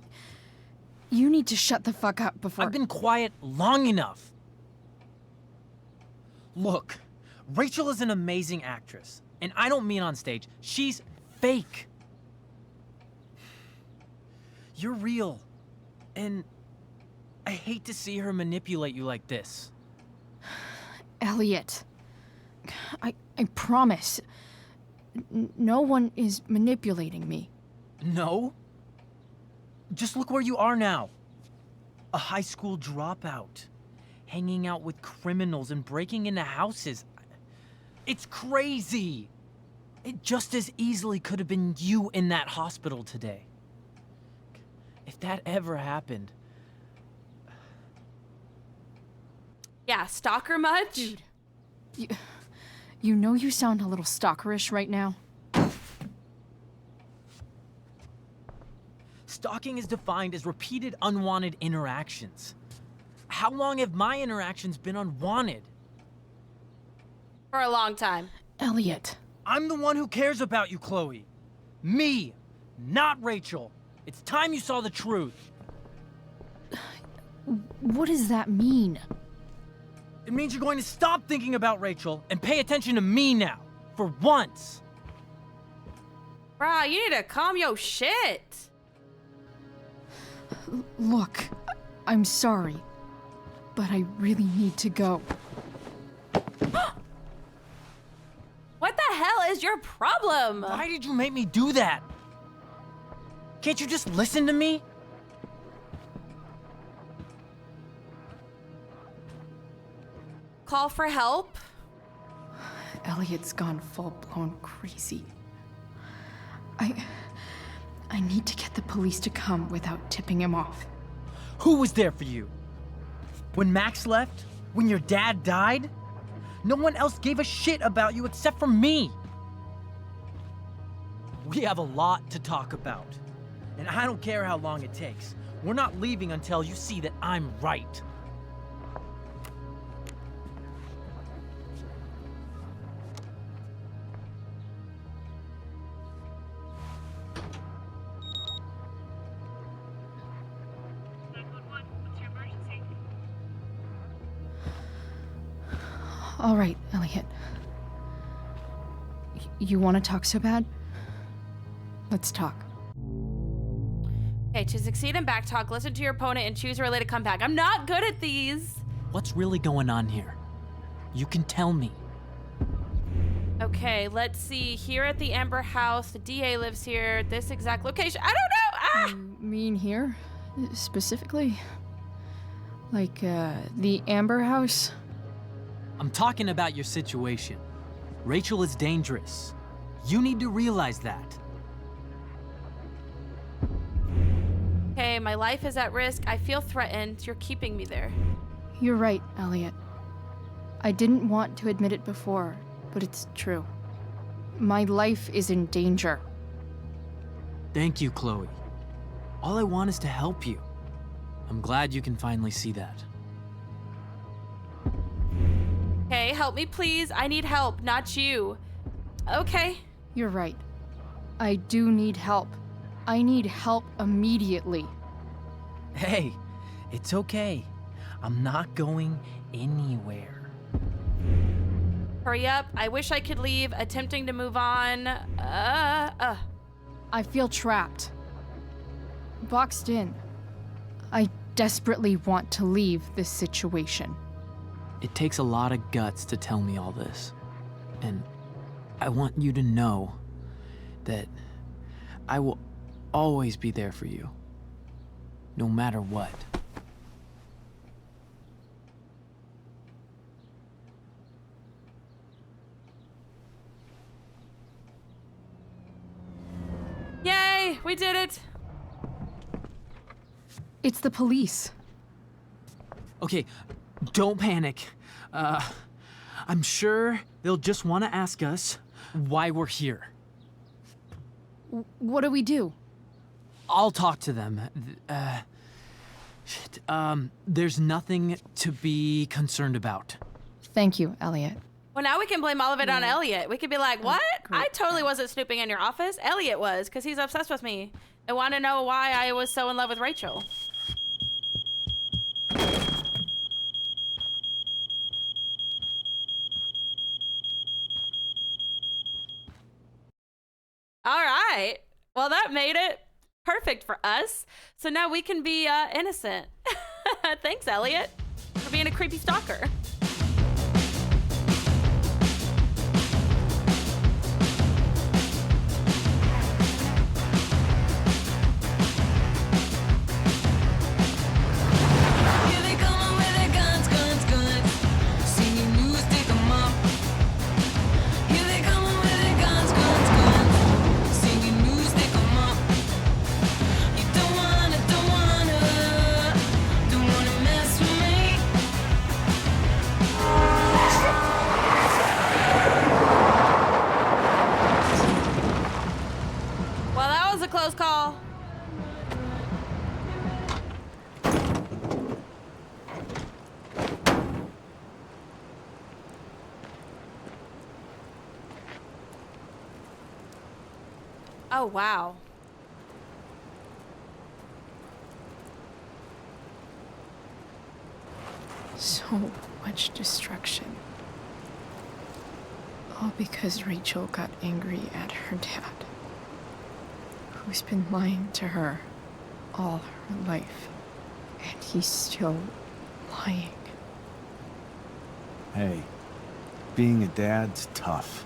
You need to shut the fuck up before... I've been quiet long enough. Look, Rachel is an amazing actress. And I don't mean on stage. She's fake. You're real. And I hate to see her manipulate you like this. Elliot, I promise. No one is manipulating me. No? Just look where you are now. A high school dropout. Hanging out with criminals and breaking into houses. It's crazy. It just as easily could have been you in that hospital today. If that ever happened... Yeah, stalker much? Dude, you know you sound a little stalkerish right now. Stalking is defined as repeated unwanted interactions. How long have my interactions been unwanted? For a long time. Elliot. I'm the one who cares about you, Chloe. Me, not Rachel. It's time you saw the truth. What does that mean? It means you're going to stop thinking about Rachel and pay attention to me now. For once. Bruh, you need to calm your shit. Look, I'm sorry, but I really need to go. What the hell is your problem? Why did you make me do that? Can't you just listen to me? Call for help? Elliot's gone full-blown crazy. I need to get the police to come without tipping him off. Who was there for you? When Max left? When your dad died? No one else gave a shit about you except for me. We have a lot to talk about. And I don't care how long it takes. We're not leaving until you see that I'm right. All right, Elliot. You want to talk so bad? Let's talk. Okay, to succeed in backtalk, listen to your opponent and choose a related comeback. I'm not good at these. What's really going on here? You can tell me. Okay, let's see. Here at the Amber House, the DA lives here. This exact location. I don't know. Ah! You mean here? Specifically? Like, the Amber House? I'm talking about your situation. Rachel is dangerous. You need to realize that. Okay, my life is at risk. I feel threatened. You're keeping me there. You're right, Elliot. I didn't want to admit it before, but it's true. My life is in danger. Thank you, Chloe. All I want is to help you. I'm glad you can finally see that. Okay, help me, please. I need help, not you. Okay. You're right. I do need help. I need help immediately. Hey, it's okay. I'm not going anywhere. Hurry up. I wish I could leave. Attempting to move on. I feel trapped. Boxed in. I desperately want to leave this situation. It takes a lot of guts to tell me all this. And I want you to know that I will always be there for you. No matter what. Yay! We did it! It's the police. Okay, don't panic. I'm sure they'll just want to ask us why we're here. What do we do? I'll talk to them. There's nothing to be concerned about. Thank you, Elliot. Well, now we can blame all of it on Elliot. We could be like, what? I totally wasn't snooping in your office. Elliot was, because he's obsessed with me. I want to know why I was so in love with Rachel. All right. Well, that made it perfect for us. So now we can be innocent. Thanks, Elliot, for being a creepy stalker. Close call. Oh, wow. So much destruction. All because Rachel got angry at her dad, who's been lying to her all her life. And he's still lying. Hey, being a dad's tough.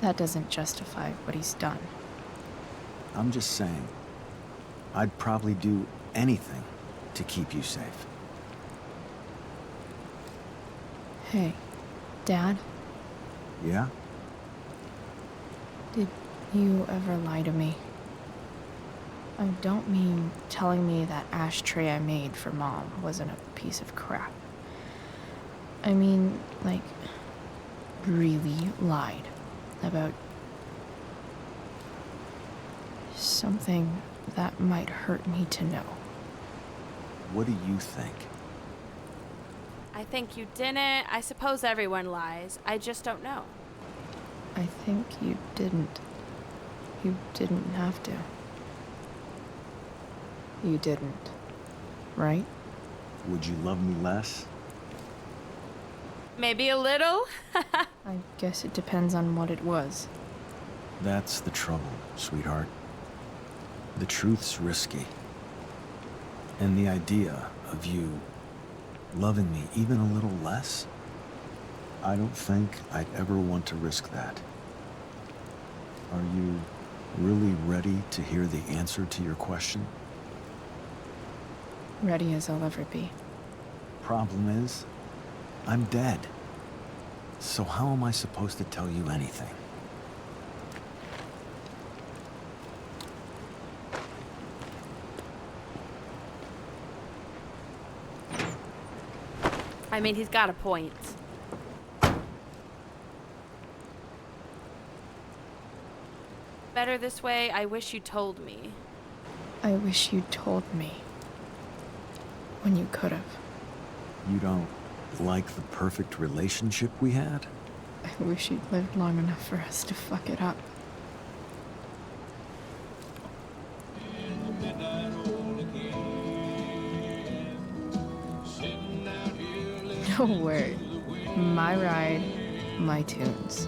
That doesn't justify what he's done. I'm just saying, I'd probably do anything to keep you safe. Hey, Dad, Yeah? did you ever lie to me? I don't mean telling me that ashtray I made for Mom wasn't a piece of crap. I mean, like, really lied about something that might hurt me to know. What do you think? I think you didn't. I suppose everyone lies. I just don't know. I think you didn't. You didn't have to. You didn't, right? Would you love me less? Maybe a little? I guess it depends on what it was. That's the trouble, sweetheart. The truth's risky. And the idea of you loving me even a little less, I don't think I'd ever want to risk that. Are you really ready to hear the answer to your question? Ready as I'll ever be. Problem is, I'm dead. So how am I supposed to tell you anything? I mean, he's got a point. Better this way. I wish you told me. I wish you'd told me. When you could have. You don't like the perfect relationship we had? I wish you'd lived long enough for us to fuck it up. No word. My ride, my tunes.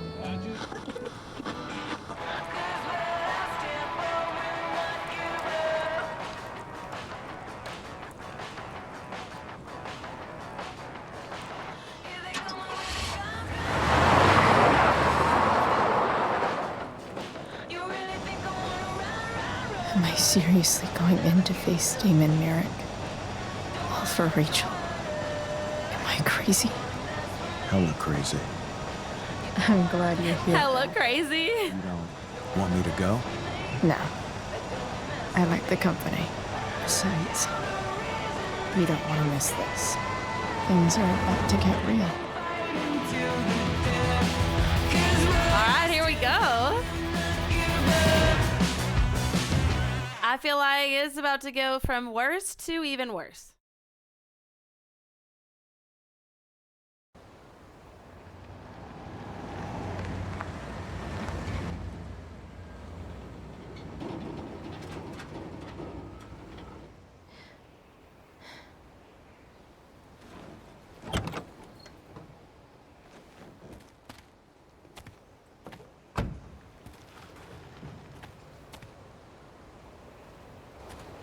Am I seriously going in to face Damon Merrick? All for Rachel? Am I crazy? Hella crazy. I'm glad you're here. Hella crazy. You don't want me to go? No. I like the company. Besides, we don't want to miss this. Things are about to get real. Alright, here we go. I feel like it's about to go from worse to even worse.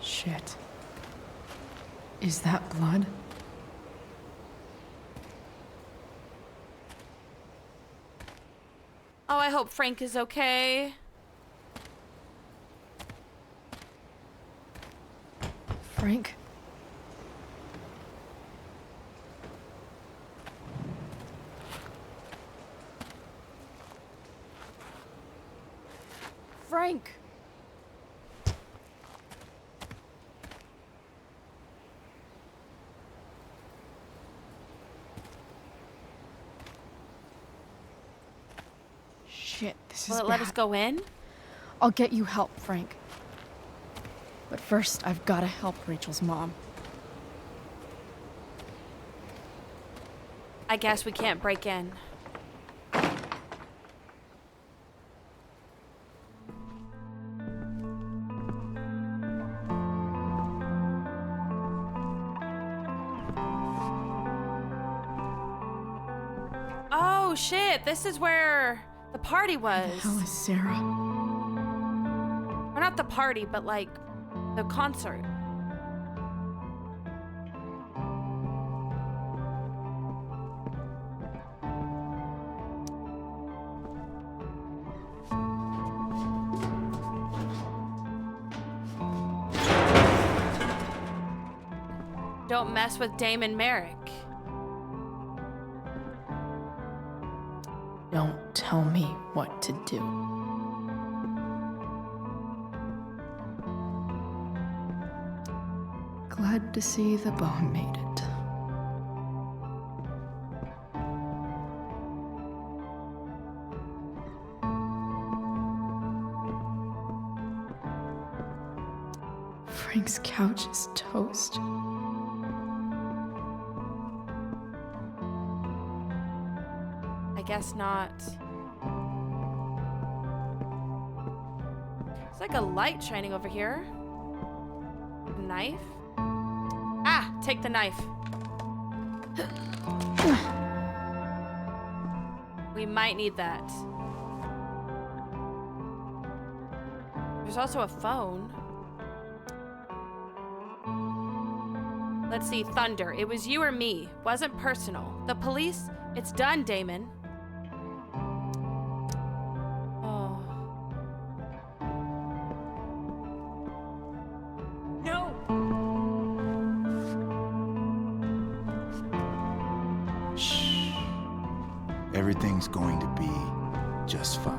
Shit. Is that blood? Oh, I hope Frank is okay. Frank? Frank! Shit, this is Will it bad. let us go in? I'll get you help, Frank. But first, I've gotta help Rachel's mom. I guess we can't break in. Oh shit, this is where the party was. Where the hell is Sarah? Or not the party, but like the concert. Don't mess with Damon Merrick. Don't tell me what to do. Glad to see the bone made it. Frank's couch is toast. I guess not. It's like a light shining over here. A knife? Ah, take the knife. We might need that. There's also a phone. Let's see, Thunder. It was you or me. Wasn't personal. The police It's done, Damon. Oh. No! Shh. Everything's going to be just fine.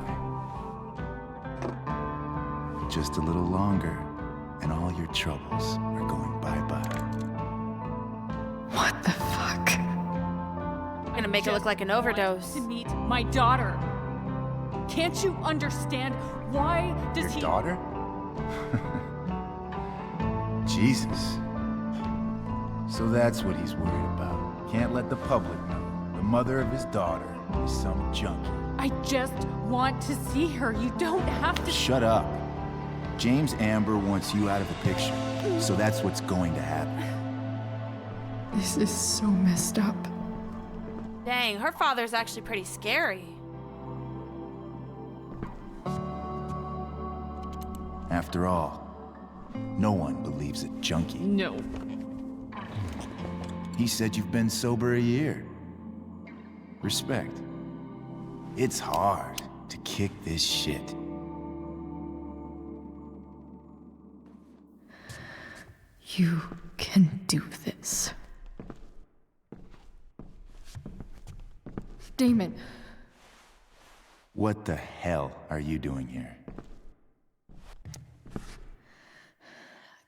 Just a little longer, and all your troubles are going bye-bye. What the fuck? I'm gonna make it look like an overdose. To meet my daughter. Can't you understand? Why does Your daughter? Jesus. So that's what he's worried about. Can't let the public know. The mother of his daughter is some junkie. I just want to see her. You don't have to. Shut up. James Amber wants you out of the picture, so that's what's going to happen. This is so messed up. Dang, her father's actually pretty scary. After all, no one believes a junkie. No. He said you've been sober a year. Respect. It's hard to kick this shit. You can do this. Damon. What the hell are you doing here?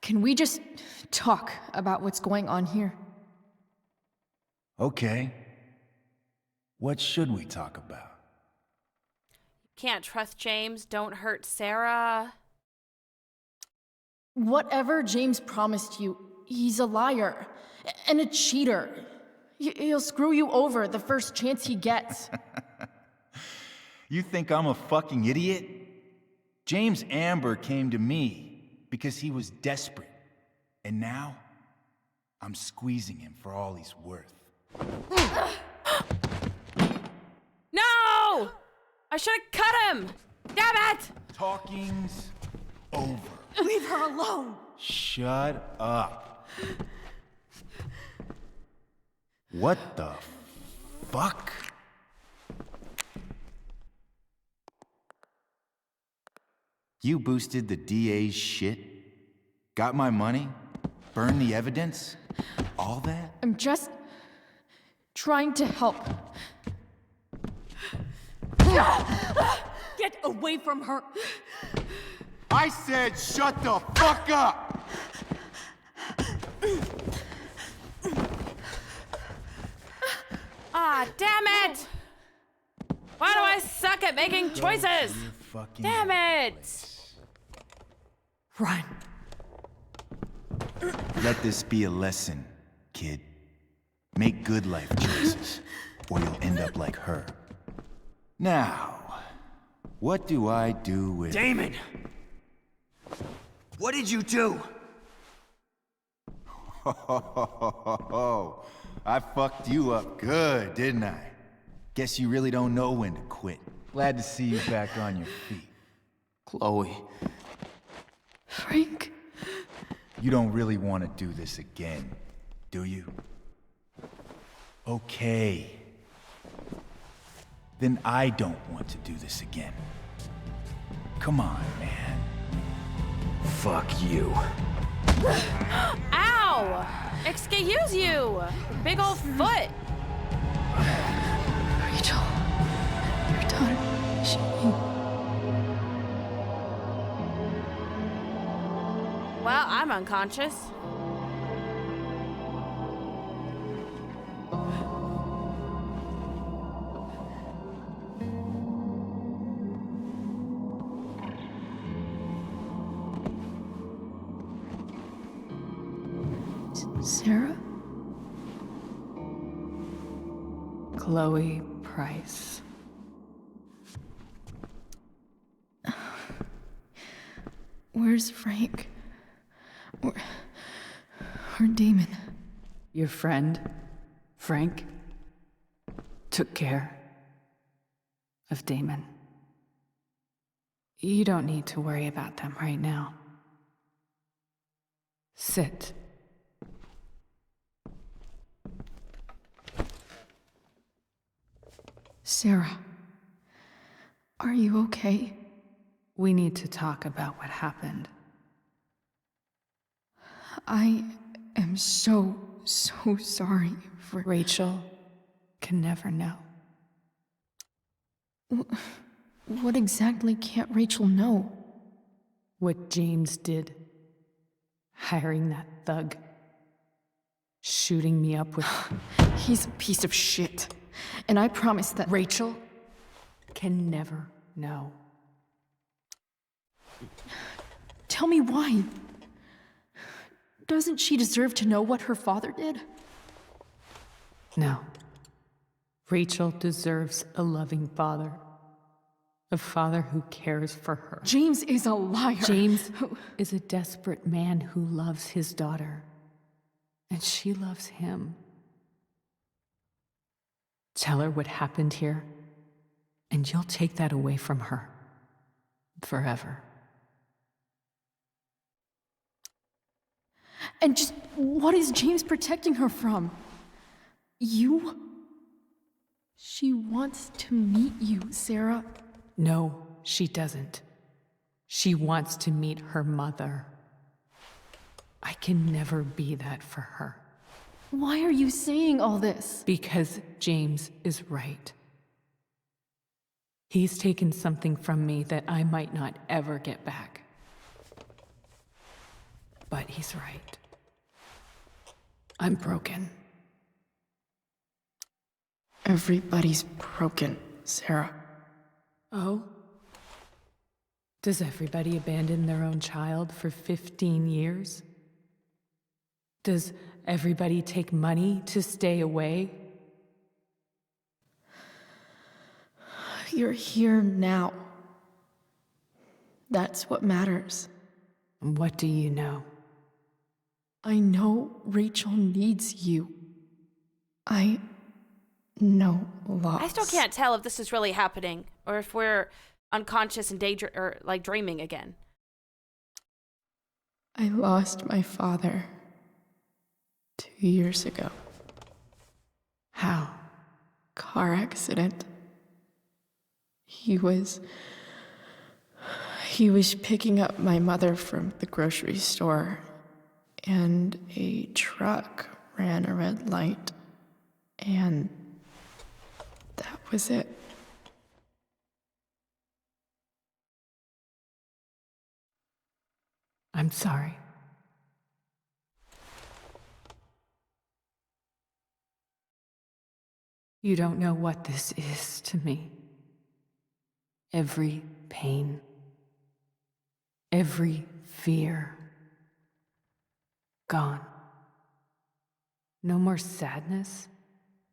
Can we just talk about what's going on here? Okay. What should we talk about? Can't trust James. Don't hurt Sarah. Whatever James promised you, he's a liar and a cheater. He'll screw you over the first chance he gets. You think I'm a fucking idiot? James Amber came to me because he was desperate. And now, I'm squeezing him for all he's worth. No! I should have cut him! Damn it! Talking's over. Leave her alone! Shut up. What the fuck? You boosted the DA's shit? Got my money? Burned the evidence? All that? I'm just trying to help. Get away from her! I said shut the fuck up! Ah, damn it! Why do I suck at making choices? Damn it! Run. Let this be a lesson, kid. Make good life choices, or you'll end up like her. Now, what do I do with... Damon! What did you do? I fucked you up good, didn't I? Guess you really don't know when to quit. Glad to see you back on your feet. Chloe. Frank. You don't really want to do this again, do you? Okay. Then I don't want to do this again. Come on, man. Fuck you. Ow! Excuse you! Big old foot! Rachel. Your daughter. She... Well, I'm unconscious. Sarah? Chloe Price. Where's Frank? Or Damon? Your friend, Frank, took care of Damon. You don't need to worry about them right now. Sit. Sarah, are you okay? We need to talk about what happened. I am so sorry for... Rachel can never know. What exactly can't Rachel know? What James did. Hiring that thug. Shooting me up with... He's a piece of shit. And I promise that... Rachel can never know. Tell me why. Doesn't she deserve to know what her father did? No. Rachel deserves a loving father. A father who cares for her. James is a liar. James is a desperate man who loves his daughter. And she loves him. Tell her what happened here, and you'll take that away from her. Forever. And just what is James protecting her from? You? She wants to meet you, Sarah. No, she doesn't. She wants to meet her mother. I can never be that for her. Why are you saying all this? Because James is right. He's taken something from me that I might not ever get back. But he's right. I'm broken. Everybody's broken, Sarah. Oh? Does everybody abandon their own child for 15 years? Does everybody take money to stay away? You're here now. That's what matters. What do you know? I know Rachel needs you. I know lots. I still can't tell if this is really happening or if we're unconscious and or like dreaming again. I lost my father 2 years ago. How? Car accident. He was picking up my mother from the grocery store, and a truck ran a red light, and that was it. I'm sorry. You don't know what this is to me. Every pain, every fear, gone. No more sadness,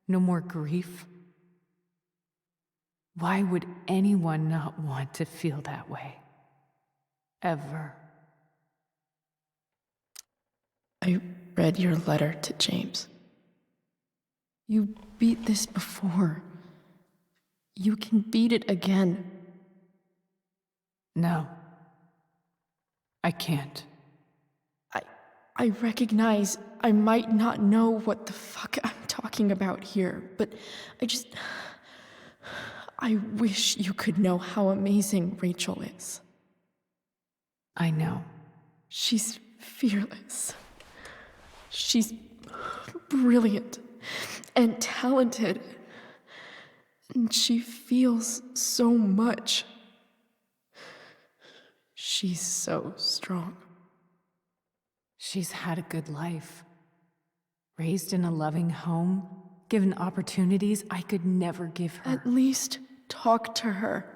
no more grief. Why would anyone not want to feel that way? Ever. I read your letter to James. You beat this before. You can beat it again. No. I can't. I recognize I might not know what the fuck I'm talking about here, but I wish you could know how amazing Rachel is. I know. She's fearless. She's brilliant and talented. And she feels so much. She's so strong. She's had a good life. Raised in a loving home, given opportunities I could never give her. At least talk to her.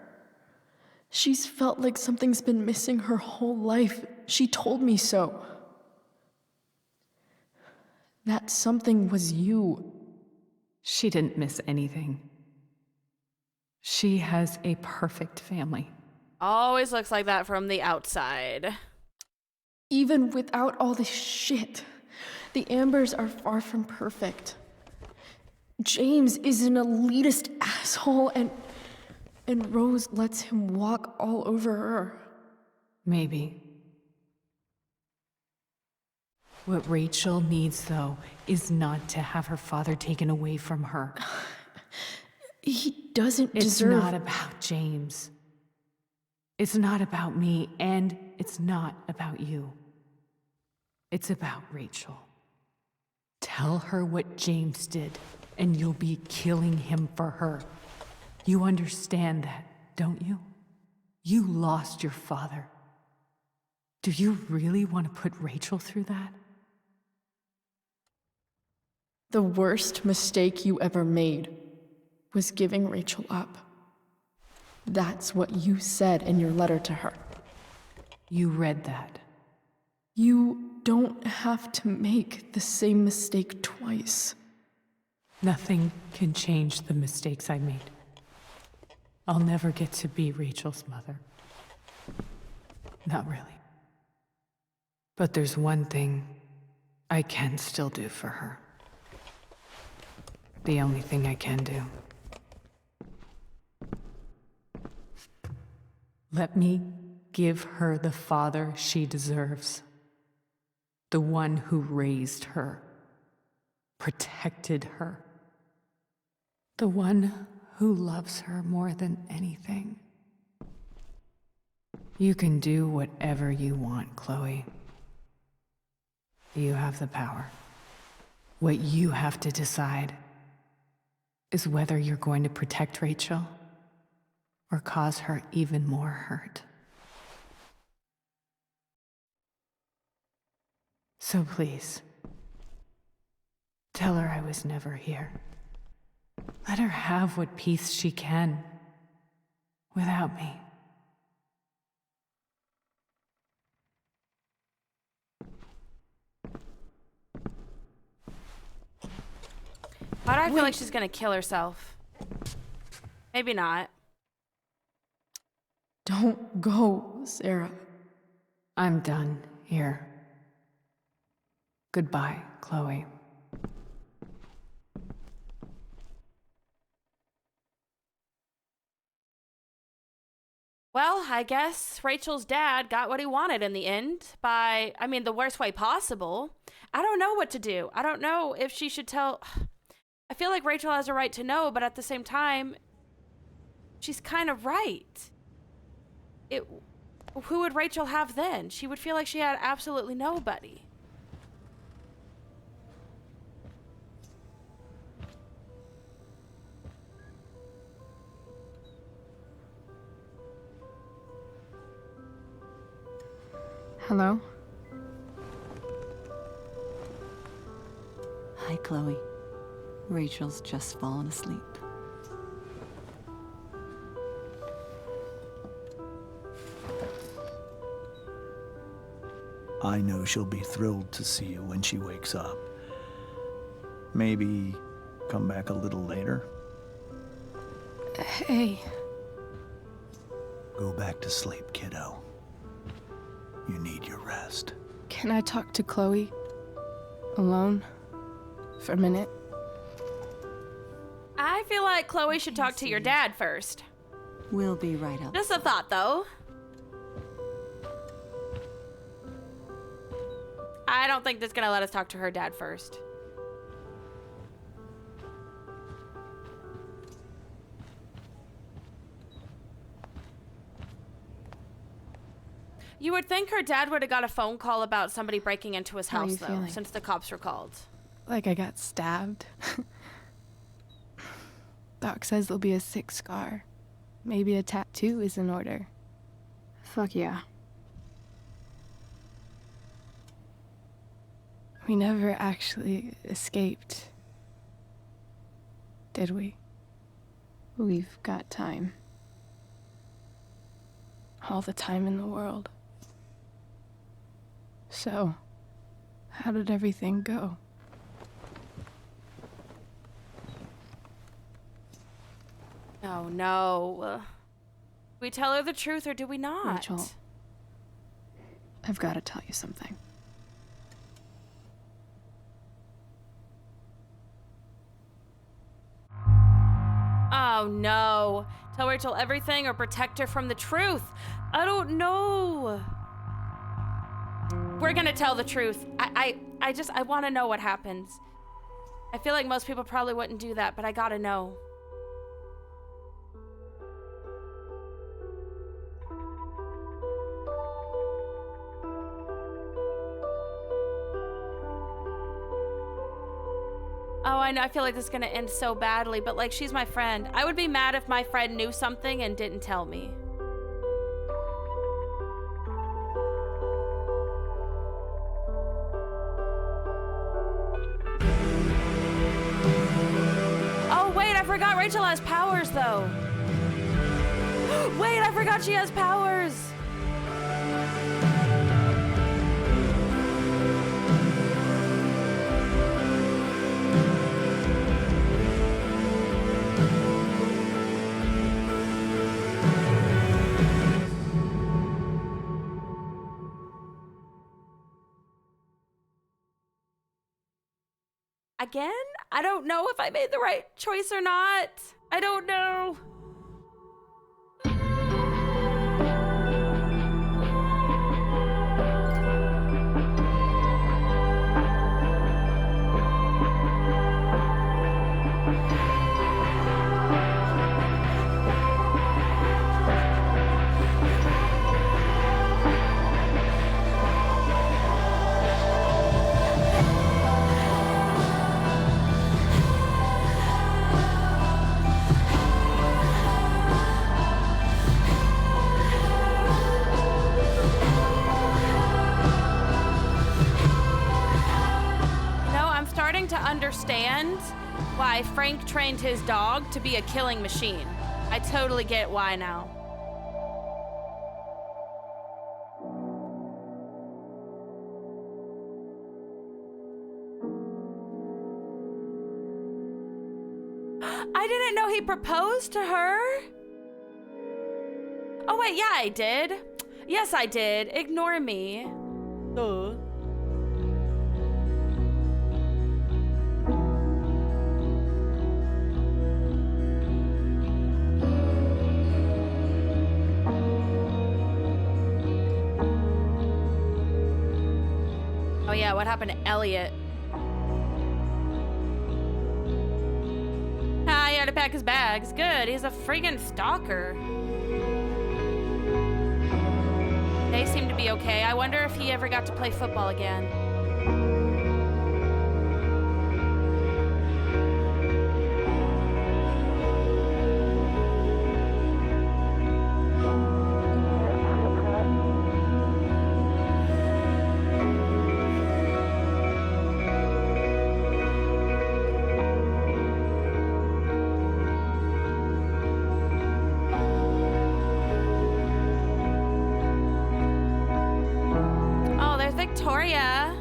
She's felt like something's been missing her whole life. She told me so. That something was you. She didn't miss anything. She has a perfect family. Always looks like that from the outside. Even without all this shit, the Ambers are far from perfect. James is an elitist asshole, and Rose lets him walk all over her. Maybe. What Rachel needs, though, is not to have her father taken away from her. He doesn't It's deserve... not about James. It's not about me, and it's not about you. It's about Rachel. Tell her what James did, and you'll be killing him for her. You understand that, don't you? You lost your father. Do you really want to put Rachel through that? The worst mistake you ever made was giving Rachel up. That's what you said in your letter to her. You read that. You don't have to make the same mistake twice. Nothing can change the mistakes I made. I'll never get to be Rachel's mother. Not really. But there's one thing I can still do for her. The only thing I can do. Let me give her the father she deserves. The one who raised her, protected her. The one who loves her more than anything. You can do whatever you want, Chloe. You have the power. What you have to decide is whether you're going to protect Rachel or cause her even more hurt. So please, tell her I was never here. Let her have what peace she can without me. Why do I feel like she's gonna kill herself? Maybe not. Don't go, Sarah. I'm done here. Goodbye, Chloe. Well, I guess Rachel's dad got what he wanted in the end by, I mean, the worst way possible. I don't know what to do. I don't know if she should tell... I feel like Rachel has a right to know, but at the same time, she's kind of right. Who would Rachel have then? She would feel like she had absolutely nobody. Hello? Hi, Chloe. Rachel's just fallen asleep. I know she'll be thrilled to see you when she wakes up. Maybe come back a little later? Hey. Go back to sleep, kiddo. You need your rest. Can I talk to Chloe? Alone? For a minute? I feel like Chloe should talk to your dad first. We'll be right up. Just a thought, though. I don't think that's gonna let us talk to her dad first. You would think her dad would have got a phone call about somebody breaking into his How are house, you though, feeling? since the cops were called. Like I got stabbed. Doc says there'll be a sick scar. Maybe a tattoo is in order. Fuck yeah. We never actually escaped, did we? We've got time. All the time in the world. So, how did everything go? Oh, no. We tell her the truth or do we not? Rachel, I've got to tell you something. Oh, no. Tell Rachel everything or protect her from the truth. I don't know. We're gonna tell the truth. I want to know what happens. I feel like most people probably wouldn't do that, but I gotta know. I know. I feel like this is gonna end so badly, but like, she's my friend. I would be mad if my friend knew something and didn't tell me. Oh, wait, I forgot Rachel has powers, though. Wait, I forgot she has powers. Again? I don't know if I made the right choice or not. I don't know. To understand why Frank trained his dog to be a killing machine. I totally get why now. I didn't know he proposed to her. Oh wait, yeah, I did. Yes, I did. Ignore me. Duh. Oh yeah, what happened to Elliot? Ah, he had to pack his bags. Good, he's a freaking stalker. They seem to be okay. I wonder if he ever got to play football again. Victoria.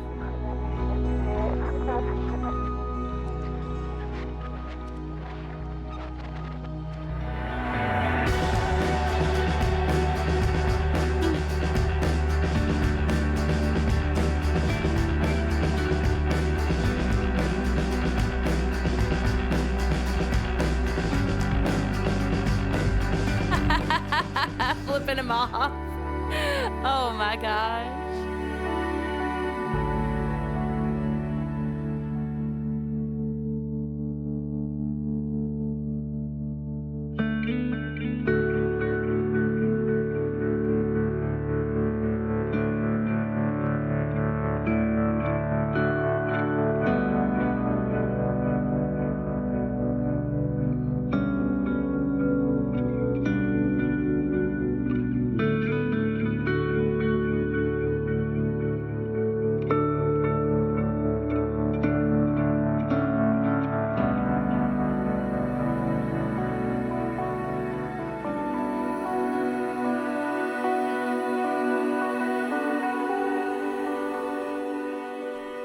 Flipping him off. Oh my gosh.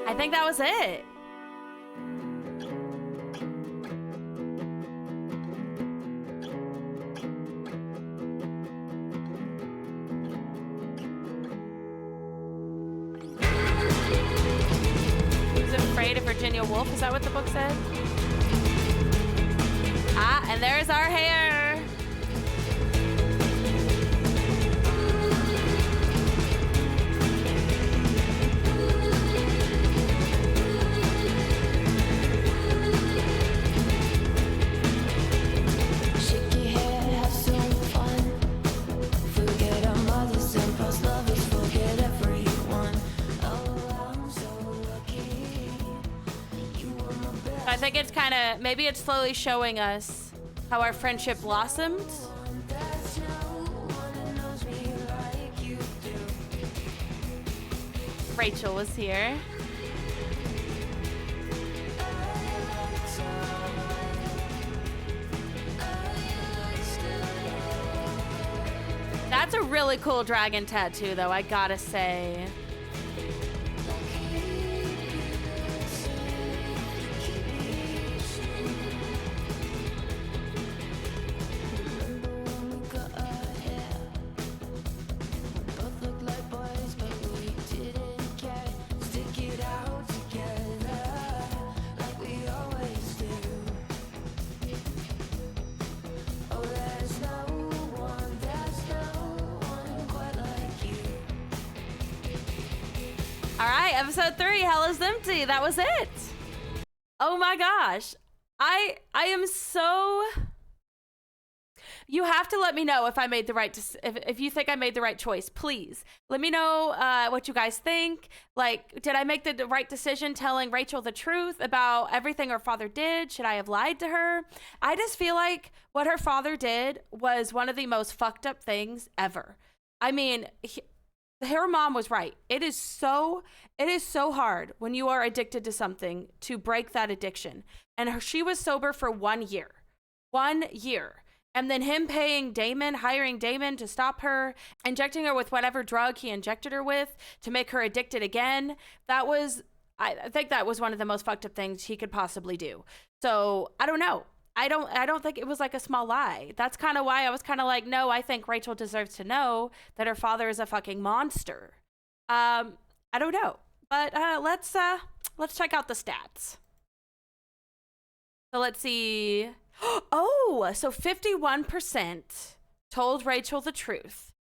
I think that was it. He's afraid of Virginia Woolf. Is that what the book said? Ah, and there's our hair. I think it's kind of, maybe it's slowly showing us how our friendship blossomed. Rachel was here. That's a really cool dragon tattoo, though, I gotta say. All right, episode 3, Hell is Empty. That was it. Oh my gosh. I am so... You have to let me know if I made the right... If you think I made the right choice, please. Let me know what you guys think. Like, did I make the right decision telling Rachel the truth about everything her father did? Should I have lied to her? I just feel like what her father did was one of the most fucked up things ever. I mean... Her mom was right. It is so hard when you are addicted to something to break that addiction. And she was sober for 1 year. 1 year. And then him hiring Damon to stop her, injecting her with whatever drug he injected her with to make her addicted again. I think that was one of the most fucked up things he could possibly do. So I don't know. I don't think it was like a small lie. That's kind of why I was kind of like, no, I think Rachel deserves to know that her father is a fucking monster. I don't know, but let's check out the stats. So let's see. Oh, so 51% told Rachel the truth.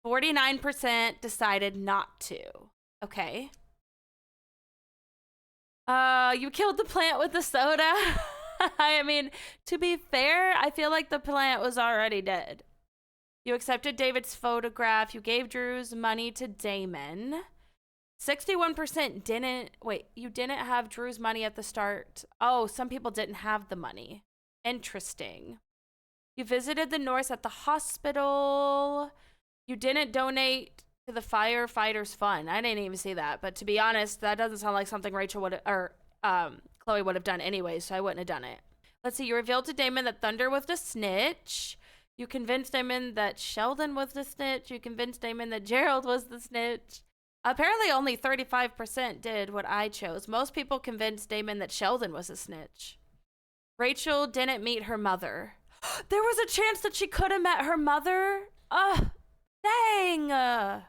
49% decided not to. Okay. You killed the plant with the soda. I mean, to be fair, I feel like the plant was already dead. You accepted David's photograph. You gave Drew's money to Damon. 61% didn't. Wait, you didn't have Drew's money at the start. Oh, some people didn't have the money. Interesting. You visited the Norse at the hospital. You didn't donate to the firefighters fund. I didn't even see that. But to be honest, that doesn't sound like something Rachel would Chloe would have done anyway, so I wouldn't have done it. Let's see. You revealed to Damon that Thunder was the snitch. You convinced Damon that Sheldon was the snitch. You convinced Damon that Gerald was the snitch. Apparently only 35% did what I chose. Most people convinced Damon that Sheldon was a snitch. Rachel didn't meet her mother. There was a chance that she could have met her mother. Ugh, dang.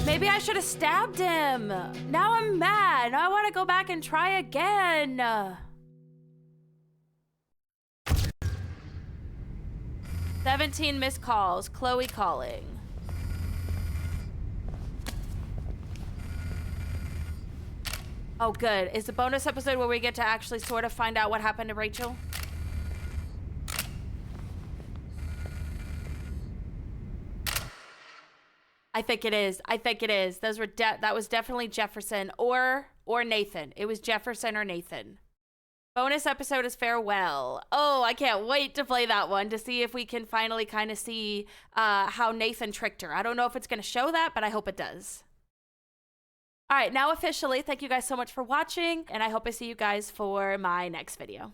Maybe I should have stabbed him. Now I'm mad. Now I want to go back and try again. 17 missed calls. Chloe calling. Oh, good. Is the bonus episode where we get to actually sort of find out what happened to Rachel? I think it is. I think it is. Those were that was definitely Jefferson or Nathan. It was Jefferson or Nathan. Bonus episode is Farewell. Oh, I can't wait to play that one to see if we can finally kind of see how Nathan tricked her. I don't know if it's going to show that, but I hope it does. All right, now officially, thank you guys so much for watching, and I hope I see you guys for my next video.